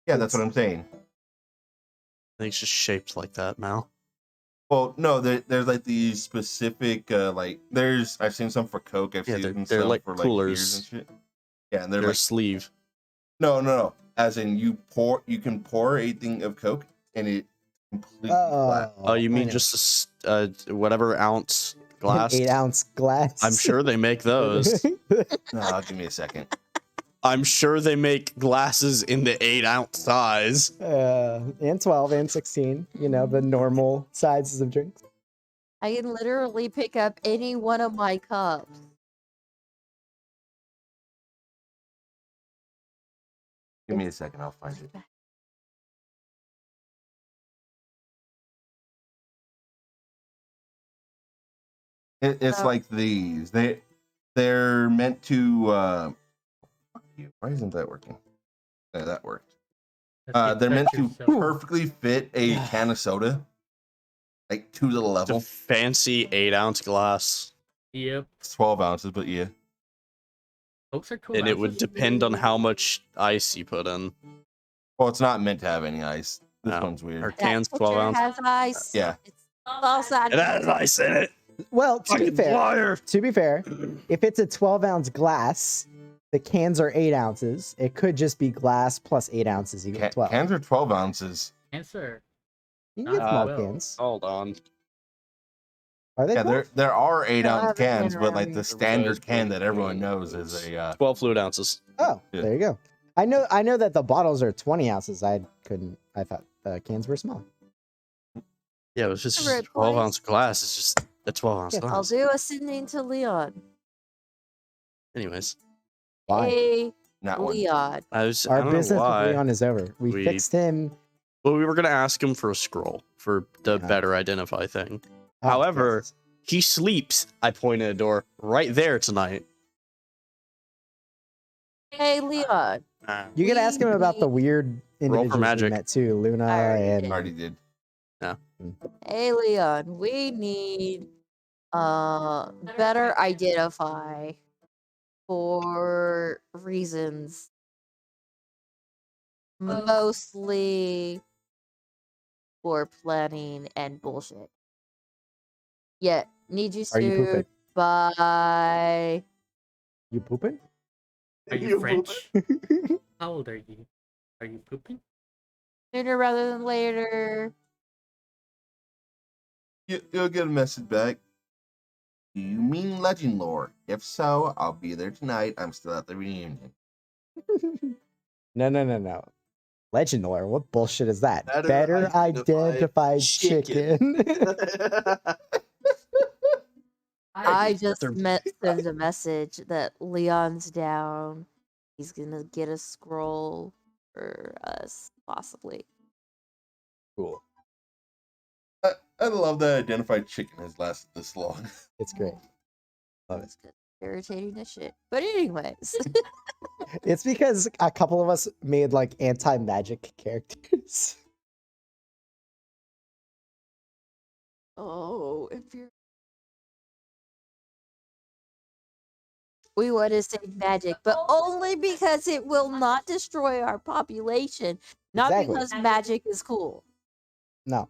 Yeah, that's what it's- I'm saying. I think it's just shaped like that, Mal. Well, no, there's like these specific I've seen some for Coke, I've Yeah, seen they're some like for like beers coolers. and shit. Yeah, and they're Their like sleeve. no. As in you can pour a thing of Coke and it completely flat. Oh, you I mean know. just a whatever ounce glass? An 8-ounce glass. I'm sure they make those. No, give me a second. I'm sure they make glasses in the 8-ounce size. And 12 and 16. The normal sizes of drinks. I can literally pick up any one of my cups. Give me a second, I'll find it. It's Oh. like these. They're meant to fuck you. Why isn't that working? Yeah, that worked. They're meant to perfectly fit a can of soda. Like to the It's a level. fancy 8-ounce glass. Yep. It's 12 ounces, but yeah. Cokes are 12 And it would ounces? depend on how much ice you put in. Well, it's not meant to have any ice. This No. one's weird. Our can's That 12 picture ounce. has ice. Yeah. It's false It has ice in it. Well, to be Fucking fair, liar. if it's a 12-ounce glass, the cans are 8 ounces. It could just be glass plus 8 ounces equals 12. Cans are 12 ounces. Answer. You can get not small well. cans. Hold on. Are they? Yeah, 12? there are 8-ounce have a can cans, but like around the me. standard can that everyone knows is a 12 fluid ounces. Oh, Yeah. there you go. I know that the bottles are 20 ounces. I thought the cans were small. Yeah, it was just Red 12 place. ounce glass. It's just That's what I was Yeah, I'll asking. do a sending to Leon. Anyways, Why? Hey, Not one. Leon. I Our don't know business with why. Leon is over. We We- fixed him. Well, we were gonna ask him for a scroll for the Yeah. better identify thing. Oh, However, yes. he sleeps. I pointed at a door right there tonight. Hey, Leon. You could ask him about the weird Roll for individuals we magic. met too, Luna I already and did. Already did. Hey, Leon. We need better identify for reasons. Mostly for planning and bullshit. Yeah, need you Are you soon. pooping? Bye. You pooping? Are you French? How old are you? Are you pooping? Sooner rather than later. You'll get a message back. Do you mean legend lore? If so, I'll be there tonight. I'm still at the reunion. No. Legend lore? What bullshit is that? Better Better identified identified chicken. I just They're- sent a message that Leon's down. He's gonna get a scroll for us, possibly. Cool. I love that identified chicken has lasted this long. It's great. Love it. It's good. Irritating as shit. But anyways. It's because a couple of us made like anti-magic characters. Oh, if you're we want to say magic, but only because it will not destroy our population, not Exactly. because magic is cool. No.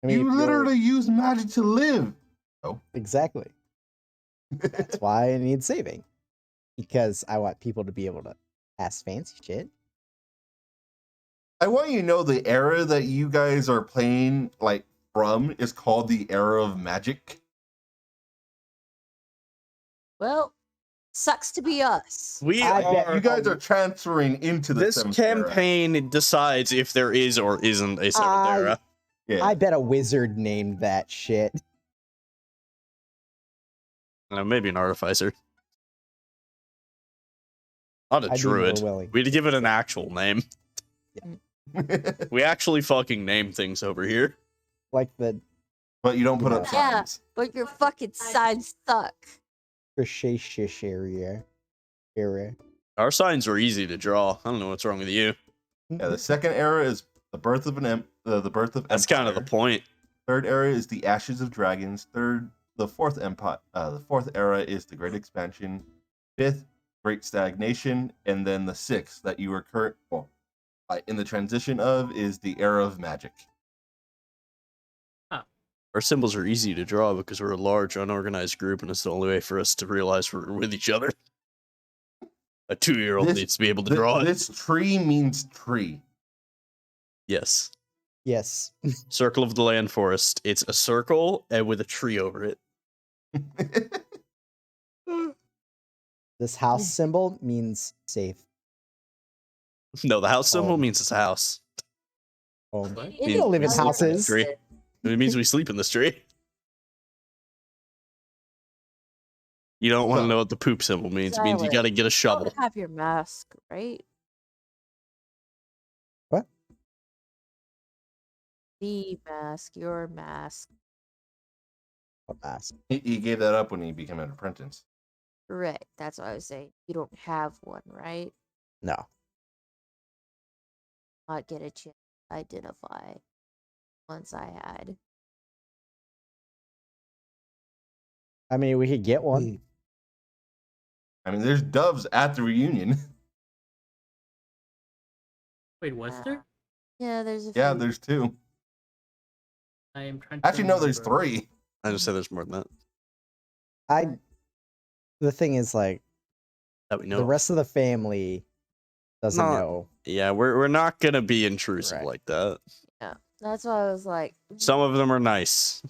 I mean, You if you're- literally use magic to live. exactly. That's why I need saving. Because I want people to be able to ask fancy shit. I want you to know the era that you guys are playing like from is called the era of magic. Well, sucks to be us. We I bet are. You guys are transferring into the This seventh era. campaign decides if there is or isn't a seventh I- era. Yeah. I bet a wizard named that shit. Maybe an artificer. Not a I'd be more druid. willing. We'd give it an actual name. We actually fucking name things over here. Like the But you don't put up Yeah. signs. But your fucking signs suck. cretaceous area. Our signs are easy to draw. I don't know what's wrong with you. Yeah, the second era is the birth of the birth of That's kind of the empire. point. Third era is the ashes of dragons. The fourth era is the great expansion. Fifth, great stagnation, and then the sixth that you are in the transition of is the era of magic. Our symbols are easy to draw because we're a large, unorganized group, and it's the only way for us to realize we're with each other. A 2-year-old This- needs to be able to draw it. This tree means tree. Yes. Yes. Circle of the Land Forest. It's a circle and with a tree over it. This house symbol means safe. No, the house symbol Oh. means it's a house. Oh, What? you don't live in Means- houses. Tree. It means we sleep in this tree. You don't want to know what the poop symbol means. It means you Silent. got to get a You shovel. don't have your mask, right? What? The mask, your mask. What mask? He gave that up when he became an apprentice. Correct. That's what I was saying. You don't have one, right? No. Not get a chance to identify once I had. I mean, we could get one. I mean, there's doves at the reunion. Wait, was there? Yeah, there's a Yeah, few. there's two. I am trying to Actually, no, there's remember. three. I just say there's more than that. The thing is, like, That we know. the rest of the family doesn't Not- know. Yeah, we're not gonna be intrusive Right. like that. That's why I was like, Some of them are nice,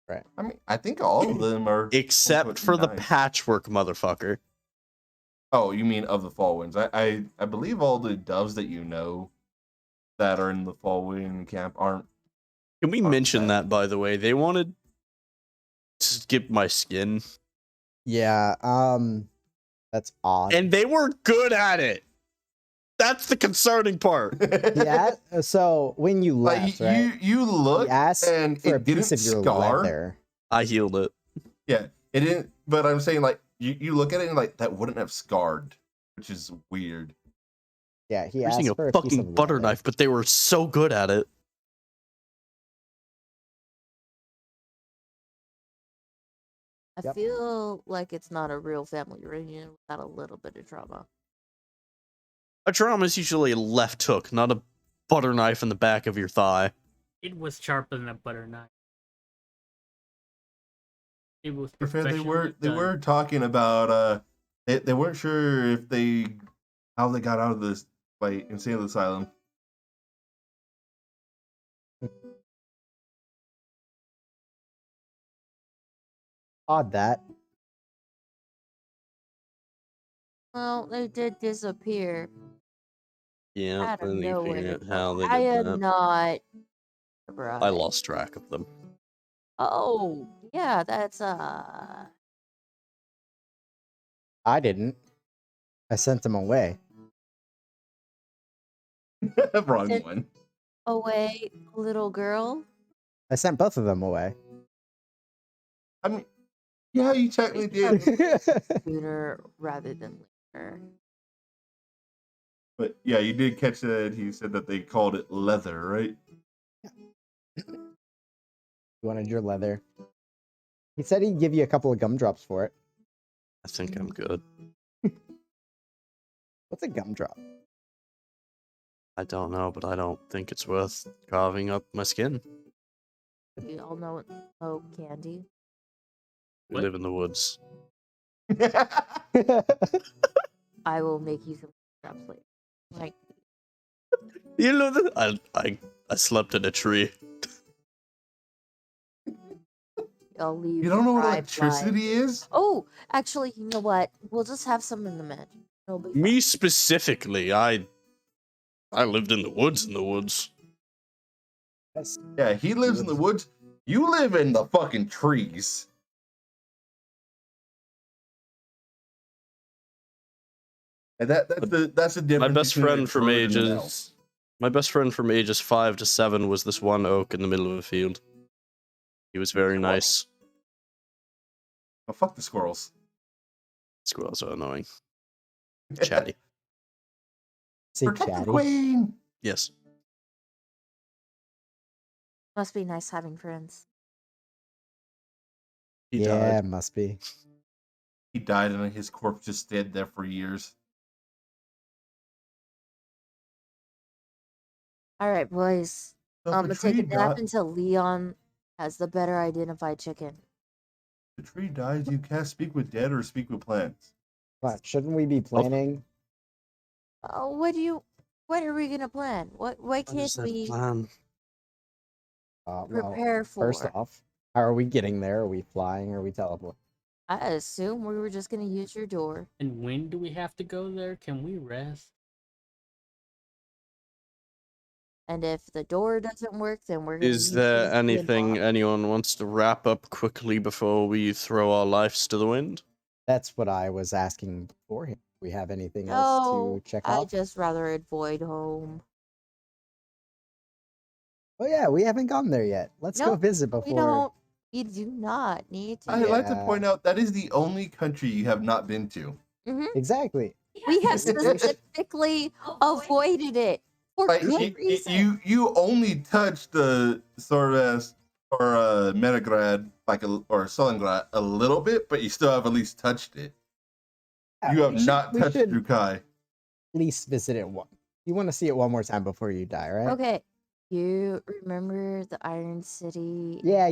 I mean, I think all of them are. except for the nice. patchwork motherfucker. Oh, you mean of the fall winds? I believe all the doves that you know that are in the fall wind camp aren't. Can we Aren't mention bad. that, by the way? They wanted skip my skin. Yeah, that's odd. And they were good at it. That's the concerning part. Yeah, so when you Like left, right? you look He asked and for a it didn't piece of your scar. leather. I healed it. Yeah, it didn't. But I'm saying like you look at it and like that wouldn't have scarred, which is weird. Yeah, he Using asked a for a piece fucking of butter leather. knife, but they were so good at it. I Yep. feel like it's not a real family reunion without a little bit of drama. A trauma is usually a left hook, not a butter knife in the back of your thigh. It was sharper than a butter knife. It was To be fair, they professionally were done. talking about they weren't sure if how they got out of this like insane asylum. Odd that. Well, they did disappear Yeah, out of I'm looking nowhere. at So how they I did am that. not I right. lost track of them. Oh, yeah, that's I didn't. I sent him away. Wrong It- one. away, little girl. I sent both of them away. I mean, yeah, you technically did. Sooner rather than later. But yeah, you did catch that. He said that they called it leather, right? You wanted your leather. He said he'd give you a couple of gumdrops for it. I think I'm good. What's a gumdrop? I don't know, but I don't think it's worth carving up my skin. We all know oh candy. We What? live in the woods. I will make you some drops later. Like You know that I slept in a tree. I'll leave. You don't know what dry electricity is? Oh, actually, you know what? We'll just have some in the mansion. It'll be Me fine. specifically, I lived in the woods. Yes. Yeah, he lives in the woods. You live in the fucking trees. And that's the difference. My best between a friend from druid and an elf. ages 5 to 7 was this one oak in the middle of a field. He was very nice. Oh, fuck the squirrels. Squirrels are annoying. Chatty. Say Protect the chatty. queen. Yes. Must be nice having friends. He Yeah, died. must be. He died and his corpse just stayed there for years. All right, boys. So if I'm gonna take a nap until Leon has the better identified chicken. the tree dies, you can't speak with dead or speak with plants. But shouldn't we be planning? Oh, what are we gonna plan? Why can't we Plan? Well, prepare for? first off, how are we getting there? Are we flying? Or are we teleporting? I assume we were just gonna use your door. And when do we have to go there? Can we rest? And if the door doesn't work, then we're gonna Is use there the anything pinball. anyone wants to wrap up quickly before we throw our lives to the wind? That's what I was asking beforehand. Do we have anything else No, to check I off? just rather avoid home. Oh yeah, we haven't gone there yet. Let's go Nope, visit We before. don't. You do not need to. I'd like to Yeah. point out that is the only country you have not been to. Exactly. We have specifically avoided it for Like good reason. you only touched the Sorves or Metagrad or Stalingrad a little bit, but you still have at least touched it. Yeah, You have we should- not we touched should Drukai. At least visit it one. You want to see it one more time before you die, right? Okay, you remember the Iron City? Yeah.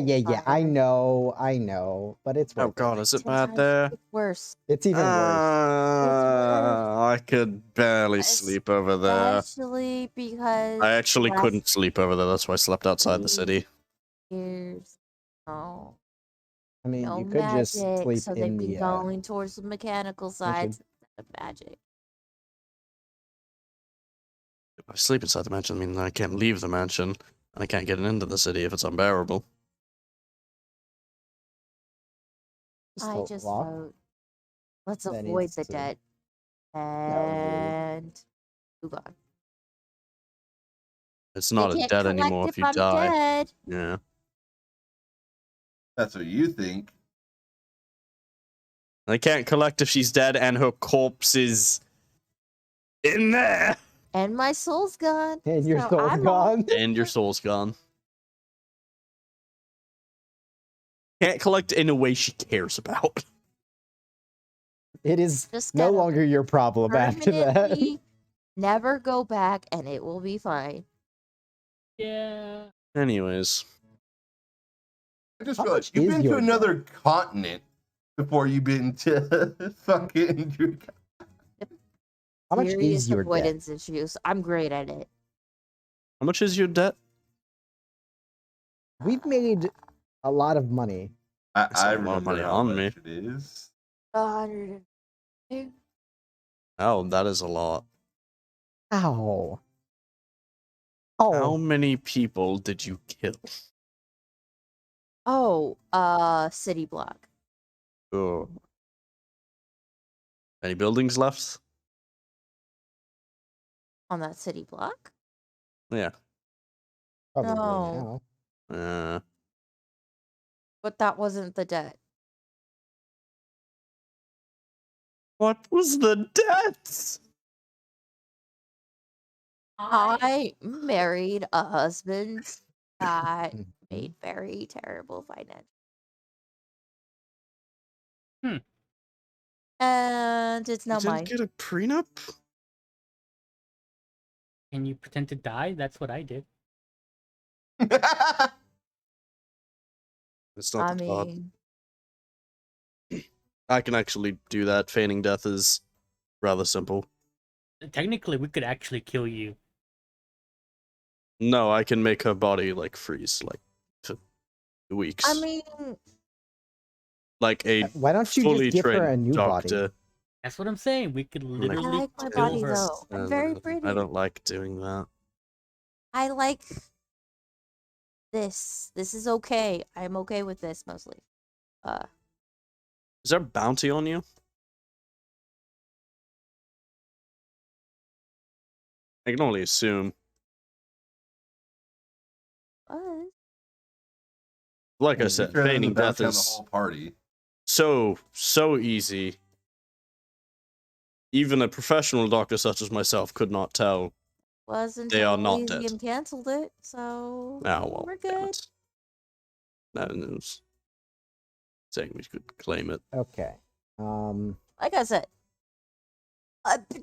I fire? know, but it's Oh worth god, it. is it 10 bad times there? worse. It's even worse. I could barely sleep over there. Especially because I actually last couldn't sleep over there, that's why I slept outside the city. years, oh, I mean, no you could just magic, sleep so in they've been the. going towards the mechanical side should- instead of magic. If I sleep inside the mansion, I mean I can't leave the mansion, and I can't get into the city if it's unbearable. I just walk. vote. Let's That avoid needs the to- debt No. and move on. It's They not a can't debt collect anymore if you I'm die. dead. Yeah. That's what you think. They can't collect if she's dead and her corpse is in there. And my soul's gone. And your so soul's I'm all- gone. And your soul's gone. Can't collect in a way she cares about. It is Just no gotta longer your problem after that. permanently never go back and it will be fine. Yeah. Anyways. I just How feel much like you've is been to your another continent before you've been to fucking. How much Serious is your debt? avoidance issues. I'm great at it. How much is your debt? We've made a lot of money. That's I a lot of remember money how on much me. it is. 102. Oh, that is a lot. Ow. How Oh, many people did you kill? Oh, city block. Oh. Any buildings left? On that city block? Yeah. probably No. now. But that wasn't the debt. What was the debt? I married a husband that Mhm. made very terrible finance. Hmm. And it's You not didn't mine. get a prenup? Can you pretend to die? That's what I did. It's not I that hard. mean, I can actually do that. Feigning death is rather simple. Technically, we could actually kill you. No, I can make her body like freeze like for weeks. I mean, like a Why don't you fully just give her trained a new body? doctor. That's what I'm saying. We could I literally like my kill body her. though. I'm very I pretty. don't like doing that. I like this. This is okay. I'm okay with this mostly. Is there a bounty on you? I can only assume. What? Like I Be said, fair, there's a feigning death bounty on the is whole party. so easy. Even a professional doctor such as myself could not tell. Was They are until not dead. Elysium canceled it, so Oh well, we're damn good. it. No news. Saying we could claim it. Okay. Like I said,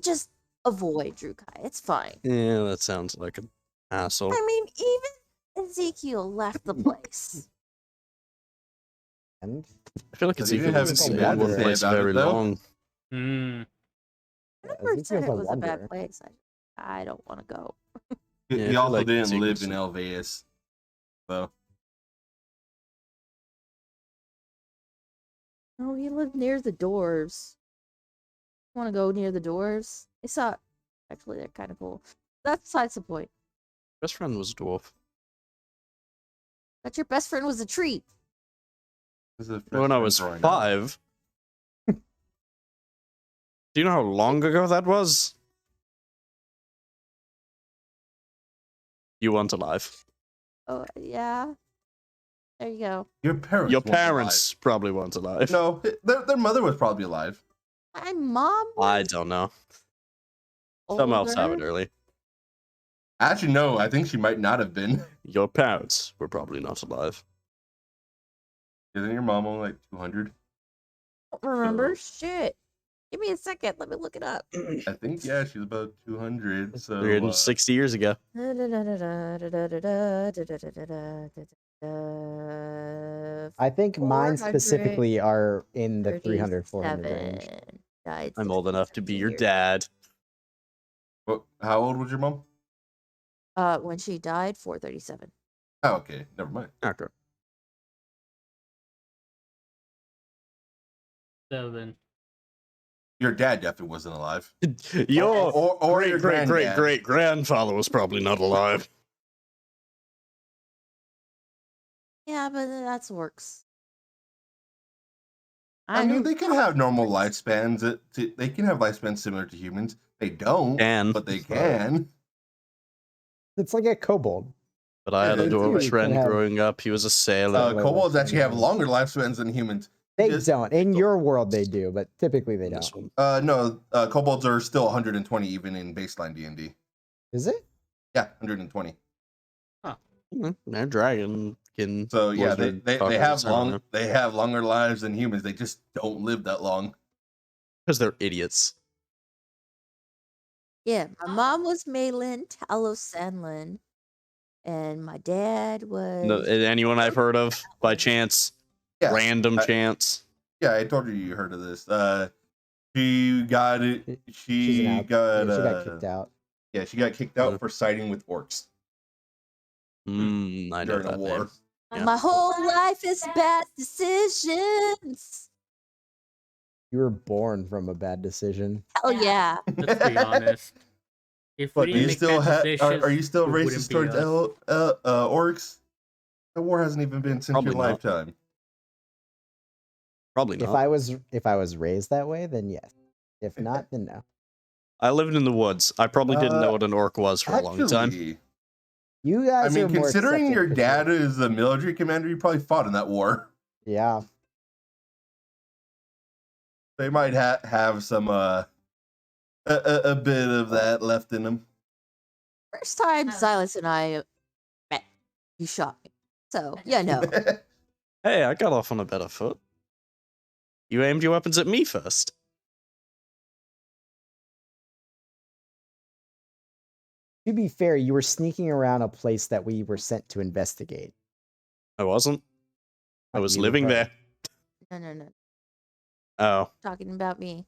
just avoid Drukai. It's fine. Yeah, that sounds like an asshole. I mean, even Ezekiel left the place. And I feel like Does it's he even even have stayed anything in bad one to say place about it, very though? long. Hmm. I never said Ezekiel's it a was a bad wonder. place. I don't want to go. He Yeah, I feel also like didn't Ezekiel's- live in Elveus, so No, he lived near the doors. Want to go near the doors? I saw. Actually, they're kind of cool. That's besides the point. Best friend was a dwarf. But your best friend was a tree. this is When I was 5. Do you know how long ago that was? You weren't alive. Oh yeah. There you go. Your parents. Your weren't alive. parents probably weren't alive. No, their mother was probably alive. My mom. I Was don't know. Some else have it older. early. Actually, no. I think she might not have been. Your parents were probably not alive. Isn't your mom only like 200? Don't remember shit. Give me a second. Let me look it up. I think yeah, she's about 200. So 360 years ago. I think mine specifically are in the 300, 400 range. Died I'm old enough to be your years. dad. how old was your mom? When she died, 437. Oh, okay, never mind. Okay. So then, Your dad definitely wasn't alive. Your Or great your great great granddad. great grandfather was probably not alive. Yeah, but that's orcs. I mean, don't they can know. have normal lifespans. They can have lifespans similar to humans. They don't, Can. but they So- can. It's like a kobold. But I had Yeah, a they dwarf too friend can have- growing up. He was a sailor. Like Kobolds actually have lifespans. longer lifespans than humans. They Just- don't. In your world, they do, but typically they This don't. one. No, kobolds are still 120 even in baseline D&D. Is it? Yeah, 120. They're dragon can. So yeah, they have long they have longer lives than humans. They just don't live that long. because they're idiots. Yeah, my mom was Malin Talosanlin, and my dad was. No, anyone I've heard of by chance, Yeah, random I- chance. Yeah, I told you heard of this. She got it. She's an She out. got. Yeah, she got kicked out. Yeah, she got kicked out for siding with orcs I know during a that war. name. Yeah. My whole life is bad decisions. You were born from a bad decision. Hell yeah. Let's be honest. If But we do didn't you make still bad have? decisions, Are you still it wouldn't racist be towards us. orcs? The war hasn't even been since Probably your not. lifetime. Probably not. If I was raised that way, then yes. If not, then no. I lived in the woods. I probably didn't know what an orc was for a long time. Actually, You I guys mean, are more considering your accepting dad for sure. is the military commander, you probably fought in that war. Yeah. They might have some a bit of that left in them. First time Silas and I met, you shot me. So, yeah, no. Hey, I got off on a better foot. You aimed your weapons at me first. To be fair, you were sneaking around a place that we were sent to investigate. I wasn't. I was You were living there. present. No. Oh, Talking about me.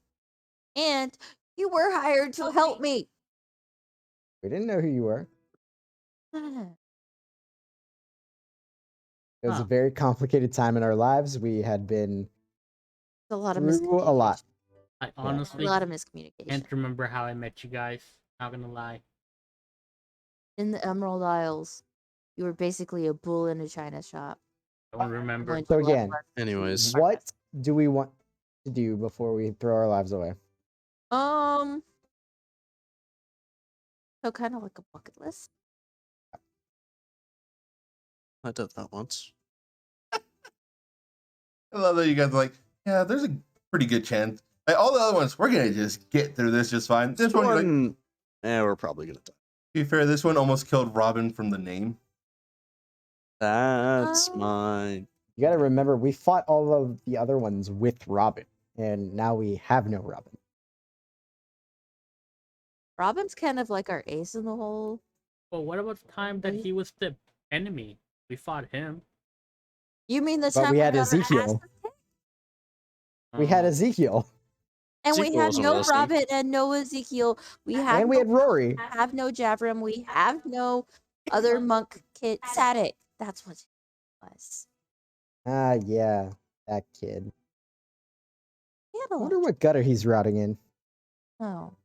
And you were hired to help me. We didn't know who you were. It was a Huh. very complicated time in our lives. We had been A lot of through a lot. I A honestly lot of miscommunication. can't remember how I met you guys. Not gonna lie. In the Emerald Isles, you were basically a bull in a china shop. I don't remember. Going So to love again, our- anyways. What do we want to do before we throw our lives away? So kind of like a bucket list. I did that once. I love that you guys are like, yeah, there's a pretty good chance. Like, all the other ones, we're gonna just get through this just fine. This one, you're like, yeah, we're probably gonna die. to be fair, this one almost killed Robin from the name. That's Oh. mine. You got to remember, we fought all of the other ones with Robin, and now we have no Robin. Robin's kind of like our ace in the hole. But what about the time that he was the enemy? We fought him. You mean the But time we had got our asses Ezekiel. kicked? We had Oh. Ezekiel, And we Ezekiel had wasn't no listening. Robin and no Ezekiel. We have and we no, had Rory. have no Javram. We have no other monk kid. Sadik. That's what it was. Ah, yeah, that kid. We had I a wonder lot. what gutter he's routing in. Oh.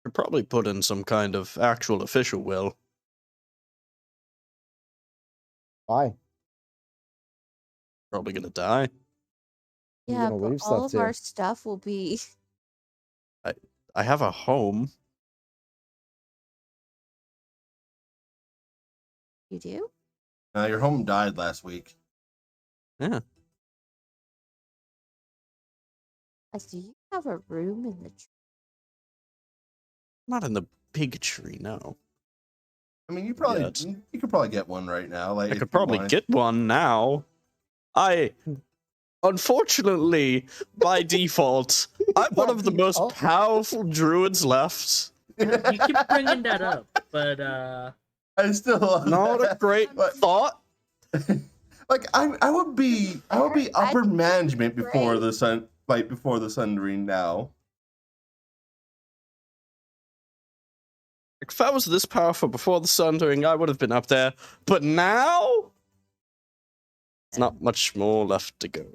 Could probably put in some kind of actual official will. Why? Probably gonna die. You're Yeah, gonna but leave all stuff of too. our stuff will be. I have a home. You do? Your home died last week. Yeah. Do you have a room in the tree? Not in the big tree, no. I mean, you probably Yet. you could probably get one right now. Like, I if could you probably wanted. get one now. Unfortunately, by default, I'm one of the most default? powerful druids left. You keep bringing that up, but I still love Not a that. great But, thought. like I would be upper management before great. the sun, like before the Sundering now. Like, if I was this powerful before the Sundering, I would have been up there. But now, there's not much more left to go.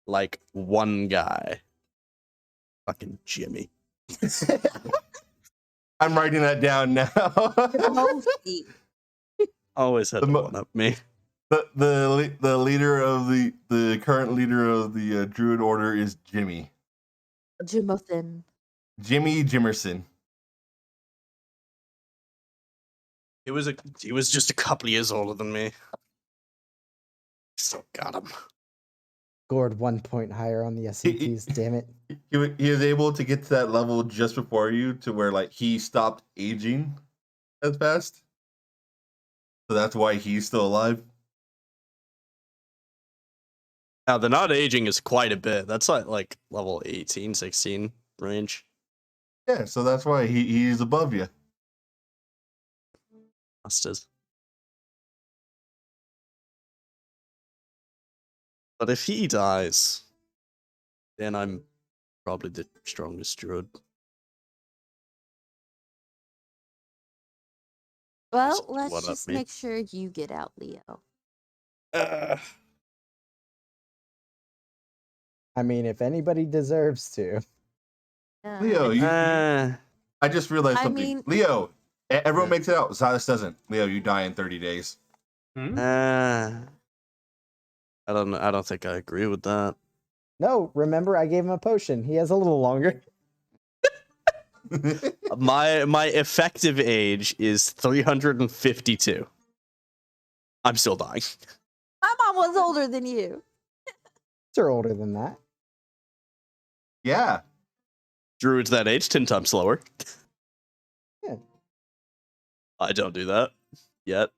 Like one guy. Fucking Jimmy. I'm writing that down now. Mostly. Always had The to mo- one up me. The leader of the current leader of the Druid Order is Jimmy. Jimothin. Jimmy Jimerson. He was just a couple of years older than me. Still got him. Scored 1 point higher on the SATs. Damn it. He was able to get to that level just before you, to where like he stopped aging as fast. So that's why he's still alive. Now the not aging is quite a bit. That's like level 18, 16 range. Yeah, so that's why he's above you. Masters. But if he dies, then I'm probably the strongest druid. Well, What let's up, just me? make sure you get out, Leo. I mean, if anybody deserves to. Leo, I just realized I something. mean- Leo, everyone Yeah. makes it out. Silas doesn't. Leo, you die in 30 days. I don't think I agree with that. No, remember, I gave him a potion. He has a little longer. My effective age is 352. I'm still dying. My mom was older than you. They're older than that. Yeah. Druids that age 10 times slower. Yeah. I don't do that yet.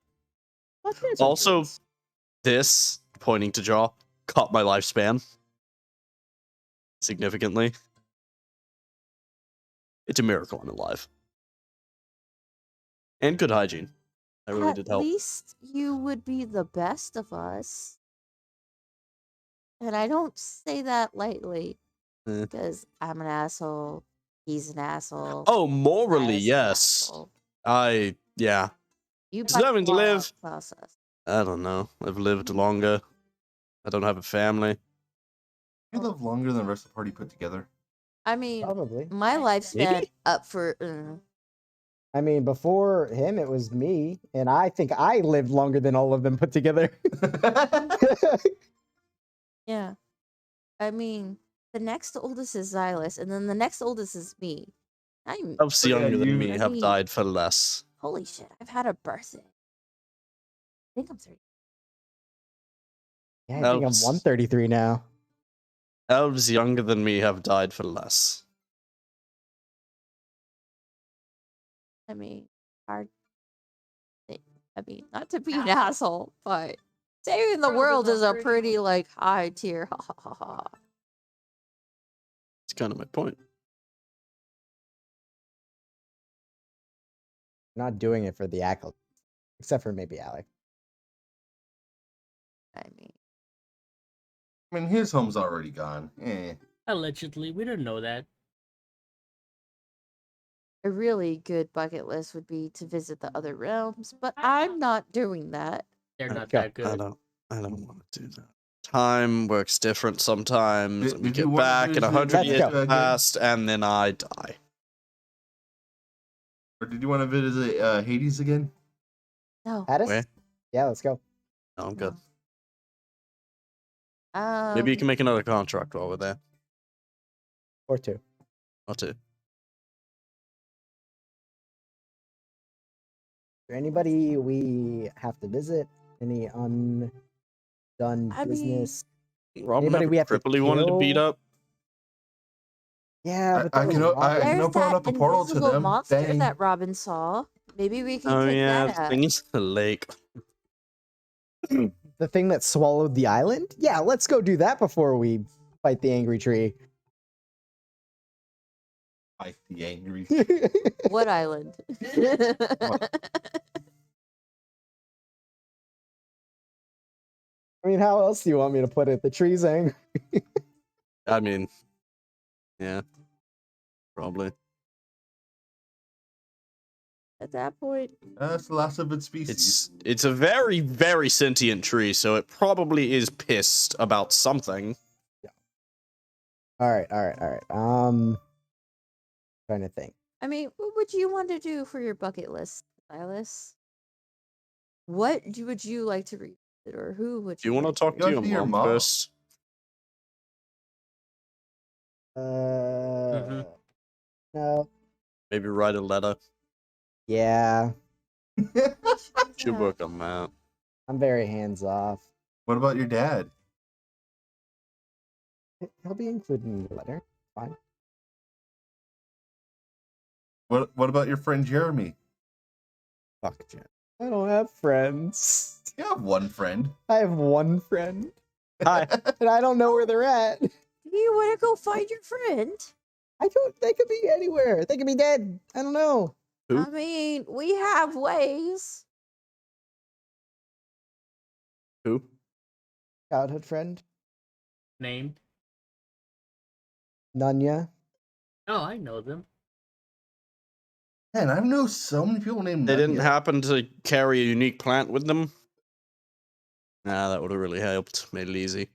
Well, there's a Also, difference. this, pointing to jaw, cut my lifespan significantly. It's a miracle I'm alive. And good hygiene. That really did At help. least you would be the best of us. And I don't say that lightly. Eh. Because I'm an asshole. He's an asshole. Oh, morally, Silas an yes. asshole. Yeah. You Deserving to bite live. process. I don't know. I've lived longer. I don't have a family. You live longer than the rest of the party put together. I mean, Probably. my lifespan Maybe? up for. I mean, before him, it was me, and I think I lived longer than all of them put together. Yeah. I mean, the next oldest is Xylus, and then the next oldest is me. I'm. Elves Oh, yeah, younger than you- me I have mean- died for less. Holy shit, I've had a birthday. I think I'm 30. Yeah, I think I'm Elves. 133 now. Elves younger than me have died for less. I mean, hard. I mean, not to be an asshole, but saving the world is a pretty like high tier. Ha ha ha ha. It's kind of my point. Not doing it for the accolade, except for maybe Alec. I mean, I mean, his home's already gone. Allegedly, we don't know that. a really good bucket list would be to visit the other realms, but I'm not doing that. They're not Go. that I good. don't want to do that. Time works different sometimes, Did- and we did you get wanna back and visit 100 Let's years go. again? past, and then I die. Or did you want to visit Hades again? No. Addis? Where? Yeah, let's go. No, I'm good. Um, Maybe you can make another contract while we're there. Or two. Or two. Is there anybody we have to visit? Any undone I mean- business? Robin Anybody have we a have to cripple he wanted to beat kill? up? Yeah, but I that was can o- I Robin. can There's open that up a portal to invisible them. monster Bang. that Robin saw. Maybe we can Oh take yeah, that the out. thing is the lake. The thing that swallowed the island? Yeah, let's go do that before we fight the angry tree. Fight the angry. What island? I mean, how else do you want me to put it? The tree's angry. I mean, yeah, probably. At that point, That's the last of its species. It's a very, very sentient tree, so it probably is pissed about something. All right. Trying to think. I mean, what would you want to do for your bucket list, Silas? What would you like to read? Or who would Do you want to like talk Go to your to your mom mom. first? No. Maybe write a letter. Yeah, Should Yeah. work on that. I'm very hands off. What about your dad? He'll be included in the letter. Fine. What about your friend Jeremy? Fuck, Jen. I don't have friends. You have one friend. I have one friend. Hi. And I don't know where they're at. Do you want to go find your friend? I don't. They could be anywhere. They could be dead. I don't know. Who? I mean, we have ways. Who? Childhood friend. Named? Nunya. Oh, I know them. Man, I know so many people named They didn't Nunya. happen to carry a unique plant with them? Nah, that would have really helped. Made it easy.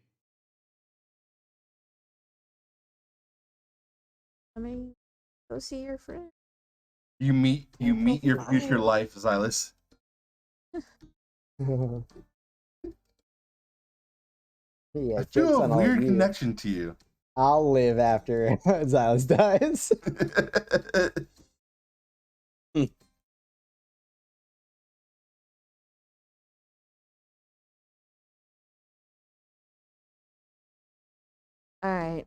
I mean, go see your friend. You meet your future Fine. life, Silas. Yeah, I joke's feel a on all weird you. connection to you. I'll live after Xylus dies. All right.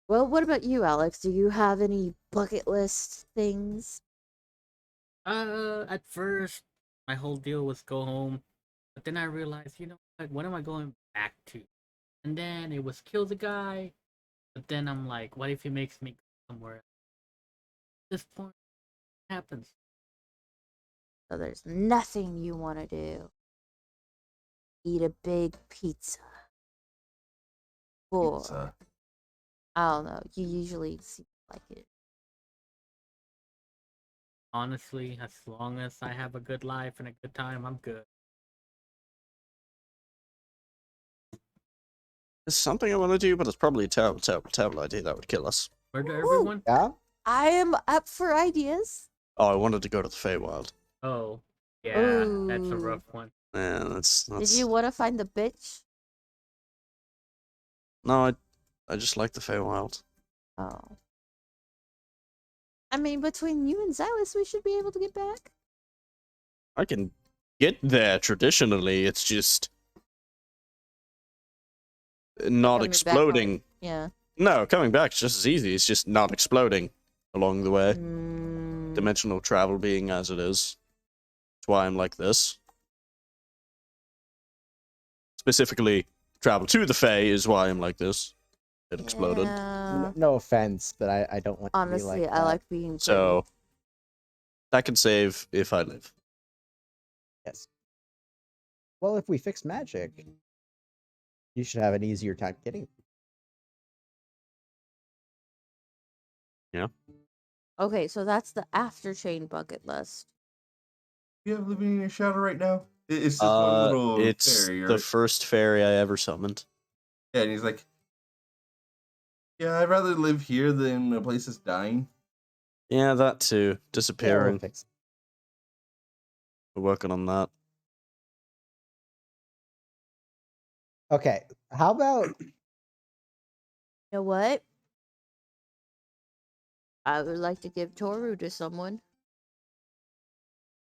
Well, what about you, Alex? Do you have any bucket list things? At first, my whole deal was go home, but then I realized, you know what am I going back to? And then it was kill the guy, but then I'm like, what if he makes me go somewhere else? At this point, it happens. So there's nothing you want to do. Eat a big pizza. Or, Pizza. I don't know. You usually seem like it. Honestly, as long as I have a good life and a good time, I'm good. There's something I want to do, but it's probably a terrible, terrible, terrible idea that would kill us. Murder Woo! everyone? Yeah? I am up for ideas. Oh, I wanted to go to the Feywild. Oh, yeah, that's a Ooh. rough one. Yeah, that's... Did you want to find the bitch? No, I just like the Feywild. Oh. I mean, between you and Xylus, we should be able to get back. I can get there traditionally, it's just... not Coming back exploding. home. Yeah. No, coming back is just as easy. It's just not exploding along the way. Mm, Dimensional travel being as it is. That's why I'm like this. Specifically, travel to the Fae is why I'm like this. It exploded. yeah. No offense, but I don't want to be Honestly, like I that. like being So, that can save if I live. Yes. Well, if we fix magic, you should have an easier time getting. Okay, so that's the after chain bucket list. You have living in your shadow right now? It's just one little It's fairy, the right? first fairy I ever summoned. Yeah, and he's like, yeah, I'd rather live here than a place that's dying. Yeah, that too. Yeah, we'll Disappearing. fix it. We're working on that. Okay, how about You know what? I would like to give Toru to someone.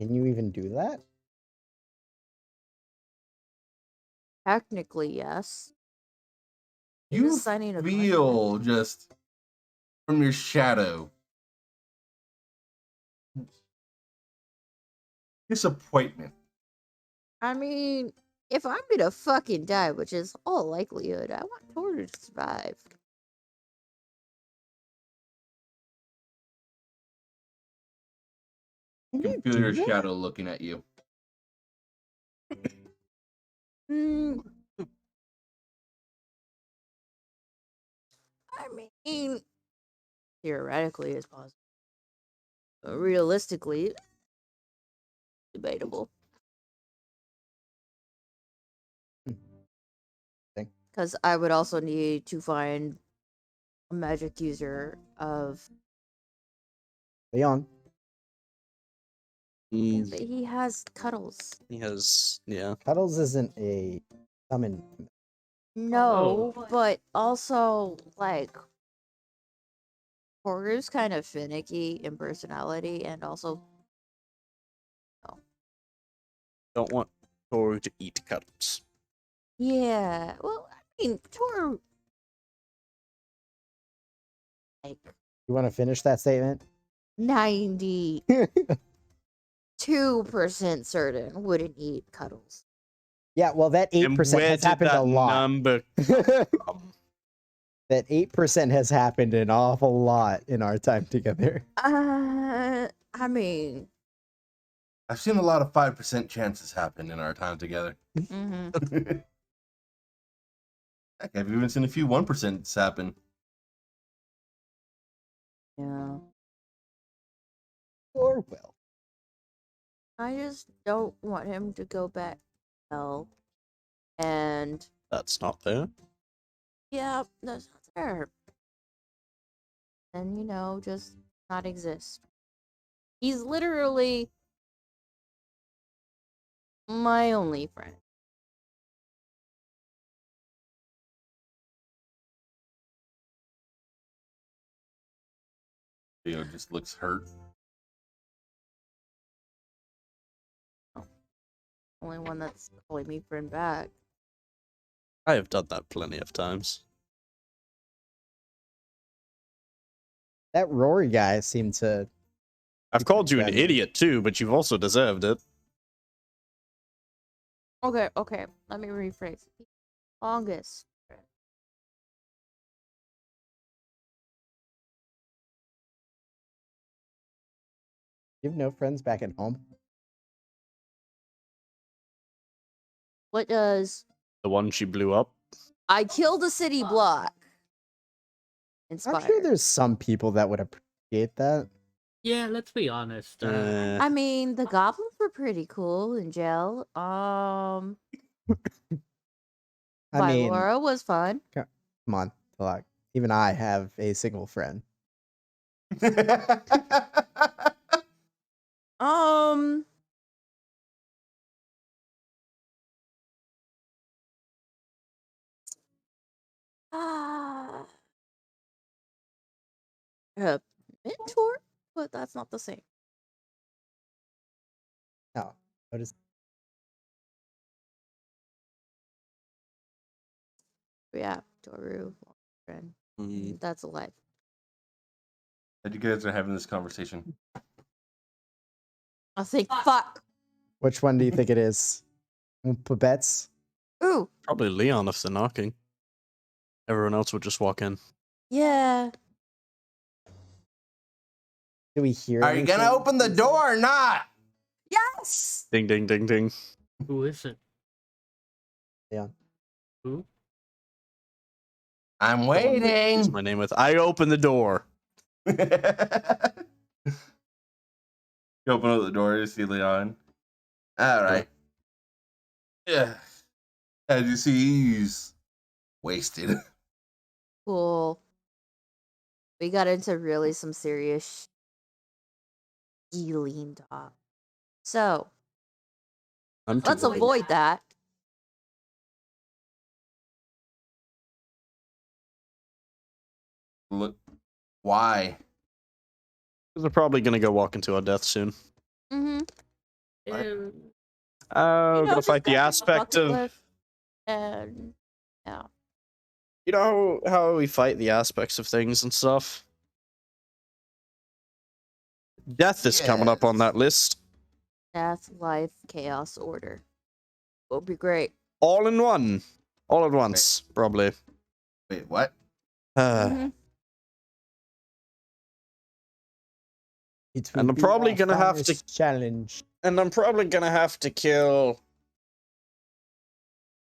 can you even do that? Technically, yes. You're You just signing a feel contract. just from your shadow disappointment. I mean, if I'm gonna fucking die, which is all likelihood, I want Toru to survive. Can You you can feel do your that? shadow looking at you. Mm, I mean, theoretically, it's possible. But realistically, debatable. Thing. Because I would also need to find a magic user of Leon, Mm, But he has cuddles. he has, yeah. Cuddles isn't a summon. No, but also like Toru's kind of finicky in personality, and also Don't want Toru to eat cuddles. yeah. Well, I mean Toru like You want to finish that statement? 92% certain wouldn't eat cuddles. Yeah, well, that 8% And where has did happened that a lot. number come? That 8% has happened an awful lot in our time together. I mean, I've seen a lot of 5% chances happen in our time together. mhm. Heck, I've even seen a few 1% happen. Yeah. Or will. I just don't want him to go back to hell. And That's not there. yeah, that's not there. And just not exist. He's literally my only friend. Theo just looks hurt. Only one that's calling me friend back. I have done that plenty of times. That Rory guy seemed to. I've called you an Friendly. idiot too, but you've also deserved it. Okay, let me rephrase. Longest friend. You have no friends back at home? What does The one she blew up. I killed a city block inspire? I'm sure there's some people that would appreciate that. Yeah, let's be honest. I mean, the goblins were pretty cool in jail. I By mean, Laura was fun. come on, Talak. Even I have a single friend. Um, ah, a mentor, but that's not the same. No, what is? Yeah, Toru, friend. Mm, That's a life. That you guys are having this conversation. I think fuck. Which one do you think it is? We'll put bets. Ooh, probably Leon if they're knocking. Everyone else would just walk in. yeah. Do we hear? Are you gonna anything? open the door or not? Yes. Ding, ding, ding, ding. Who is it? Yeah. Who? I'm Use waiting. my name with. I open the door. You open up the door to see Leon. All right. Yeah. As you see, he's wasted. Cool. We got into really some serious healing talk. So I'm too let's old. avoid that. Look, why? They're probably gonna go walk into our death soon. Mm-hmm. Eh, Oh, gonna just fight the grab a aspect bucket of. list and yeah. You know how we fight the aspects of things and stuff? Death is coming up on that list. Death, life, chaos, order. Will be great. All in one. All at once, probably. Wait, what? Mhm. It And will I'm be probably our gonna have to- finest challenge. And I'm probably gonna have to kill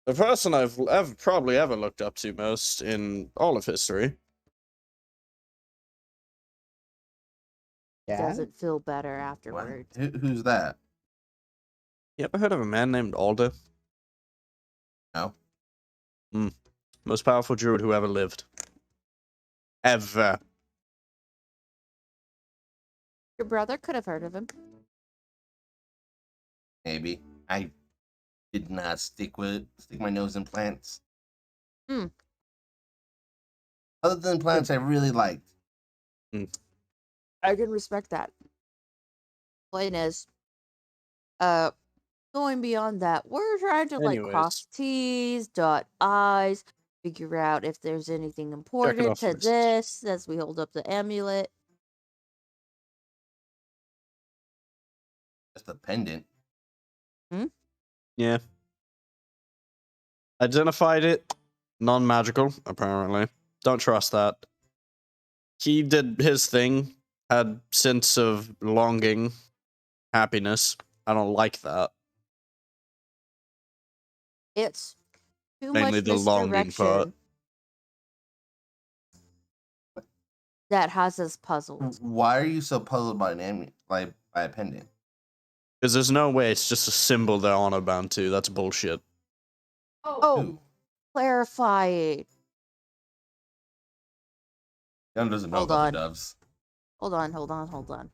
the person I've probably ever looked up to most in all of history. Yeah. Doesn't feel better What? afterwards. Who's that? You ever heard of a man named Alder? No. Most powerful druid who ever lived. Ever. Your brother could have heard of him. Maybe. I did not stick my nose in plants. Hmm. Other than plants I really liked. I can respect that. Plain as, going beyond that, we're trying to like cross Anyways, T's, dot I's, figure out if there's anything important off to list. this as we hold up the amulet. Just a pendant. Yeah. Identified it. Non-magical, apparently. Don't trust that. He did his thing. Had sense of longing, happiness. I don't like that. It's too Mainly much the longing part. misdirection that has us puzzled. Why are you so puzzled by an amulet, like by a pendant? Because there's no way it's just a symbol they're honor bound to. That's bullshit. Oh, Ooh, clarify. Gun doesn't know Hold about on. the doves. Hold on.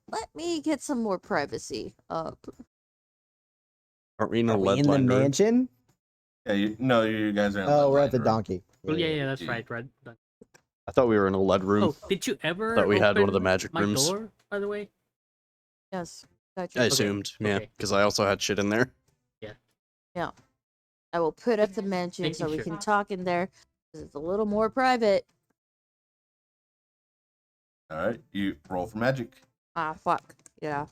Let me get some more privacy up. Aren't we in a Are we lead in the line room? mansion? Yeah, you guys are in Oh, the we're at the room. donkey. Oh yeah, that's Yeah. right. Right. I thought we were in a lead room. Oh, did you ever Thought we had one of the open magic my rooms. door? By the way. Yes, got I you. assumed, yeah, okay. because I also had shit in there. Yeah. I will put up the mansion Making so we sure. can talk in there because it's a little more private. All right, you roll for magic. Ah, fuck. Yeah.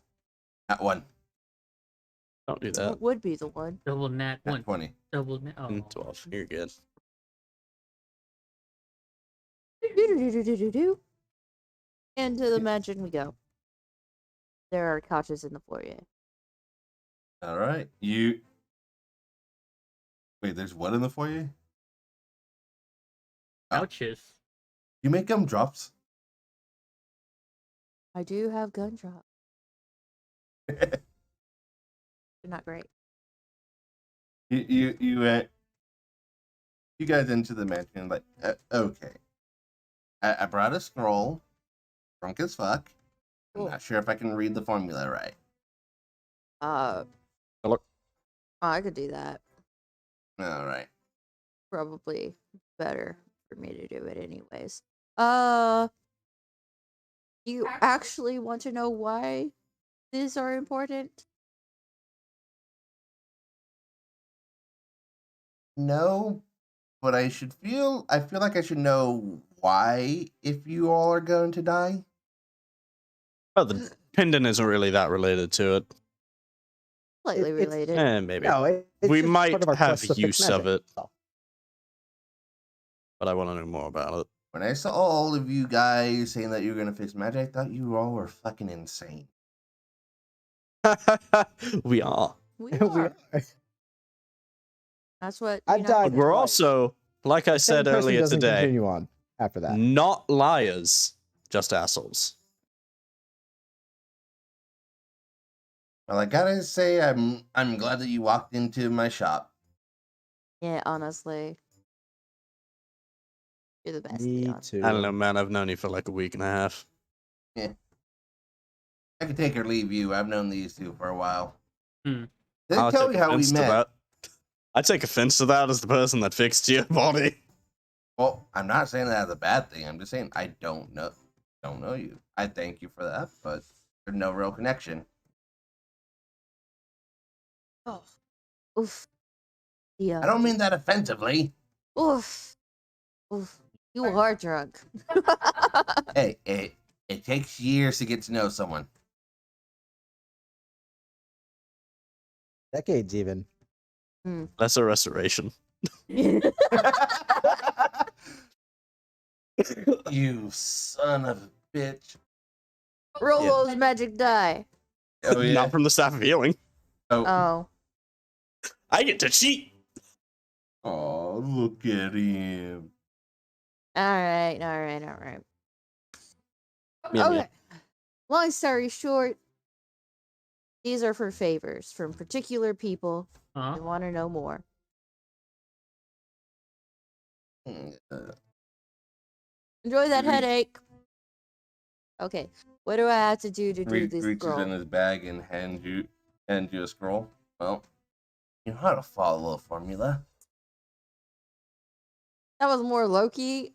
At 1. Don't do that. What would be the one? Double nat At one. 20. Double nat. Oh. 12. You're good. Do-do-do-do-do-do. Into the mansion we go. There are couches in the foyer. All right, wait. There's what in the foyer? Couches. You make gumdrops. I do have gun drop. They're not great. You guys into the mansion like okay. I brought a scroll, drunk as fuck. I'm Cool. not sure if I can read the formula right. Hello? I could do that. All right. Probably better for me to do it anyways. You actually want to know why these are important? No, but I feel like I should know why if you all are going to die. Oh, the pendant isn't really that related to it. Slightly It's- related. Maybe. No, it's We just might part of our have quest to fix use of magic. it. But I want to know more about When I saw all of you guys saying that you were going to fix magic, I thought you all were fucking insane. it. We are. We We are. are. That's what I've died But we're twice. also, like I The same said person earlier doesn't today, continue on after that. not liars, just assholes. Well, I gotta say, I'm glad that you walked into my shop. Yeah, honestly. You're the best, Me Leon. too. I don't know, man. I've known you for like a week and a half. I can take or leave you. I've known these two for a while. Hmm. Did I I'll tell take you how we offense to met? that. I take offense to that as the person that fixed your body. Well, I'm not saying that as a bad thing. I'm just saying I don't know you. I thank you for that, but there's no real connection. Oh. Oof. Yeah. I don't mean that offensively. Oof. Oof. You are drunk. Hey, it takes years to get to know someone. Decades even. That's a restoration. You son of a bitch. Roll Yeah. those magic die. Oh yeah. Not from the staff of healing. Oh. I get to cheat. Oh, look at him. Alright. Yeah, Okay. Long story short, these are for favors from particular people Huh? who want to know more. Enjoy that Agreed. headache. Okay. What do I have to do to do this Reaches in scroll? his bag and hands you a scroll. Well, you know how to follow a formula. That was more Loki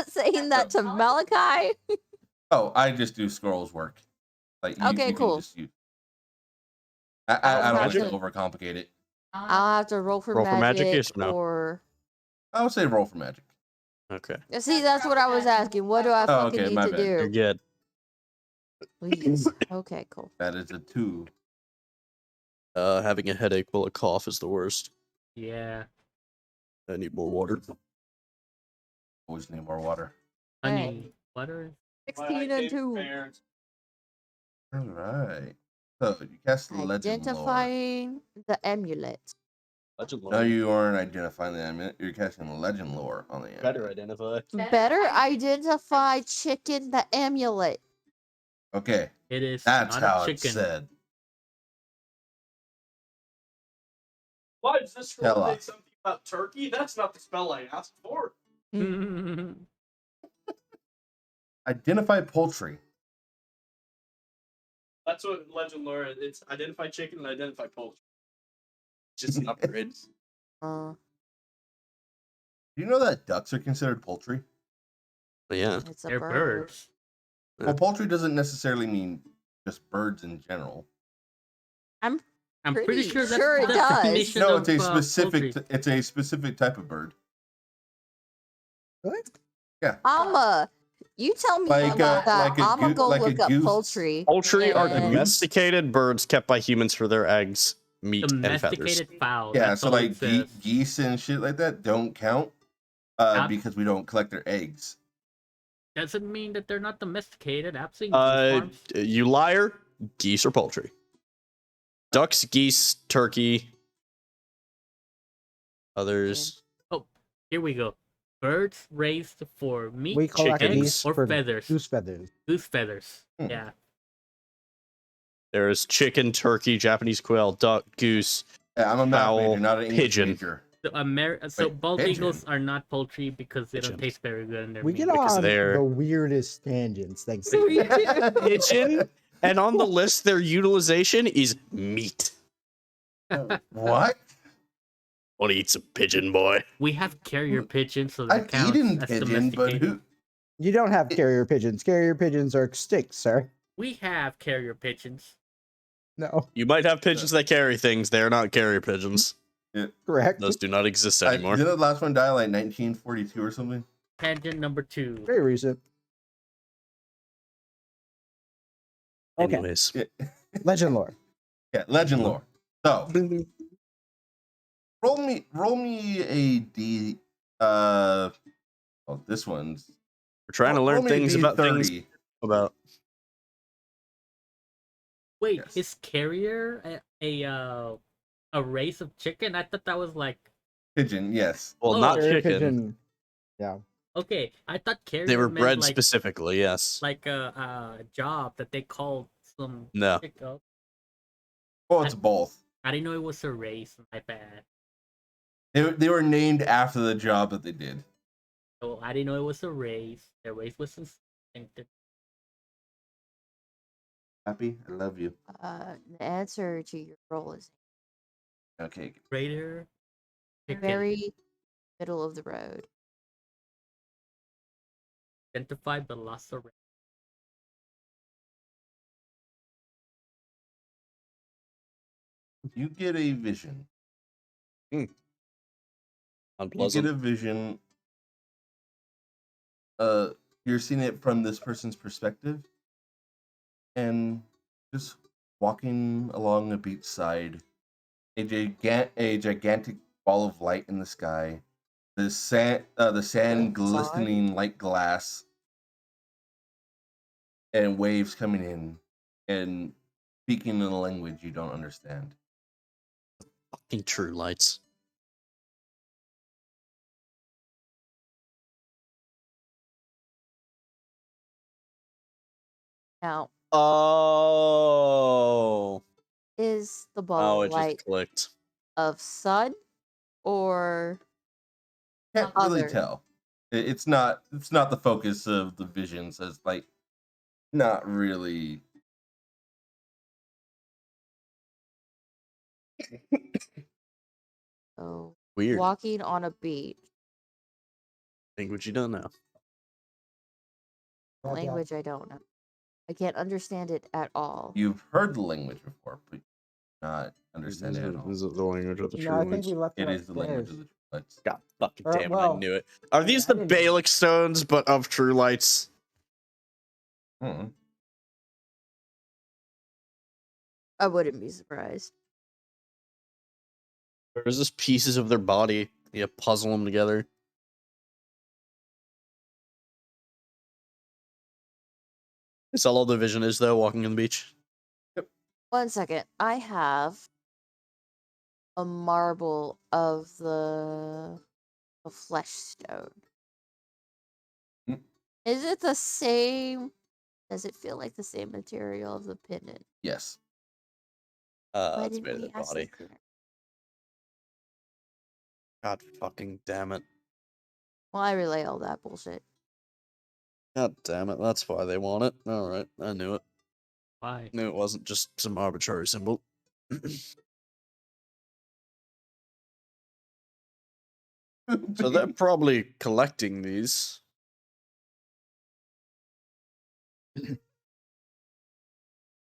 saying that to Malachi. Oh, I just do scrolls work. Like Okay, you can cool. just use. I'll I don't have like to to- overcomplicate it. I'll have to roll for Roll for magic, magic, yes or no? or I would say roll for magic. Okay. see. That's what I was asking. What do I Oh, fucking okay, need my to bad. You're do? good. Please. Okay, cool. That is a 2. Having a headache while a cough is the worst. Yeah. I need more water. Always need more water. Honey, Alright. butter. 16 and 2. All right. So you cast legend lore. Identifying the amulet. Legend No, you aren't identifying the amulet. You're casting legend lore on the amulet. better identify. Better identify chicken the amulet. Okay, It is that's not how a it's chicken. said. Why does this Tell scroll say us. something about turkey? That's not the spell I asked for. Identify poultry. That's what legend lore is. It's identify chicken and identify poultry. Just an upgrade. Uh, Do you know that ducks are considered poultry? But yeah. it's a They're bird. birds. Yeah. Well, poultry doesn't necessarily mean just birds in general. I'm pretty Pretty sure that's sure it the does. definition No, of, it's a specific. poultry. It's a specific type of bird. What? I'ma. You tell me Like about that. like a I'ma goo- go like a look up goose. poultry. Poultry are And- domesticated birds kept by humans for their eggs, meat, and feathers. Domesticated fowl. Yeah, That's so all like it says. geese and shit like that don't count Ab- because we don't collect their eggs. Doesn't mean that they're not domesticated. I've seen goose farms. You liar. Geese or poultry. Ducks, geese, turkey. Others. Oh, here we go. Birds raised for meat, We collect chickens, these or for feathers. goose feathers. Goose feathers. Hmm. Yeah. There's chicken, turkey, Japanese quail, duck, goose. Yeah, I'm a math Fowl, major, not an English pigeon. major. So Wait, bald pigeon? eagles are not poultry because they Pigeon. don't taste very good in their We meat. get Because on they're- the weirdest tangents. Thanks. Pigeon. And on the list, their utilization is meat. What? Want to eat some pigeon, boy? We have carrier pigeons, so that I've counts eaten as pigeon, but domesticated. who? You don't have carrier pigeons. Carrier pigeons are extinct, sir. We have carrier pigeons. No, You might have pigeons that carry things. They're not carrier pigeons. correct. Those do not exist anymore. Did the last one die like 1942 or something? Tangent number 2. Very recent. Okay, Anyways. legend lore. Yeah, legend lore. So roll me a D. Oh, this one's. We're trying to roll learn me a things about things D30. about. Wait, Yes. is carrier a race of chicken? I thought that was like Pigeon, yes. Well, Oh. not Carrier chicken. pigeon. Yeah. okay. I thought carrier They were meant bred like, specifically, yes. like a job that they called some No. chick up. Well, it's both. I didn't know it was a race. My bad. They were named after the job that they did. So I didn't know it was a race. The race was instinctive. Happy? I love you. The answer to your roll is Okay. Raider. Chicken. very middle of the road. Identify the velociraptor. You get a vision. You Unpleasant. get a vision. You're seeing it from this person's perspective, and just walking along a beach side, a gigantic ball of light in the sky, the sand glistening like glass, and waves coming in, and speaking in a language you don't understand. Fucking true lights. Now, Oh. is the Oh, ball it of light just clicked. of sun or Can't really Other. tell. It's not the focus of the vision. Says like Not really. So Weird. walking on a beach. Language you don't know. Language I don't know. I can't understand it at all. You've heard the language before, but not understand it at all. Is it the language of the No, I think True we left it It is the language upstairs. of the True. God fucking Or, damn it, I well, knew it. Are I these mean, the I didn't- Balic stones, but of True Lights? Hmm. I wouldn't be surprised. Or is this pieces of their body? You puzzle them together. Is that all the vision is, though, walking on the beach? 1 second. I have a marble of the flesh stone. Hmm. Is it the same? Does it feel like the same material of the pendant? Yes. Why It's didn't made of we their ask body. this sooner? God fucking damn it. Well, I relay all that bullshit. God damn it, that's why they want it. Alright, I knew it. Why? Knew it wasn't just some arbitrary symbol. So they're probably collecting these.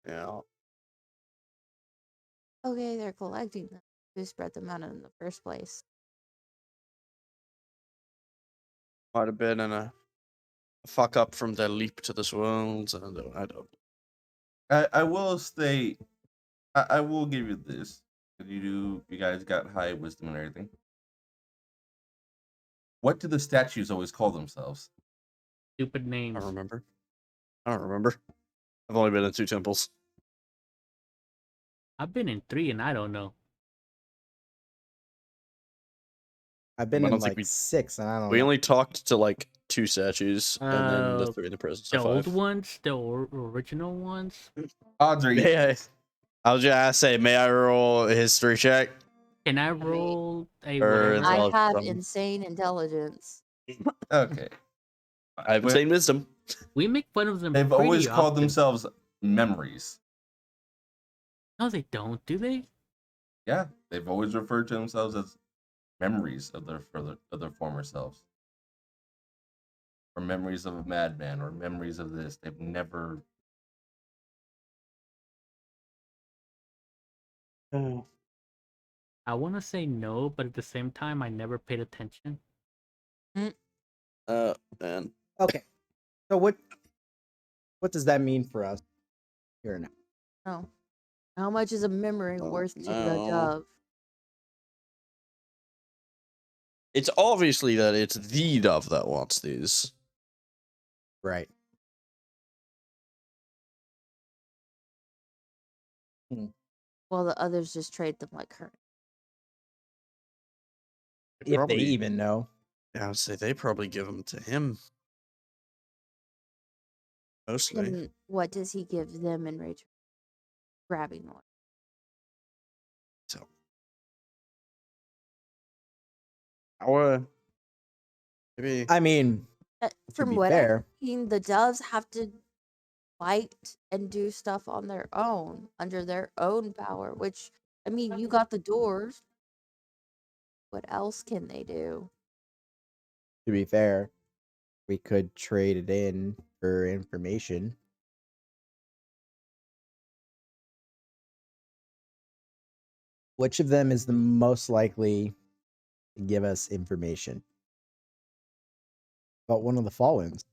Yeah. Okay, they're collecting them. Who spread them out in the first place? Might have been in a fuck up from their leap to this world. I don't. I will say, I will give you this. You guys got high wisdom and everything. What do the statues always call themselves? Stupid I names. don't remember. I don't remember. I've only been in 2 temples. I've been in 3 and I don't know. I've been I in don't think like we- 6, and I don't We know. only talked to like 2 statues, and then the 3 in the presence The of old 5. ones, the original ones. Audrey, I was just say, may I roll a history check? Can I mean, roll a or whatever? I Well, have from- insane intelligence. okay. I have insane wisdom. We make fun of them. They've pretty always called often. themselves memories. No, they don't. Do they? Yeah, they've always referred to themselves as memories of their former selves, or memories of a madman, or memories of this. They've never. I want to say no, but at the same time, I never paid attention. Man. Okay, so what does that mean for us here now? Oh. How much is a memory Oh, worth to the no. dove? It's obviously that it's the dove that wants these. Right. While the others just trade them like current. If they Probably- even know. Yeah, I would say they probably give them to him. Mostly. And what does he give them in return? Grabbing one. So. Our. Maybe. I mean, From be what fair- I've seen, the doves have to fight and do stuff on their own, under their own power, which, I mean, you got the doors. What else can they do? to be fair, we could trade it in for information. Which of them is the most likely to give us information about one of the Fallens?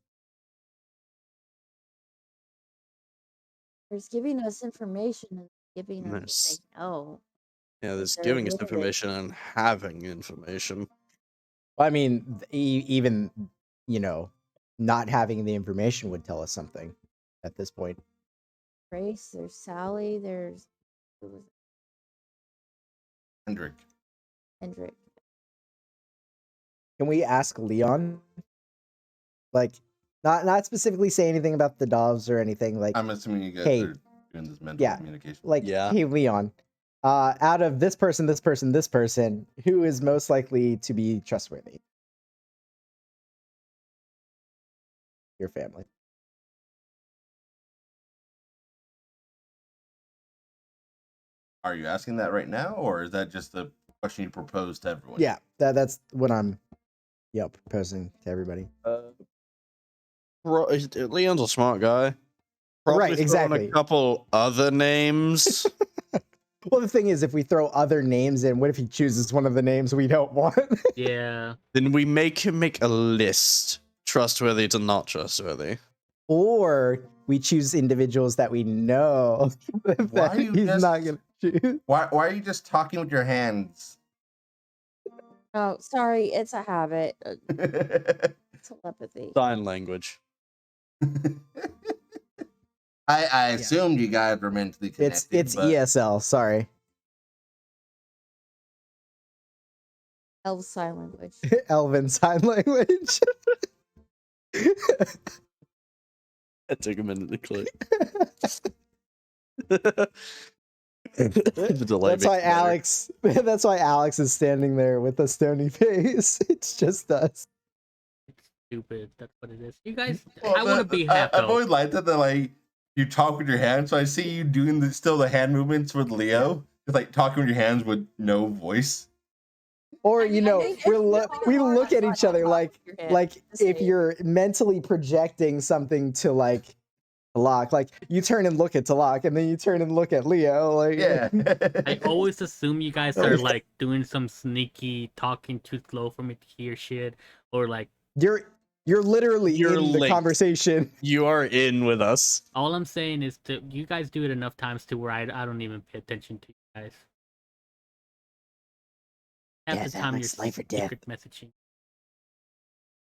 There's giving us information and giving us what Nice. they know. Yeah, there's They're giving us limited. information and having information. Well, I mean, even, not having the information would tell us something at this point. Grace, there's Sally, there's who was it? Hendrik. Hendrik. Can we ask Leon? Like, not specifically say anything about the doves or anything. Like, I'm assuming you guys Hey, are doing this mental yeah, communication. like, Yeah. hey, Leon, out of this person, this person, this person, who is most likely to be trustworthy? Your family. Are you asking that right now, or is that just a question you propose to everyone? Yeah, that's what I'm proposing to everybody. Leon's a smart guy. Probably Right, throw in exactly. a couple other names. Well, the thing is, if we throw other names in, what if he chooses one of the names we don't want? Yeah. Then we make him make a list, trustworthy to not trustworthy. Or we choose individuals that we know Why that are you he's just- not gonna choose. Why are you just talking with your hands? Oh, sorry, it's a habit. Telepathy. Sign language. I assumed you guys were mentally connected. It's but ESL. Sorry, Elf sign language. Elven sign language. It took a minute to click. The delay That's why makes it better. Alex. That's why Alex is standing there with a stony face. It's just us. It's stupid. That's what it is. You guys, Well, I want to be I've Hako. always liked it that like you talk with your hands. So I see you doing still the hand movements with Leo. It's like talking with your hands with no voice. Or I you mean, know, if we you talk hard, look I at thought each you other talked like with your hands. like The if same. you're mentally projecting something to like Talak, like you turn and look at Talak, and then you turn and look at Leo. Like Yeah. I always assume you guys are like doing some sneaky talking too slow for me to hear shit, or like you're literally You're in the late. conversation. You are in with us. all I'm saying is to you guys do it enough times to where I don't even pay attention to you guys. Half Yeah, the that time looks you're life or death. secret messaging.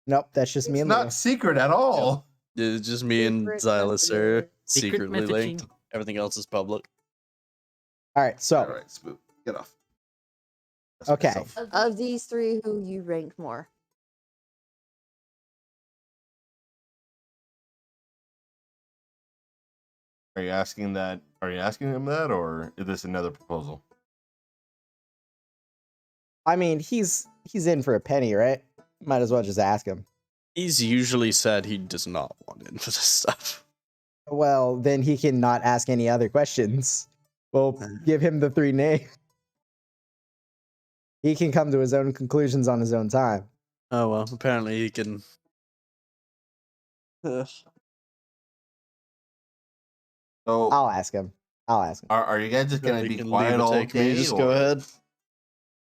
Nope, that's just me It's and not Leo. secret at all. It's just me and Secret Xylus are messages. Secret secretly linked. messaging. Everything else is public. All right, so All right, Spook, get off. That's Okay. myself. Of these three, who you rank more? Are you asking that? Are you asking him that, or is this another proposal? I mean, he's in for a penny, right? Might as well just ask him. He's usually said he does not want in for this stuff. Well, then he can not ask any other questions. We'll give him the 3 names. He can come to his own conclusions on his own time. Oh well, apparently he can. Ugh. So I'll ask him. are you guys just gonna Apparently be he can quiet leave or all take me. day? Just go or- ahead.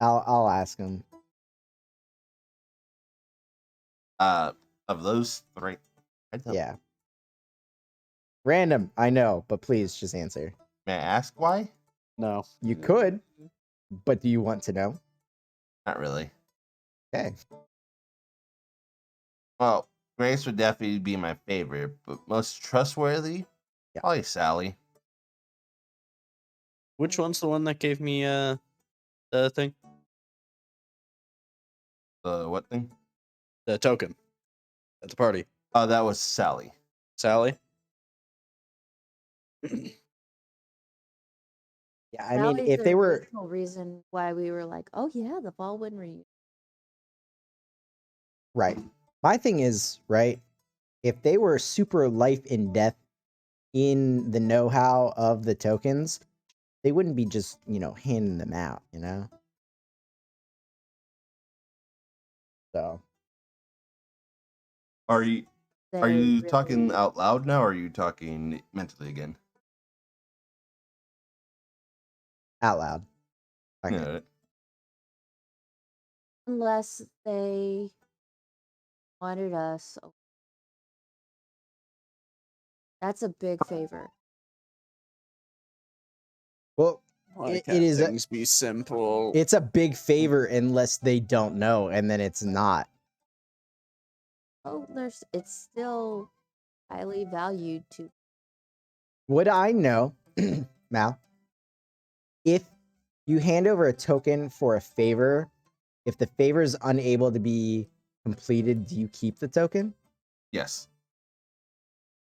I'll ask him. Of those three, I'd tell- Yeah. Random, I know, but please just answer. May I ask why? No. You could, but do you want to know? Not really. Okay. Well, Grace would definitely be my favorite, but most trustworthy, Yeah. probably Sally. Which one's the one that gave me the thing? The what thing? The token at the party. Oh, that was Sally. Sally. Yeah, I That mean, was if the they were original reason why we were like, oh yeah, the Baldwin reunion. right. My thing is, right, if they were super life and death in the know-how of the tokens, they wouldn't be just, handing them out, So, Are you They you talking really- out loud now, or are you talking mentally again? out loud. Okay. Yeah. unless they wanted us. That's a big favor. Well, Why It- can't it is a- things be simple? it's a big favor unless they don't know, and then it's not. Oh, it's still highly valued to. Would I know, Mal, if you hand over a token for a favor, if the favor is unable to be completed, do you keep the token? Yes.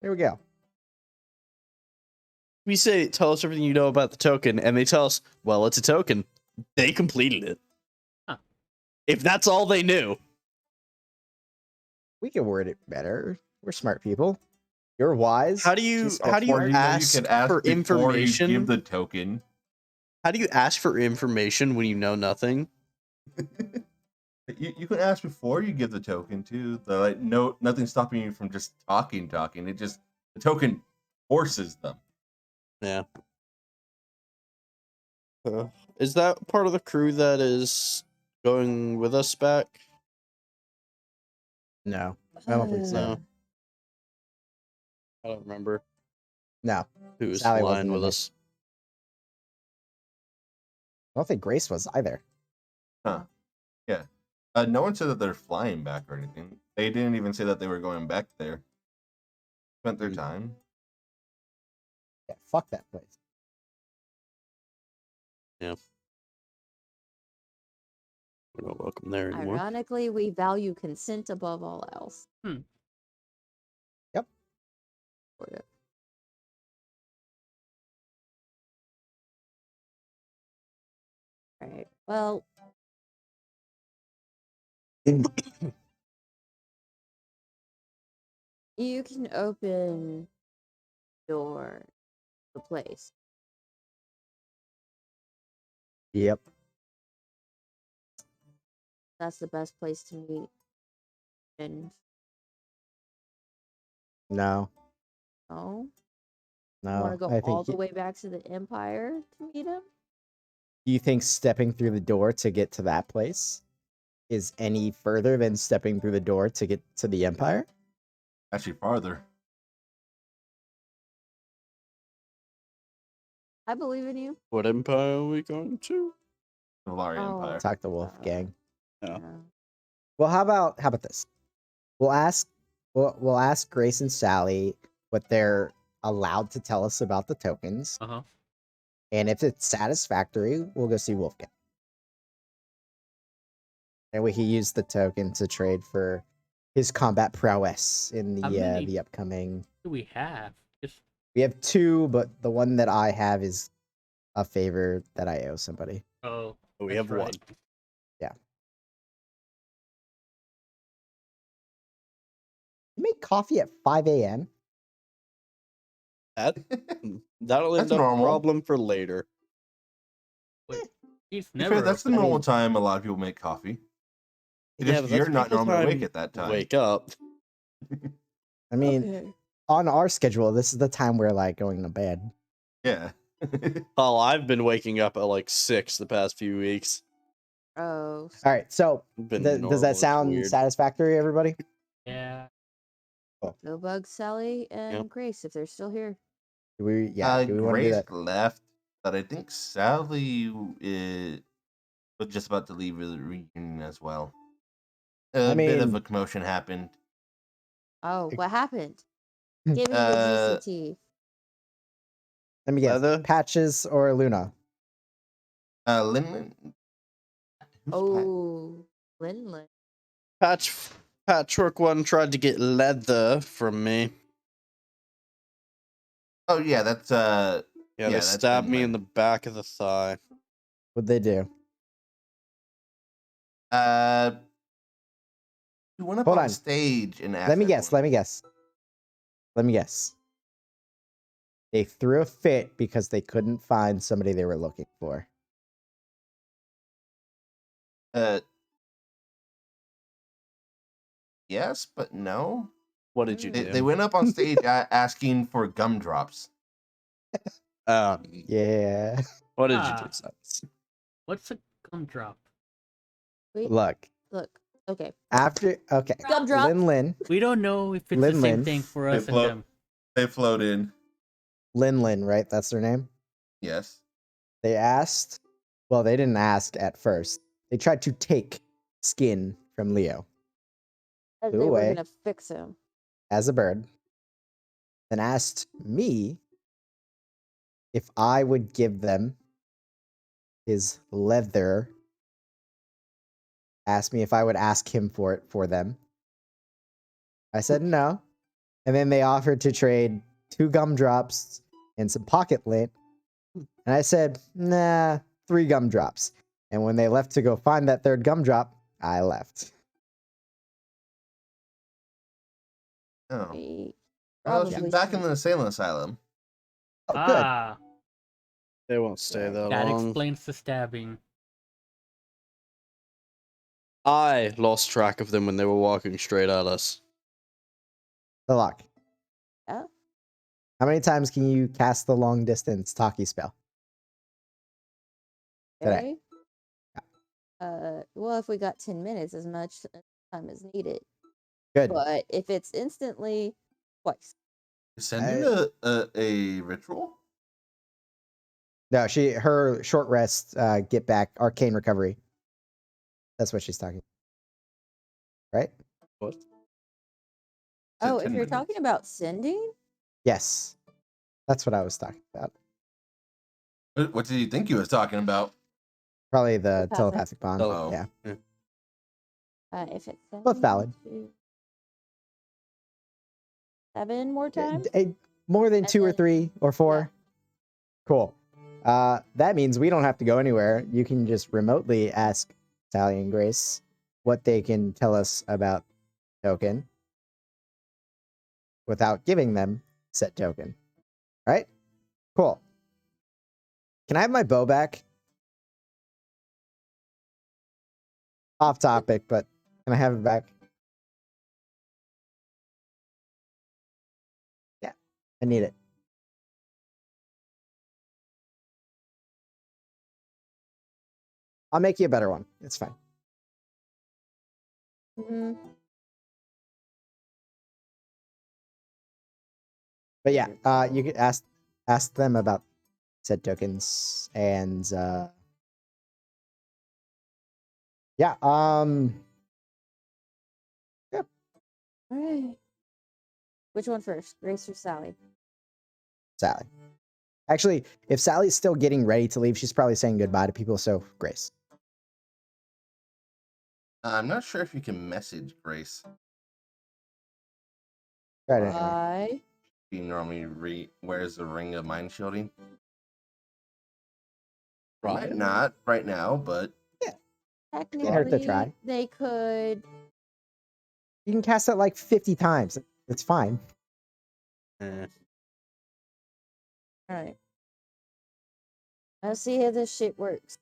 There we go. We say, tell us everything you know about the token, and they tell us, well, it's a token. They completed it. Huh. If that's all they knew. We can word it better. We're smart people. You're wise. How do you Just how do you before Or you know, you ask could ask for before information? you give the token. How do you ask for information when you know nothing? You can ask before you give the token too. The like no nothing's stopping you from just talking. It just the token forces them. Yeah. Is that part of the crew that is going with us back? No, I don't think so. No. I don't remember No, who was Sally flying wasn't in with there. us. I don't think Grace was either. Huh. Yeah. No one said that they're flying back or anything. They didn't even say that they were going back there. Spent their time. Yeah, fuck that place. We're not welcome there anymore. Ironically, we value consent above all else. Yep. For it. Right. Well, you can open your the place. Yep. That's the best place to meet. And No, oh, you want to no. go I all think. the way back to the Empire to meet him? Do you think stepping through the door to get to that place is any further than stepping through the door to get to the Empire? Actually, farther. I believe in you. What empire are we going to? The Valari Oh. Empire. Talk to Wolfgang. Yeah. Well, how about this? We'll ask Grace and Sally what they're allowed to tell us about the tokens, Uh huh. and if it's satisfactory, we'll go see Wolfgang. And we can use the token to trade for his combat prowess in How many- the upcoming. What do we have? Just We have 2, but the one that I have is a favor that I owe somebody. oh, We that's have one. right. You make coffee at 5 a.m. That'll That's end up a normal. problem for later. He's To be never. fair, that's the open. normal time a lot of people make coffee. Because Yeah, but you're that's not people normally awake time at that to time. Wake up. I mean, Okay. on our schedule, this is the time we're like going to bed. Yeah. Oh, I've been waking up at like 6 the past few weeks. Oh, All right, so Been does normal, that it's sound weird. satisfactory, everybody? Yeah. go bug Sally and Grace if they're still here. Do we want to do Grace that? left, but I think Sally was just about to leave the reunion as well. A I bit of mean- a commotion happened. Oh, what happened? Give me the Uh, GCT. Let me guess. Leather? Patches or Luna? Linlin. Who's Oh, Linlin. Patchwork one tried to get leather from me. Oh yeah, that's Yeah, they that's stabbed me in Linlin. the back of the thigh. What'd they do? You went up Hold on on. stage and asked. Let me guess. Let me guess. They threw a fit because they couldn't find somebody they were looking for. Yes, but no. What did you Mm. do? They went up on stage asking for gumdrops. Yeah. What did you Ah. do, Sons? What's a gumdrop? Wait, Look. okay. Okay. Gumdrop. Lin We don't know if it's the same Lin-Lin. thing for They us and float. them. They float in. Lin, right? That's their name. Yes. They asked. Well, they didn't ask at first. They tried to take skin from Leo As Flew they were away. gonna fix him. as a bird, then asked me if I would give them his leather. Asked me if I would ask him for it for them. I said no. And then they offered to trade 2 gumdrops and some pocket lint. And I said, nah, 3 gumdrops. And when they left to go find that 3rd gumdrop, I left. Oh. We Oh, probably she's back in shouldn't- the insane asylum. Oh, good. Ah. They won't stay Yeah, that That long. explains the stabbing. I lost track of them when they were walking straight at us. The lock. Yeah. How many times can you cast the long distance talkie spell? Today. Well, if we got 10 minutes, as much time as needed. Good. But if it's instantly, twice. Sending a ritual? No, her short rest, get back, arcane recovery. That's what she's talking. Right? What? Oh, if 10 you're minutes. talking about sending, Yes. That's what I was talking about. What did you think you was talking about? Probably the Telepathic. telepathic bond. Oh. Yeah. if it's Both valid. 7 more times, More than And 2 or then- 3 or 4. Cool. That means we don't have to go anywhere. You can just remotely ask Sally and Grace what they can tell us about token without giving them set token. Right? Cool. Can I have my bow back? Off topic, but can I have it back? Yeah, I need it. I'll make you a better one. It's fine. Mhm. But yeah, you could ask them about said tokens and yeah, All right. Which one first, Grace or Sally? Sally. Actually, if Sally's still getting ready to leave, she's probably saying goodbye to people, so Grace. I'm not sure if you can message Grace. Right anyway. Why? She normally wears the ring of mind shielding. Might not right now, but Technically, hurt to try. they could. You can cast it like 50 times. It's fine. Eh. All right. Let's see how this shit works.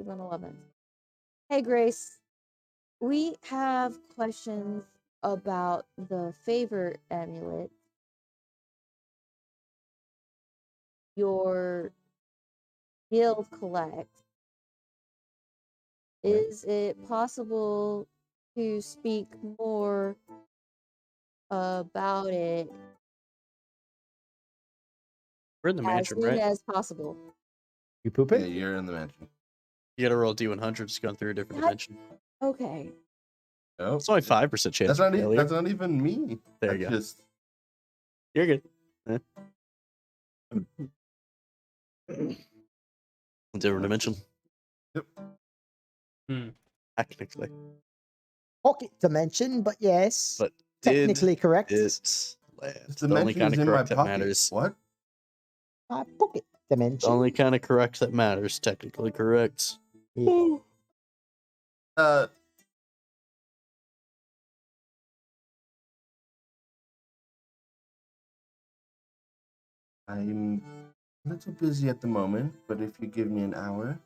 Even 11. Hey, Grace. We have questions about the favor amulet. Your guild collects. Is it possible to speak more about it We're in the as mansion, soon right? as possible? You poop yeah, it? you're in the mansion. You gotta roll D100s going through a different That- dimension. Okay. Oh, It's only 5% chance that's of not failure. that's not even me. There I you go. just You're good. Different dimension. Yep. Technically. Pocket dimension, but yes. But technically correct. It's land. this The only dimension kind is of in my correct that pocket. matters. What? Pocket The dimension. only kind of correct that matters. Technically correct. Yeah. Uh, I'm a little busy at the moment, but if you give me an hour,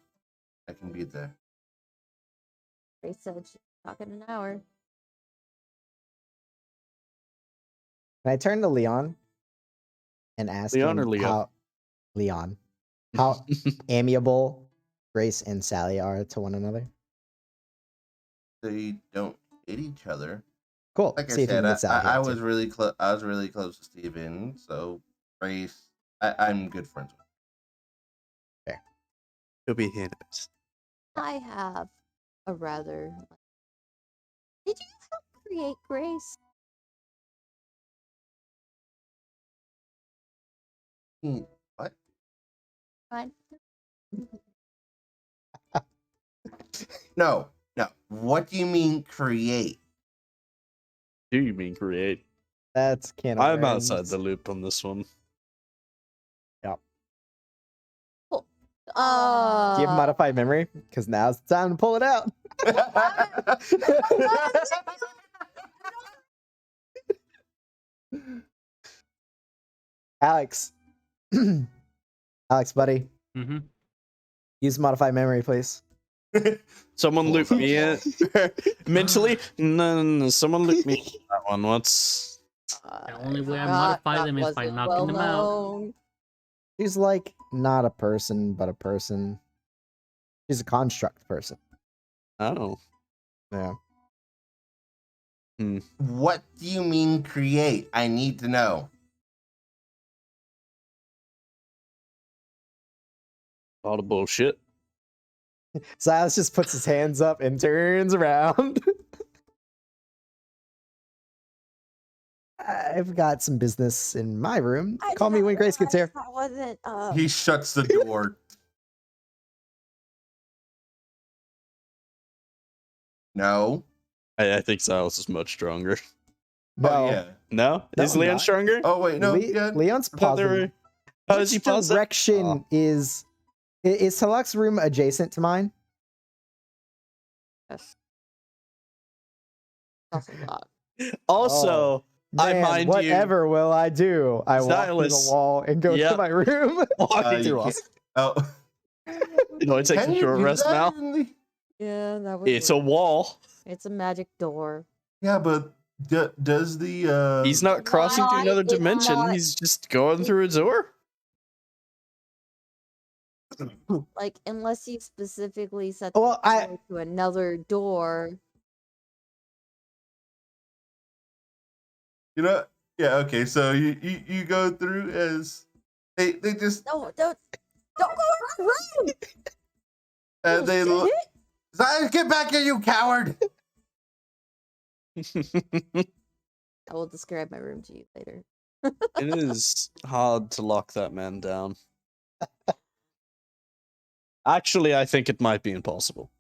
I can be there. Grace said she's talking an hour. Can I turn to Leon and ask Leon him or Leo? how Leon, how amiable Grace and Sally are to one another? They don't hit each other. Cool. Like See I if you can said, get Sally I here, was too. really close. I was really close to Steven, so Grace, I'm good friends with. He'll be handed. I have a rather. Did you help create Grace? What? Fine. No, no. What do you mean create? Do you mean create? That's can of I'm outside worms. the loop on this one. Cool. Do you have modified memory? Because now's the time to pull it out. Alex. Alex, buddy. Mm-hmm. Use modify memory, please. Someone Cool. loop me in. Mentally? No. Someone loop me in that one. What's. The only way I forgot modify that them is by wasn't knocking them out. well-known. She's like not a person, but a person. She's a construct person. Oh. Yeah. What do you mean create? I need to know. A lot of bullshit. Silas just puts his hands up and turns around. I've got some business in my room. I Call did me not when Grace gets realize here. That wasn't. He shuts the door. No. I think Silas is much stronger. No. Oh yeah. No? No, Is I'm Leon not. stronger? Oh wait, no. Yeah. Leon's I thought they pausing. were- How does he Which pause that? direction is Talak's room adjacent to mine? Yes. That's a lot. Also, I Man, mind you- whatever will I do? I walk through the Silas. wall and go to Yep. my room. walking You through can't- us. Oh. You know, it takes Can a you short use rest that now. in the- Yeah, that was. It's a weird. wall. It's a magic door. Yeah, but does the He's not crossing to Why another it's dimension. not- He's just going through a door. Like, unless you specifically set Well, the door to another door. you know? Yeah. Okay. So you go through as they just No, don't go in the room. they Oh, look. shit. Zion, get back here, you coward! I will describe my room to you later. It is hard to lock that man down. Actually, I think it might be impossible.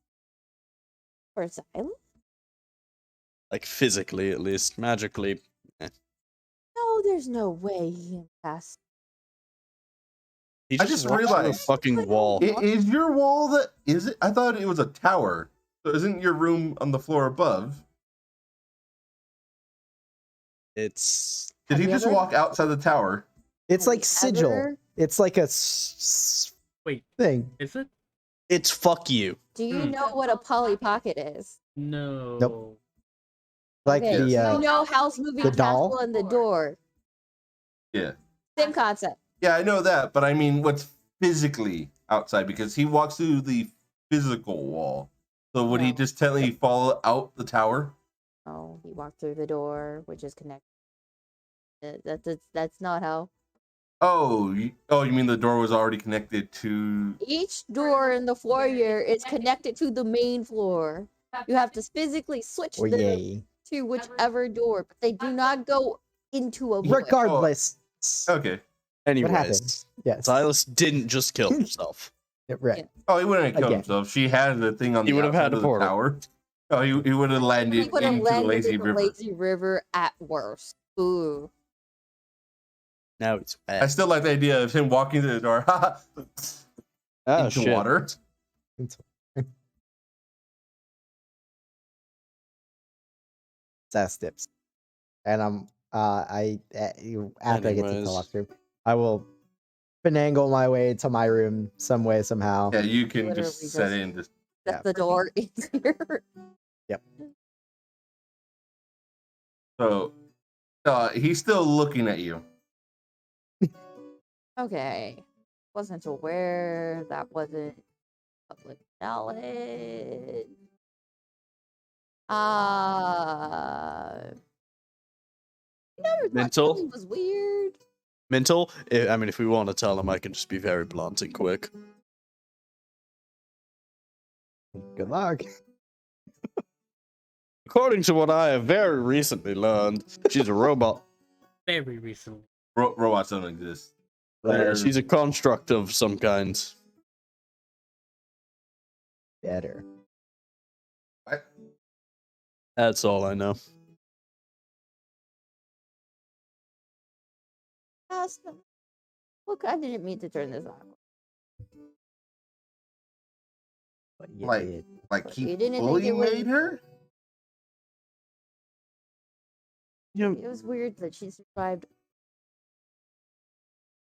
For silence? Like physically, at least. Magically, No, there's no way he can pass. he I just just walked through a realized- fucking wall. Is your wall that is it? I thought it was a tower. So isn't your room on the floor above? It's Did Have he you just ever- walk outside the tower? It's Have like you sigil. ever- It's like a Wait, thing. is it? it's fuck you. Do you Hmm. know what a Polly Pocket is? No. Like Okay, the you know House Moving the doll? Castle and the door. Yeah. Same concept. Yeah, I know that, but I mean, what's physically outside? Because he walks through the physical wall. So would he No. just technically fall out the tower? Oh, he walked through the door, which is connected. That's not how. Oh, you mean the door was already connected to? Each door in the foyer is connected to the main floor. You have to physically switch oh them yay. to whichever door, but they do not go into a void. Regardless. Okay. Anyways, happens? Yes. Silas didn't just kill himself. Yeah, right. Yeah. Oh, he wouldn't have killed Again. himself. She had the thing on He the would have outside had a of the portal. tower. Oh, he would have landed He would have into the landed lazy in the river. lazy river at worst. Ooh. Now it's I bad. still like the idea of him walking through the door Oh, into shit. water. Sass dips. And after I get to Anyways. Talak's room, I will finagle my way to my room some way, somehow. Yeah, you can Literally just set just- in. Just Set Yeah. the door easier. so he's still looking at you. Okay. Wasn't aware that wasn't public knowledge. You never thought Mental? Kelly was weird. Mental? I mean, if we want to tell him, I can just be very blunt and quick. Good luck. According to what I have very recently learned, she's a robot. Very recently. Robots don't exist. They're- She's a construct of some kind. Better. What? That's all I know. Look, I didn't mean to turn this on. But you Like- did. Like But he you didn't think fully it was- made her. Yeah, It was weird that she survived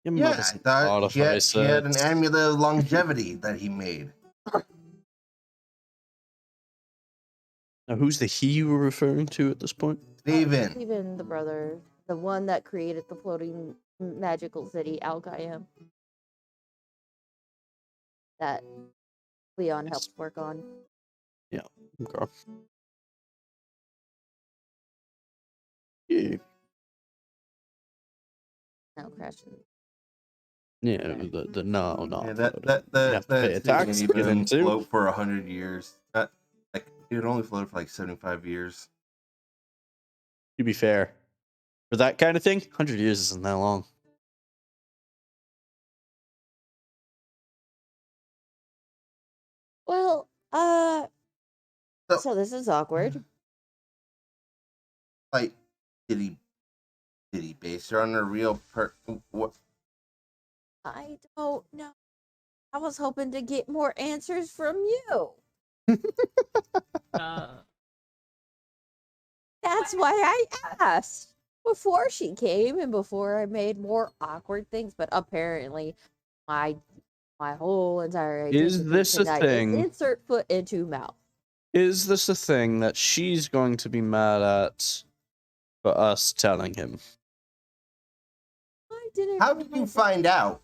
Your Yeah, mother's I thought he had, he had an artificer. amulet of longevity that he made. Now, who's the he you were referring to at this point? Steven. Steven, the brother, the one that created the floating magical city, Alkayam, that Leon helped work on. Okay. Yeah, Now crashing. yeah. The no, not Yeah, floating. that You have to pay a thing tax didn't to get even into. float for 100 years. That like it only floated for like 75 years. To be fair, for that kind of thing, 100 years isn't that long. Well, So, so this is awkward. like, did he base her on a real what? I don't know. I was hoping to get more answers from you. Uh, That's why I asked before she came and before I made more awkward things. But apparently, my my whole entire Is identity this a tonight is thing? insert foot into mouth. Is this a thing that she's going to be mad at for us telling him? I didn't. How did you realize find out?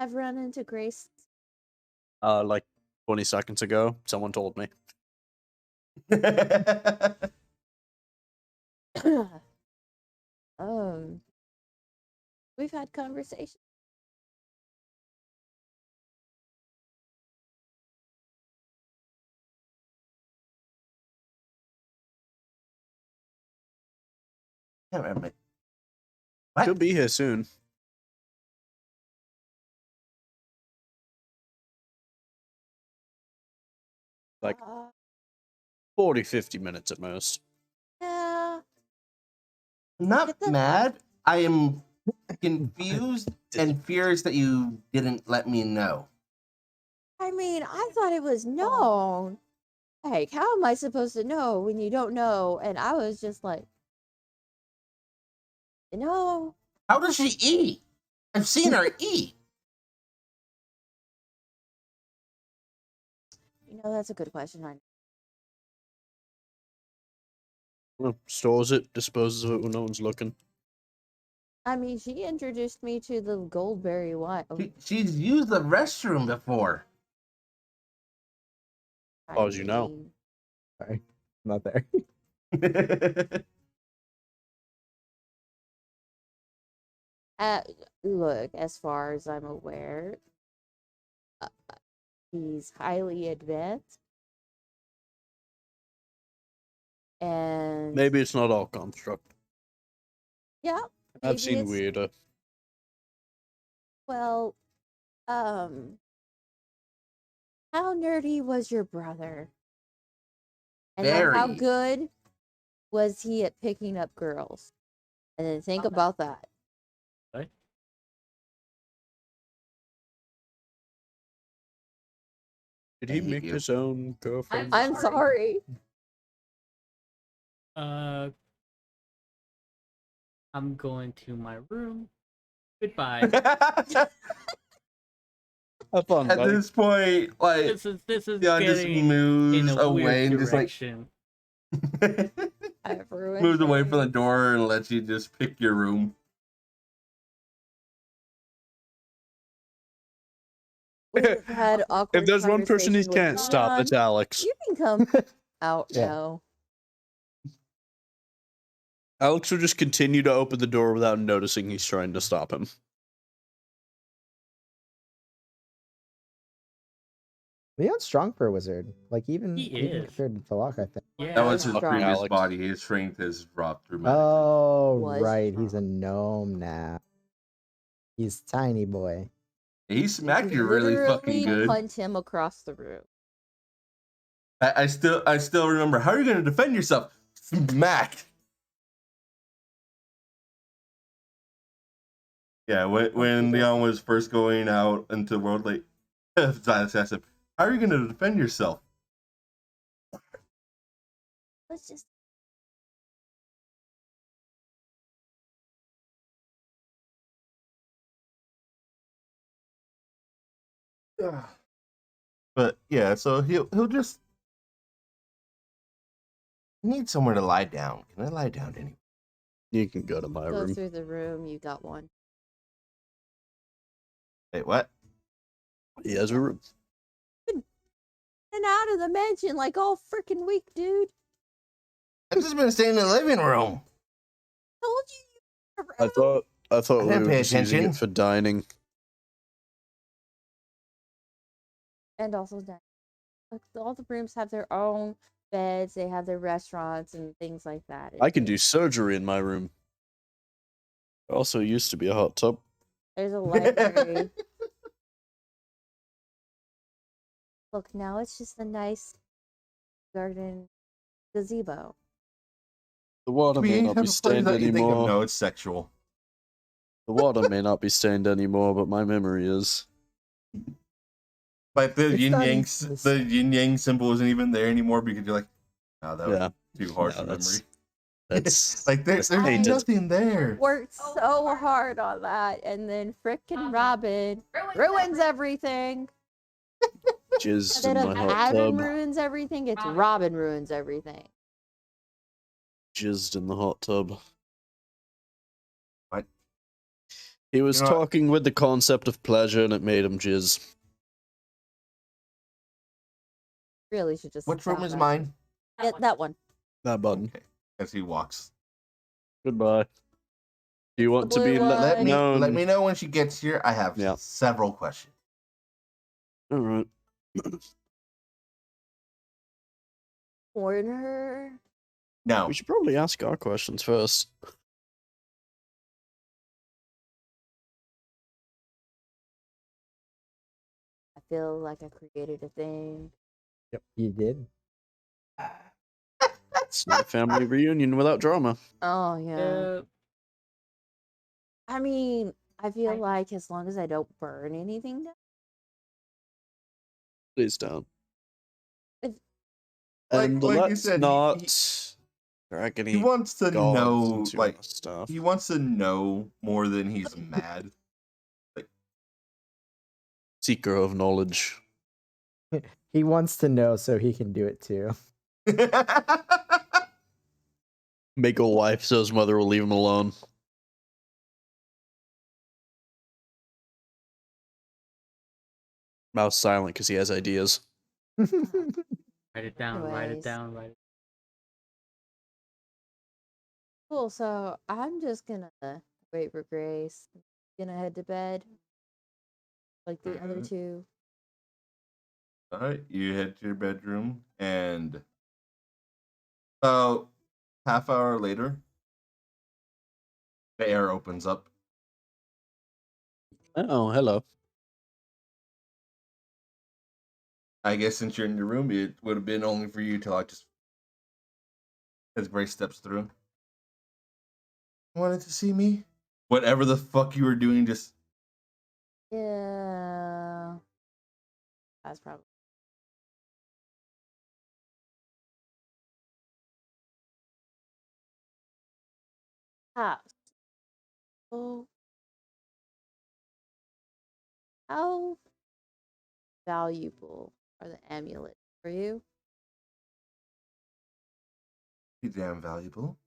I've run into Grace. Like 20 seconds ago, someone told me. um, we've had conversations. Can't remember. What? She'll be here soon. Like Uh, 40, 50 minutes at most. yeah. I'm not Get the- mad. I am confused and furious that you didn't let me know. I mean, I thought it was known. Like, how am I supposed to know when you don't know? And I was just like, you know, How does she eat? I've seen her eat. that's a good question. Well, stores it, disposes of it when no one's looking. I mean, she introduced me to the Goldberry wine. She's used the restroom before. far as you know. Sorry, not there. Look, as far as I'm aware, uh, he's highly advanced. And Maybe it's not all construct. yeah, I've maybe seen it's weirder. well, how nerdy was your brother? And then how Very. good was he at picking up girls? And then think about that. what? Did I he hate make you. his own girlfriend? I'm sorry. I'm going to my room. Goodbye. Have fun, At buddy. this point, like, This is Leon just getting in moves a away weird and just like direction. I've ruined moves away from the things. door and lets you just pick your room. We've had awkward If there's one person he conversation with can't stop, Leon. it's Alex. You can come out Yeah. now. Alex will just continue to open the door without noticing he's trying to stop him. Leon's strong for a wizard. Like even He is. compared to Talak, I think. Yeah, That was his Strong. previous Alex. body. His strength has dropped dramatically. Oh Was right, he's a strong. gnome now. He's tiny boy. He smacked you really fucking Literally good. punched him across the room. I still remember. How are you going to defend yourself? Smack. Yeah, when Leon was first going out into the world, like, Silas asked him, "How are you going to defend yourself?" Let's just But yeah, so he'll just need somewhere to lie down. Can I lie down anywhere? You can go to my Go room. through the room. You got one. Wait, what? He has a room. And out of the mansion like all freaking week, dude. I've just been staying in the living room. Told you. I thought I we didn't were pay just using attention. it for dining. And also that. Like, all the rooms have their own beds. They have their restaurants and things like that. I can do surgery in my room. There also used to be a hot tub. There's a library. Look, now it's just a nice garden gazebo. The water may We not be have a place stained that you think of. anymore. No, it's sexual. The water may not be stained anymore, but my memory is. Like the It's yin not yang, even the the yin yang symbol isn't even there anymore because you're like, oh, that Yeah. was too harsh No, a memory. That's Like that's there's tainted. nothing there. Worked so hard on that, and then frickin' Robin ruins everything. Jizzed Instead in of my hot Adam tub. ruins everything, it's Robin ruins everything. Jizzed in the hot tub. What? He was You know what? talking with the concept of pleasure and it made him jizz. Really should just. Which sit room down is back. mine? Yeah, that one. That button. Okay. As he walks. Goodbye. Do you want to be blue let one. known? Let me know when she gets here. I have Yeah. several questions. Alright. Corner. No. We should probably ask our questions first. I feel like I created a thing. Yep, you did. It's not a family reunion without drama. Oh yeah. Uh, I mean, I feel like as long as I don't burn anything down. Please don't. If- And like you let's said, not drag he any wants to gods know, into like, our stuff. he wants to know more than he's mad. Seeker of knowledge. He wants to know so he can do it too. Make a wife so his mother will leave him alone. Mouse silent because he has ideas. write it down. Write it Anyways. down. Write it. Cool. So I'm just gonna wait for Grace. Gonna head to bed. Like the other Mhm. two. All right, you head to your bedroom, and about half hour later, the air opens up. Oh, hello. I guess since you're in your room, it would have been only for you to like just as Grace steps through. Wanted to see me? Whatever the fuck you were doing, just Yeah. That's probably. Ah. So how valuable are the amulets for you? be damn valuable.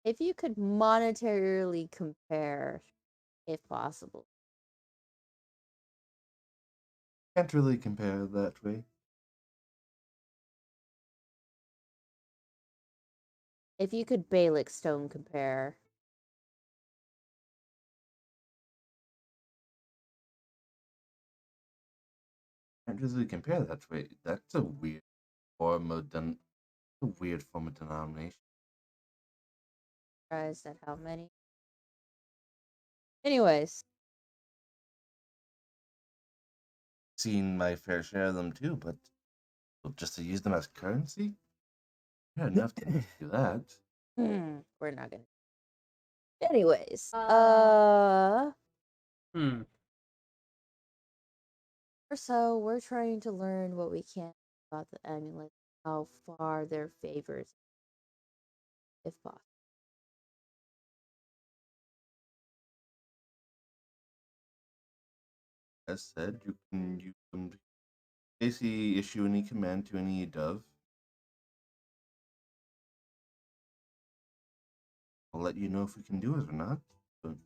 If you could monetarily compare, if possible. Can't really compare that way. If you could Balic stone compare. Can't really compare that way. That's a weird form of a weird form of denomination. Surprised at how many. Anyways, Seen my fair share of them too, but just to use them as currency? Yeah, enough to do that. we're not gonna. Anyways, Hmm. so we're trying to learn what we can about the amulet, how far they're favored, if possible. as said, you can use them to basically issue any command to any dove. I'll let you know if we can do it or not, but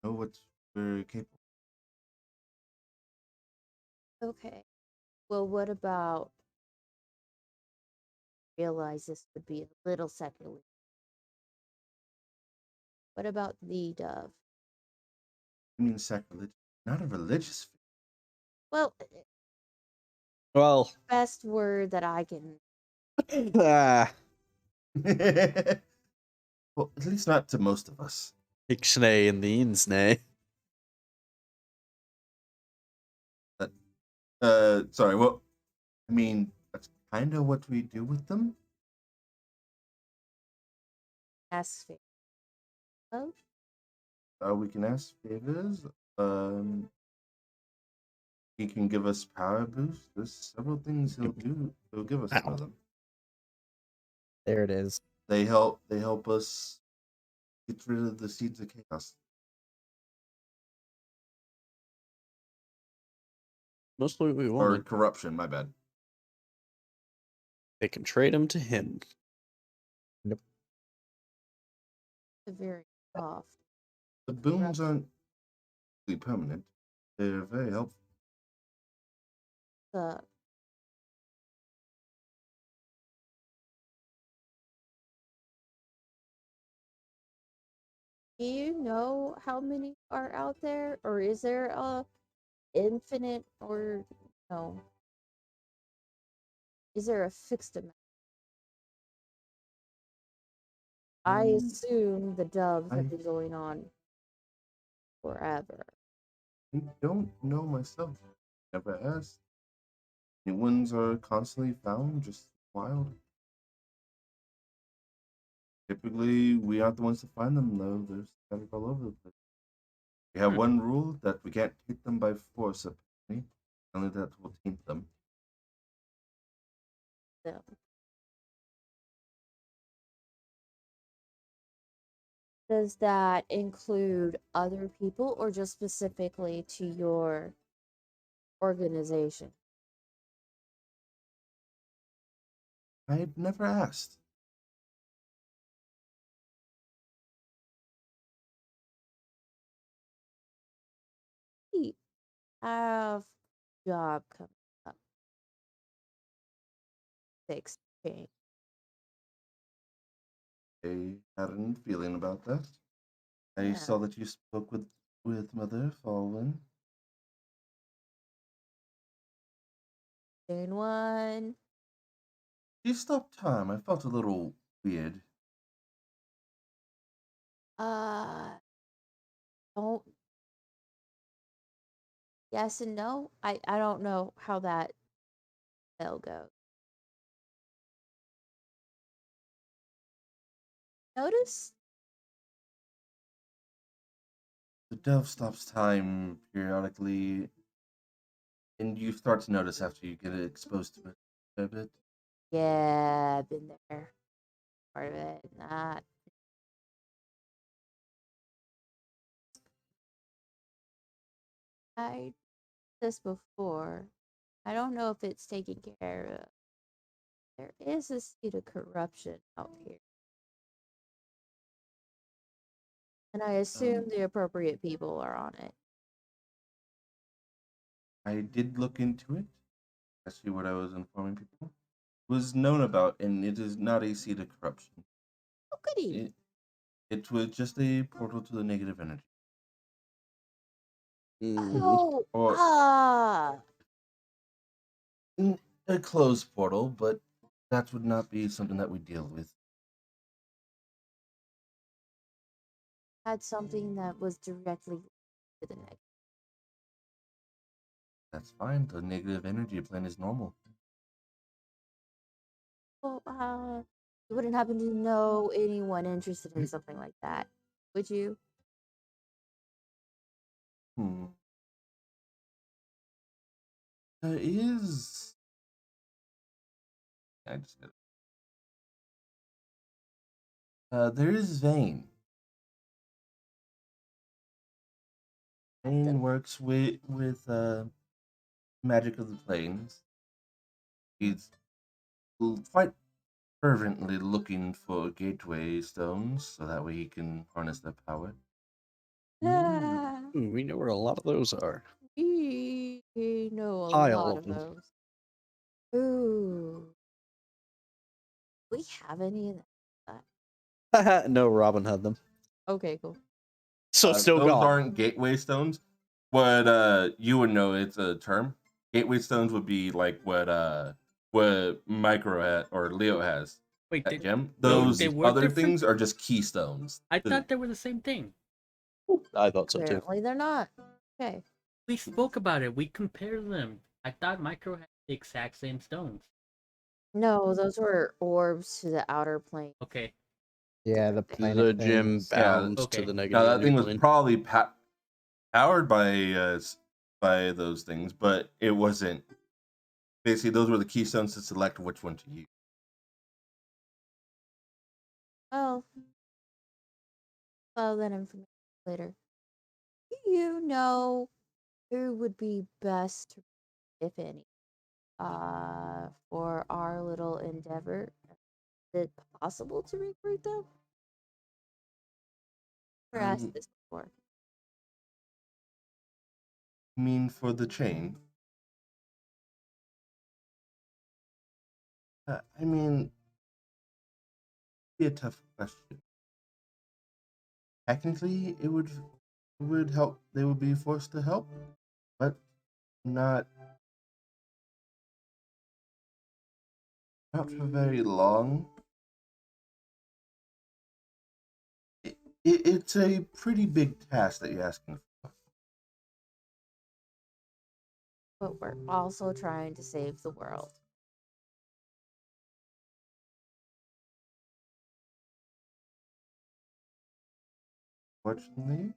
know what we're capable. Okay. Well, what about realize this would be a little sacrilege? What about the dove? I mean, sacrilege, not a religious Well, Well, best word that I can. ah, faith. Well, at least not to most of us. Ixnay and the Insnay. But, sorry. Well, I mean, that's kind of what we do with them. Ask favor. Oh, We can ask favors. He can give us power boost. There's several things he'll do. He'll give us some Ow. of them. There it is. They help us get rid of the seeds of chaos. Mostly what we Or wanted. corruption, my bad. They can trade him to him. very soft. The boons aren't really permanent. They're very helpful. The Do you know how many are out there, or is there a infinite, or no? Is there a fixed amount? I assume the doves have I been going on forever. don't know myself. Never asked. New ones are constantly found, just wild. Typically, we aren't the ones to find them, though. They're scattered all over the place. We have one rule that we can't take them by force, apparently. Only that will taint them. So, does that include other people or just specifically to your organization? I'd never asked. We have job coming up. Fix change. I had a feeling about that. I Yeah. saw that you spoke with Mother Fallen. Doing one. She stopped time. I felt a little weird. Don't. Yes and no. I don't know how that will go. Notice The dove stops time periodically, and you start to notice after you get exposed to it a bit. Yeah, I've been there. Part of it. Not. I this before. I don't know if it's taken care of. There is a seed of corruption out here. And I assume the appropriate people are on it. I did look into it. Actually, what I was informing people was known about, and it is not a seed of corruption. Oh, goody. It was just a portal to the negative energy. Oh, Or a closed portal, but that would not be something that we deal with. had something that was directly to the next. That's fine. The negative energy plane is normal. Well, you wouldn't happen to know anyone interested in something like that, would you? Hmm. There is. I just got. There is Vane. Bane works with magic of the planes. He's quite fervently looking for gateway stones so that way he can harness their power. Ah, We know where a lot of those are. we know a Pile lot of of them. those. Ooh. Do we have any of that? No, Robin had them. Okay, cool. So still Those gone. aren't gateway stones. What you would know it's a term. Gateway stones would be like what Micro or Leo has Wait, at Gem. no, Those they were other different? things are just keystones. I thought they were the same thing. I thought so too. Apparently they're not. Okay. We spoke about it. We compared them. I thought Micro had the exact same stones. No, those were orbs to the outer plane. Okay. Yeah, the The planet gym things. bound Okay. to the Now negative that thing was plane. probably powered by those things, but it wasn't. Basically, those were the keystones to select which one to use. Oh, follow that information later. Do you know who would be best, if any, for our little endeavor? Is it possible to recruit them? Never asked this before. I mean, for the chain. I mean, be a tough question. Technically, it would help. They would be forced to help, but not for very long. It's a pretty big task that you're asking for. But we're also trying to save the world. Fortunately,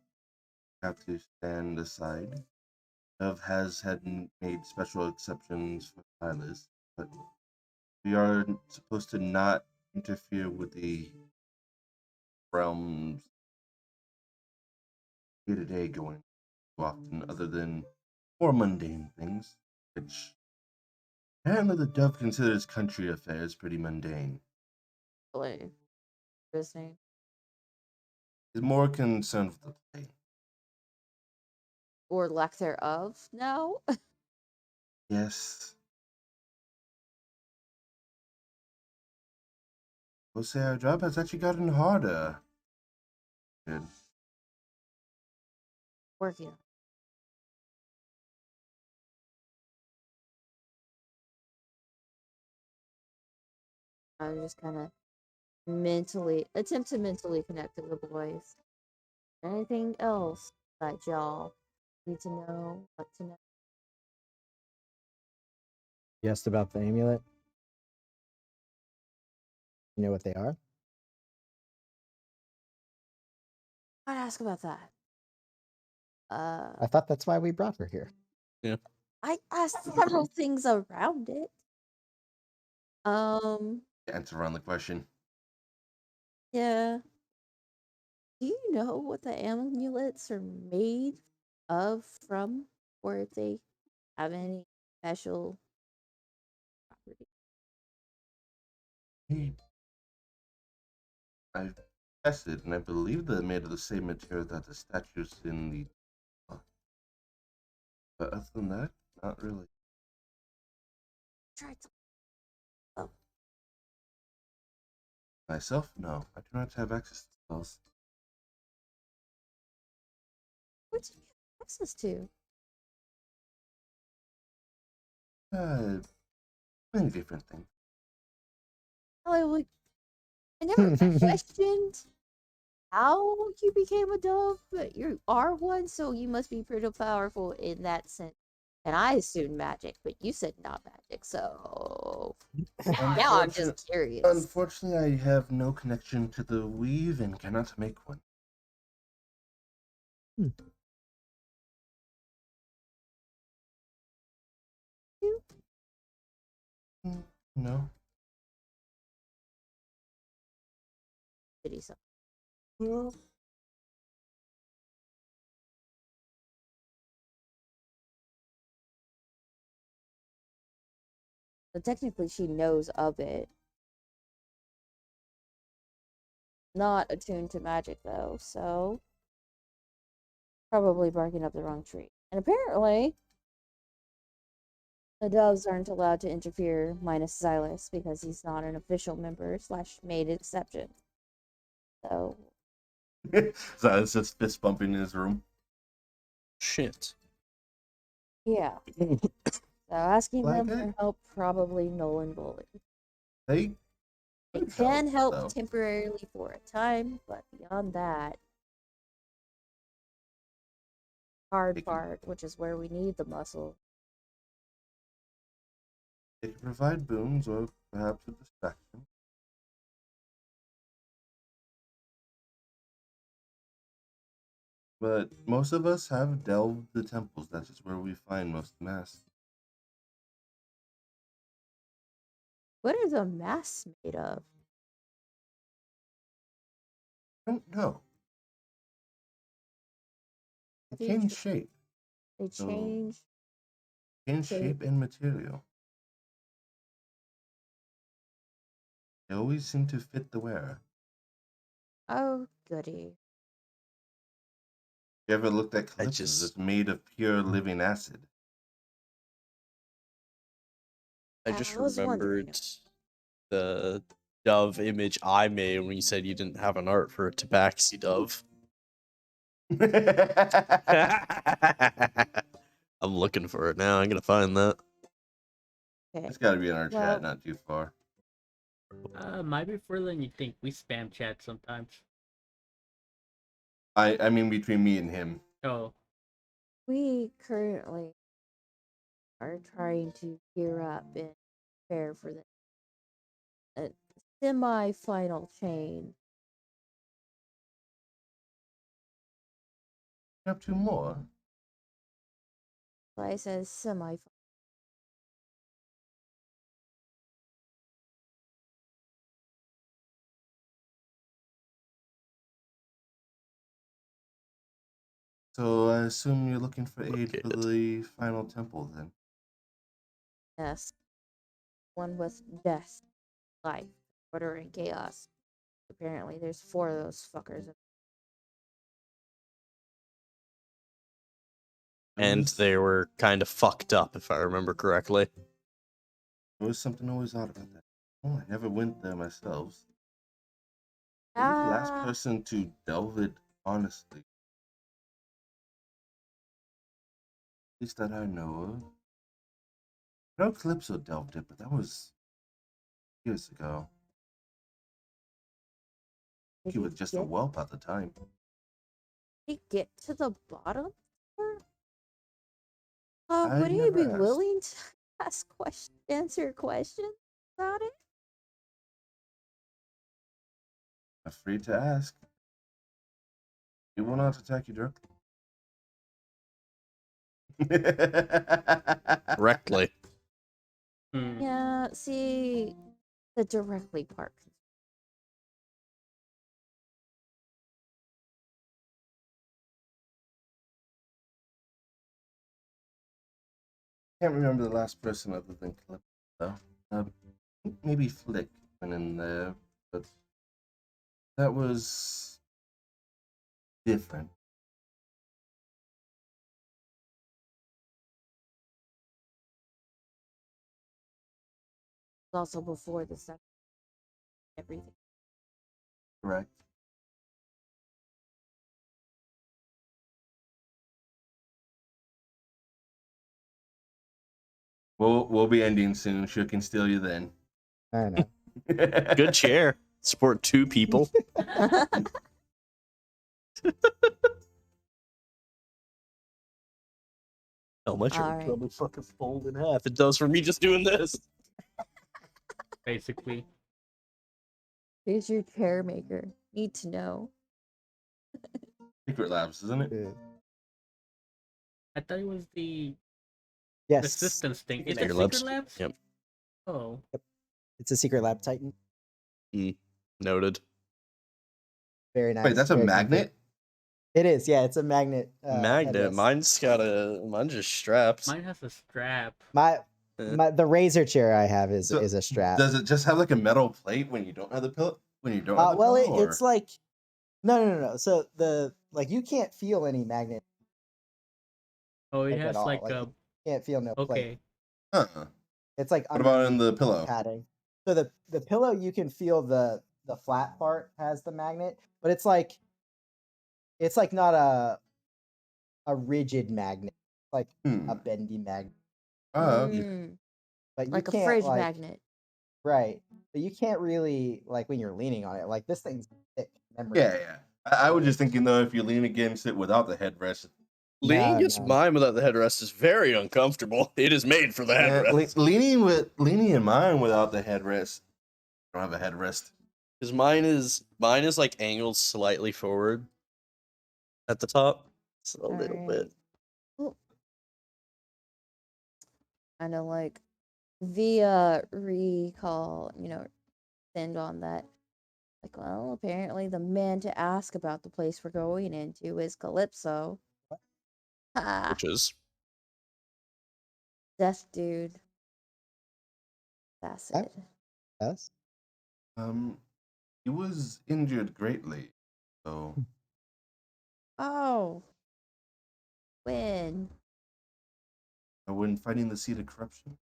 have to stand aside. Dove has made special exceptions for Silas, but we are supposed to not interfere with the realm's day to day going too often, other than more mundane things, which apparently the Dove considers country affairs pretty mundane. Really interesting. He's more concerned with the play. Or lack thereof now. Yes. We'll say our job has actually gotten harder. Good. Working on it. I'm just kind of attempt to mentally connect to the boys. Anything else that y'all need to know, want to know? You asked about the amulet. You know what they are? I'd ask about that. I thought that's why we brought her here. I asked several things around it. Answer around the question. Yeah. Do you know what the amulets are made of from, or if they have any special property? I've tested, and I believe they're made of the same material that the statues in the. But other than that, not really. Tried to. Myself, no. I do not have access to spells. What do you have access to? Many different things. I never questioned how you became a dove, but you are one, so you must be pretty powerful in that sense. And I assumed magic, but you said not magic, so now I'm just curious. Unfortunately, I have no connection to the weave and cannot make one. No. Shitty stuff. So technically, she knows of it. Not attuned to magic, though, so probably barking up the wrong tree. And apparently, the doves aren't allowed to interfere, minus Xylus, because he's not an official member / made exception. So, So it's just fist bumping in his room. Shit. yeah. So asking Black them Egg? for help probably null and void. They It could can help though. temporarily for a time, but beyond that, hard They can- part, which is where we need the muscle. They can provide boons or perhaps a distraction. But most of us have delved the temples. That's just where we find most of the mass. What are the masks made of? I don't know. They They can ch- shape. They So- change. Can Shape. shape and material. They always seem to fit the wearer. Oh, goody. You ever looked at I calypsos? just- It's made of pure living acid. I just I was wondering. remembered the dove image I made when you said you didn't have an art for a tabaxi dove. I'm looking for it now. I'm gonna find that. Okay. It's got to be in our Well- chat, not too far. Might be further than you think. We spam chat sometimes. I mean, between me and him. Oh, We currently are trying to gear up and prepare for the semi-final chain. Up to more. Why it says semi. So I assume you're looking for aid for Located. the final temple then. Yes. One with death, life, order, and chaos. Apparently, there's 4 of those fuckers. And they were kind of fucked up, if I remember correctly. There was something always odd about that. Oh, I never went there myself. You're the last Ah, person to delve it honestly. At least that I know of. I know Calypso delved it, but that was years ago. did He was just a get, whelp at the time. did he get to the bottom? I Would he never be asked. willing to answer questions about it? I'm free to ask. He will not attack you directly. Correctly. hmm. Yeah, see, the directly part. Can't remember the last person other than Calypso, though. Maybe Flick went in there, but that was different. Also before the second everything. Correct. We'll be ending soon. She can steal you then. I know. Good chair. Support 2 people. Oh, my chair would Alright. probably fucking fold in half. It does for me just doing this. Basically. Who's your chair maker? Need to know. Secret Labs, isn't it? Yeah. I thought it was the Yes. systems thing. Is Secret that Labs. Secret Labs? Yep. Oh. It's a secret lab titan. Noted. Very nice. Wait, that's a very complete. magnet? It is, yeah, it's a magnet. Magnet. headrest. Mine's just straps. Mine has a strap. My The razor chair I have is So, a strap. Does it just have like a metal plate when you don't have the pillow? When you don't have the Well, pillow, it's like no. So you can't feel any magnet Oh, it like at has all. like Like a you can't feel no plate. okay. uh-uh. It's like What about in underneath the pillow? padding. So the pillow you can feel the flat part has the magnet, but it's like not a rigid magnet, like a Hmm. bendy magnet. Okay. Mm, But you like a can't fridge like magnet. right. But you can't really like when you're leaning on it. Like this thing's thick memory. Yeah. I was just thinking though, if you lean against it without the headrest, Leaning No, against no. mine without the headrest is very uncomfortable. It is made for the yeah, headrest. leaning in mine without the headrest. I don't have a headrest. Because mine is like angled slightly forward at the top. Just a little bit. Well, I know, like the recall, send on that. Like, well, apparently the man to ask about the place we're going into is Calypso. Ha! Which is Death dude. Facet. Yes. He was injured greatly, so Oh, when? when fighting the seed of corruption,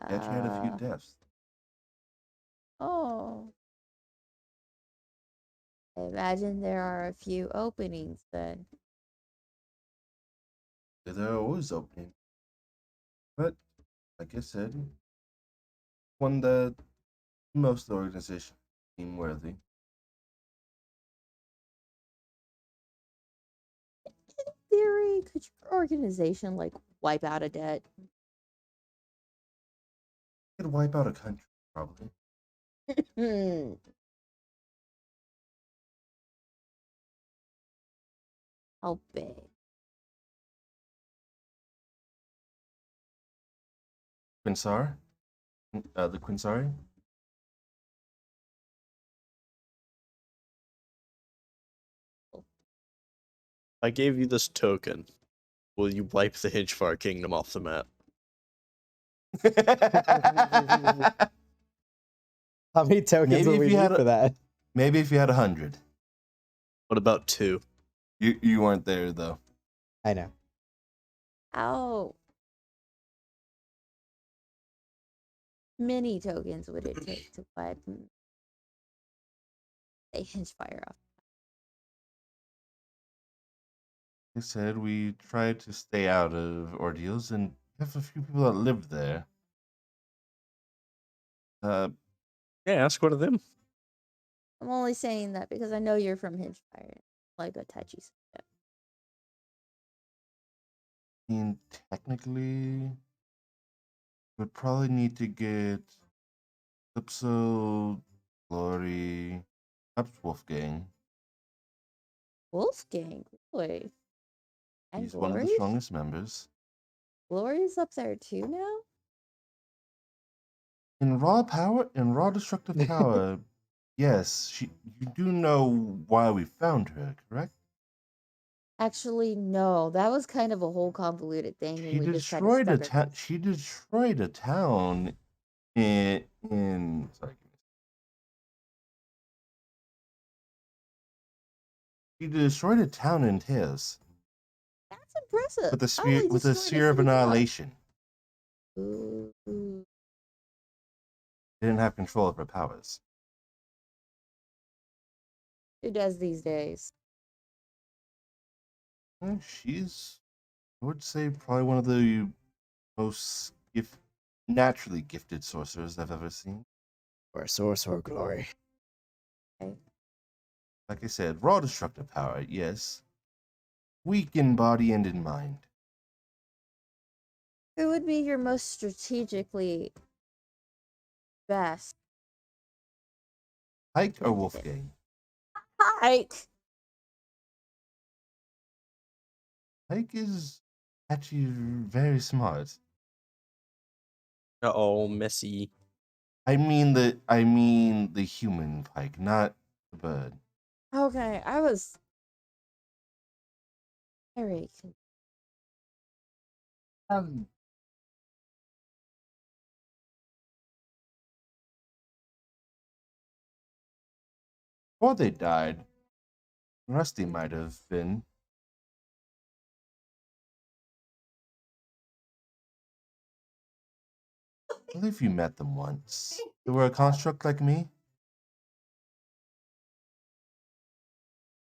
he actually had a few Uh, deaths. oh. I imagine there are a few openings then. They're always opening, but like I said, one that most organizations seem worthy. In theory, could your organization like wipe out a debt? Could wipe out a country, probably. Hmm. How big? Quinsar, the Quinsari. I gave you this token. Will you wipe the Hinchfar Kingdom off the map? How many tokens Maybe will if we you need had for that? Maybe if you had 100. What about 2? You weren't there though. I know. How many tokens would it take to wipe a hinge fire off? They said we tried to stay out of ordeals and have a few people that lived there. Uh, Yeah, ask one of them. I'm only saying that because I know you're from Hinge-Fire, like a touchy subject. I mean, technically, would probably need to get Calypso, Glory, perhaps Wolfgang. Wolfgang, really? And He's one of the Glory? strongest members. Glory's up there too now? In raw destructive power, yes, you do know why we found her, correct? Actually, no. That was kind of a whole convoluted thing, and we just kind of stuck our She destroyed a town in sorry. She destroyed a town in Tears That's impressive. with a I only with a destroyed sphere of city block. annihilation. Ooh. Didn't have control of her powers. Who does these days? She's, I would say, probably one of the most naturally gifted sorcerers I've ever seen. Or source or glory. Okay. Like I said, raw destructive power, yes. Weak in body and in mind. Who would be your most strategically best Pike or candidate? Wolfgang? Pike! Pike is actually very smart. Uh-oh, messy. I mean the human Pike, not the bird. Okay, I was very Before they died, Rusty might have been. I believe you met them once. They were a construct like me.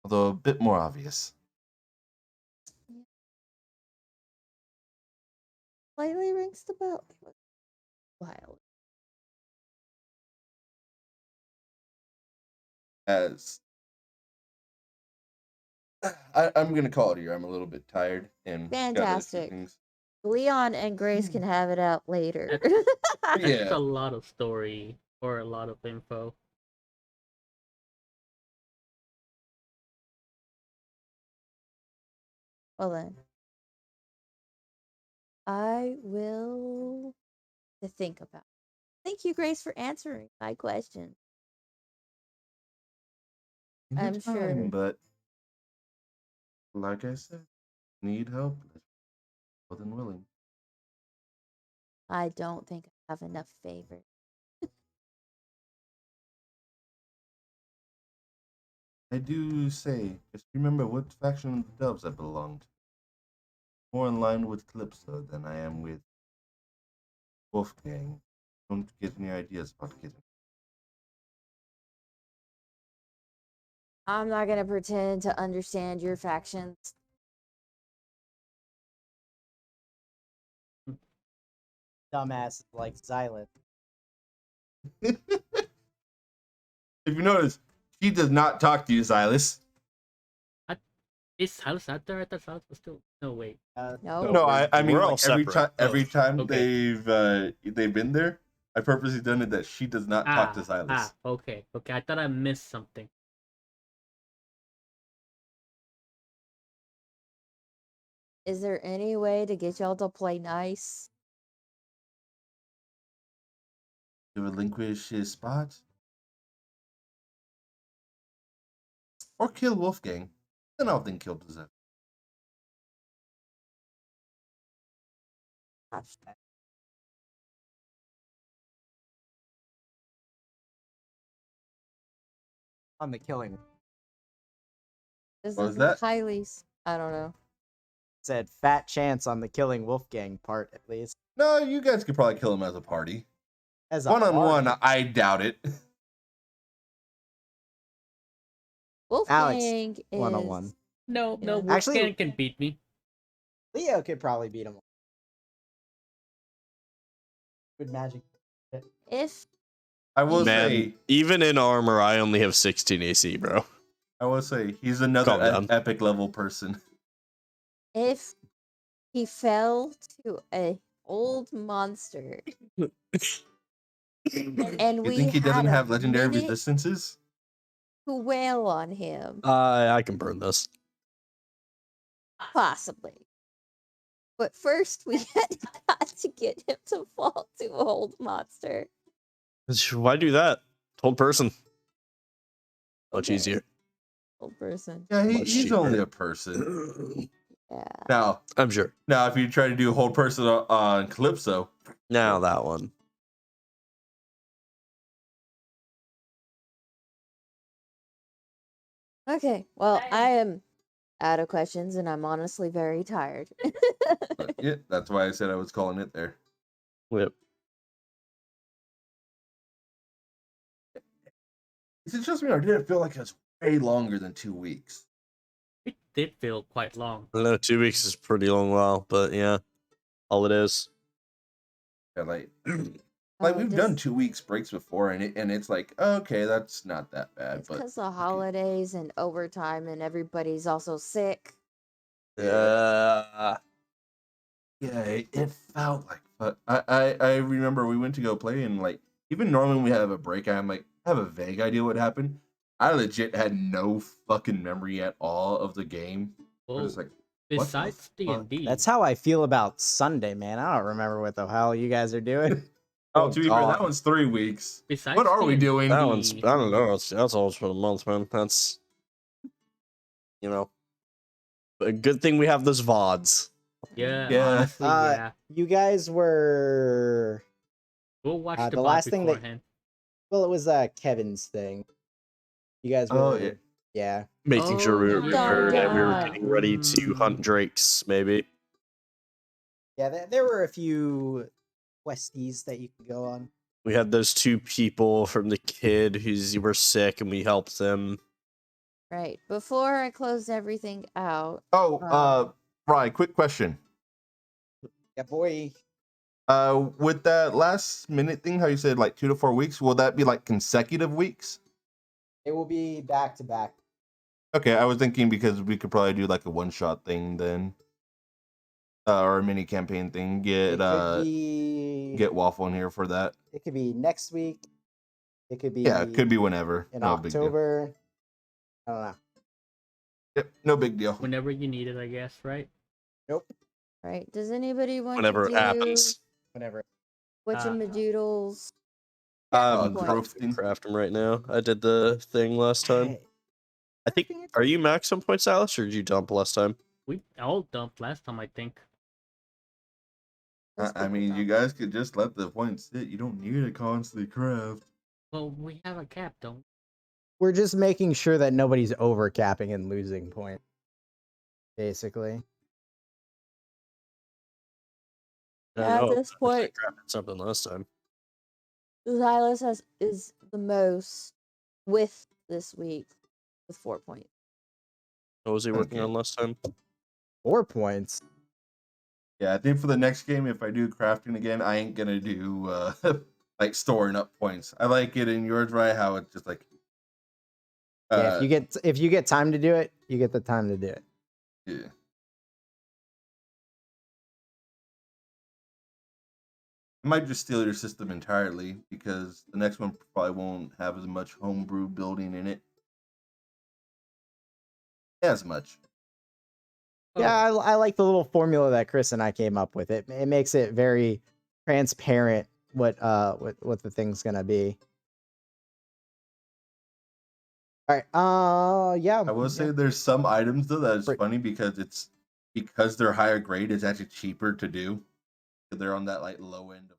Although a bit more obvious. Slightly rings the bell. Wild. As I'm gonna call it here. I'm a little bit tired and got a few Fantastic. things. Leon and Grace can have it out later. That's Yeah. a lot of story or a lot of info. Well then, I will to think about. Thank you, Grace, for answering my question. I'm sure. Anytime, but like I said, need help. More than willing. I don't think I have enough favor. I do say, just remember what faction of the Doves I belong to. More in line with Calypso than I am with Wolfgang. Don't get any ideas about getting. I'm not gonna pretend to understand your factions. Dumbasses like Xylith. If you notice, he does not talk to you, Silas. Is Silas out there? I thought Silas was still. No, wait. No. No, I mean we're all like every time separate. every time okay. they've been there, I purposely done it that she does not talk to Silas. Okay. I thought I missed something. Is there any way to get y'all to play nice? To relinquish his spot? Or kill Wolfgang. Then I'll think he'll deserve. On the killing. This What is was that? highly. I don't know. Said fat chance on the killing Wolfgang part, at least. No, you guys could probably kill him as a party. As a One-on-one, party. I doubt it. Wolfgang is 101. No, Yeah. Wolfgang Actually- can beat me. Leo could probably beat him. Good magic. if I will Man, say, even in armor, I only have 16 AC, bro. he's another Calm down. epic level person. if he fell to a old monster and You we think he doesn't had a have legendary minute resistances? to wail on him, I can burn this. possibly. But first, we had got to get him to fall to an old monster. Why do that? Hold person. Much Okay. easier. Old person. Yeah, Much he's cheaper. only a person. Yeah. I'm sure. Now, if you try to do a whole person on Calypso, Now that one. Okay. Well, I am out of questions, and I'm honestly very tired. but yeah, that's why I said I was calling it there. Yep. Is it just me, or did it feel like it was way longer than 2 weeks? It did feel quite long. I know 2 weeks is a pretty long while, but yeah, all it is. Yeah, like Oh, we've done 2 weeks breaks before, and it's like, okay, that's not that bad. It's But because the holidays and overtime, and everybody's also sick. Yeah. yeah, it felt like. But I remember we went to go play, and like even normally when we have a break, I have a vague idea what happened. I legit had no fucking memory at all of the game. We're Whoa. just like, what the Besides fuck? D&D. That's how I feel about Sunday, man. I don't remember what the hell you guys are doing. Oh, to be fair, that God. one's 3 weeks. Besides What are we D&D. doing? That one's, I don't know, that's almost for the month, man. That's, you know. But a good thing we have those VODs. Yeah, Yeah. honestly, yeah. You guys were. We'll watch the the, last VOD thing that- beforehand. Well, it was Kevin's thing. You guys Oh, were, yeah. Making sure we were Oh, prepared and we were yeah. getting ready to hunt drakes, maybe. Yeah, there were a few questies that you could go on. We had those 2 people from the kid who were sick, and we helped them. Right. Before I close everything out. Oh, Ryan, quick question. Yeah, boy. With that last minute thing, how you said like 2 to 4 weeks, will that be like consecutive weeks? It will be back to back. Okay, I was thinking because we could probably do like a one-shot thing then, or a mini campaign thing. It could be. Get Waffle in here for that. It could be next week. It could be. Yeah, it could be whenever. in No big deal. October. I don't know. Yep, no big deal. Whenever you need it, I guess, right? Nope. Right. Does anybody want Whenever to it happens. Whenever. whatchamadoodles? I'm points. craft them right now. I did the thing last time. I think. Are you max on points, Alice, or did you dump last time? We all dumped last time, I think. Those I people mean, you don't. guys could just let the points sit. You don't need to constantly craft. Well, we have a cap, don't we? We're just making sure that nobody's overcapping and losing points. Basically. At this point, I crafted something last time. Xylus is the most with this week with 4 points. What was he working Okay. on last time? 4 points. Yeah, I think for the next game, if I do crafting again, I ain't gonna do like storing up points. I like it in yours, right? How it's just like Yeah, if you get time to do it, you get the time to do it. yeah. I might just steal your system entirely because the next one probably won't have as much homebrew building in it. As much. Yeah, Oh, I like the little formula that Chris and I came up with. It makes it very transparent what the thing's gonna be. All right. Yeah. I will yeah. say there's some items though that is Right. funny because they're higher grade, it's actually cheaper to do. They're on that like low end of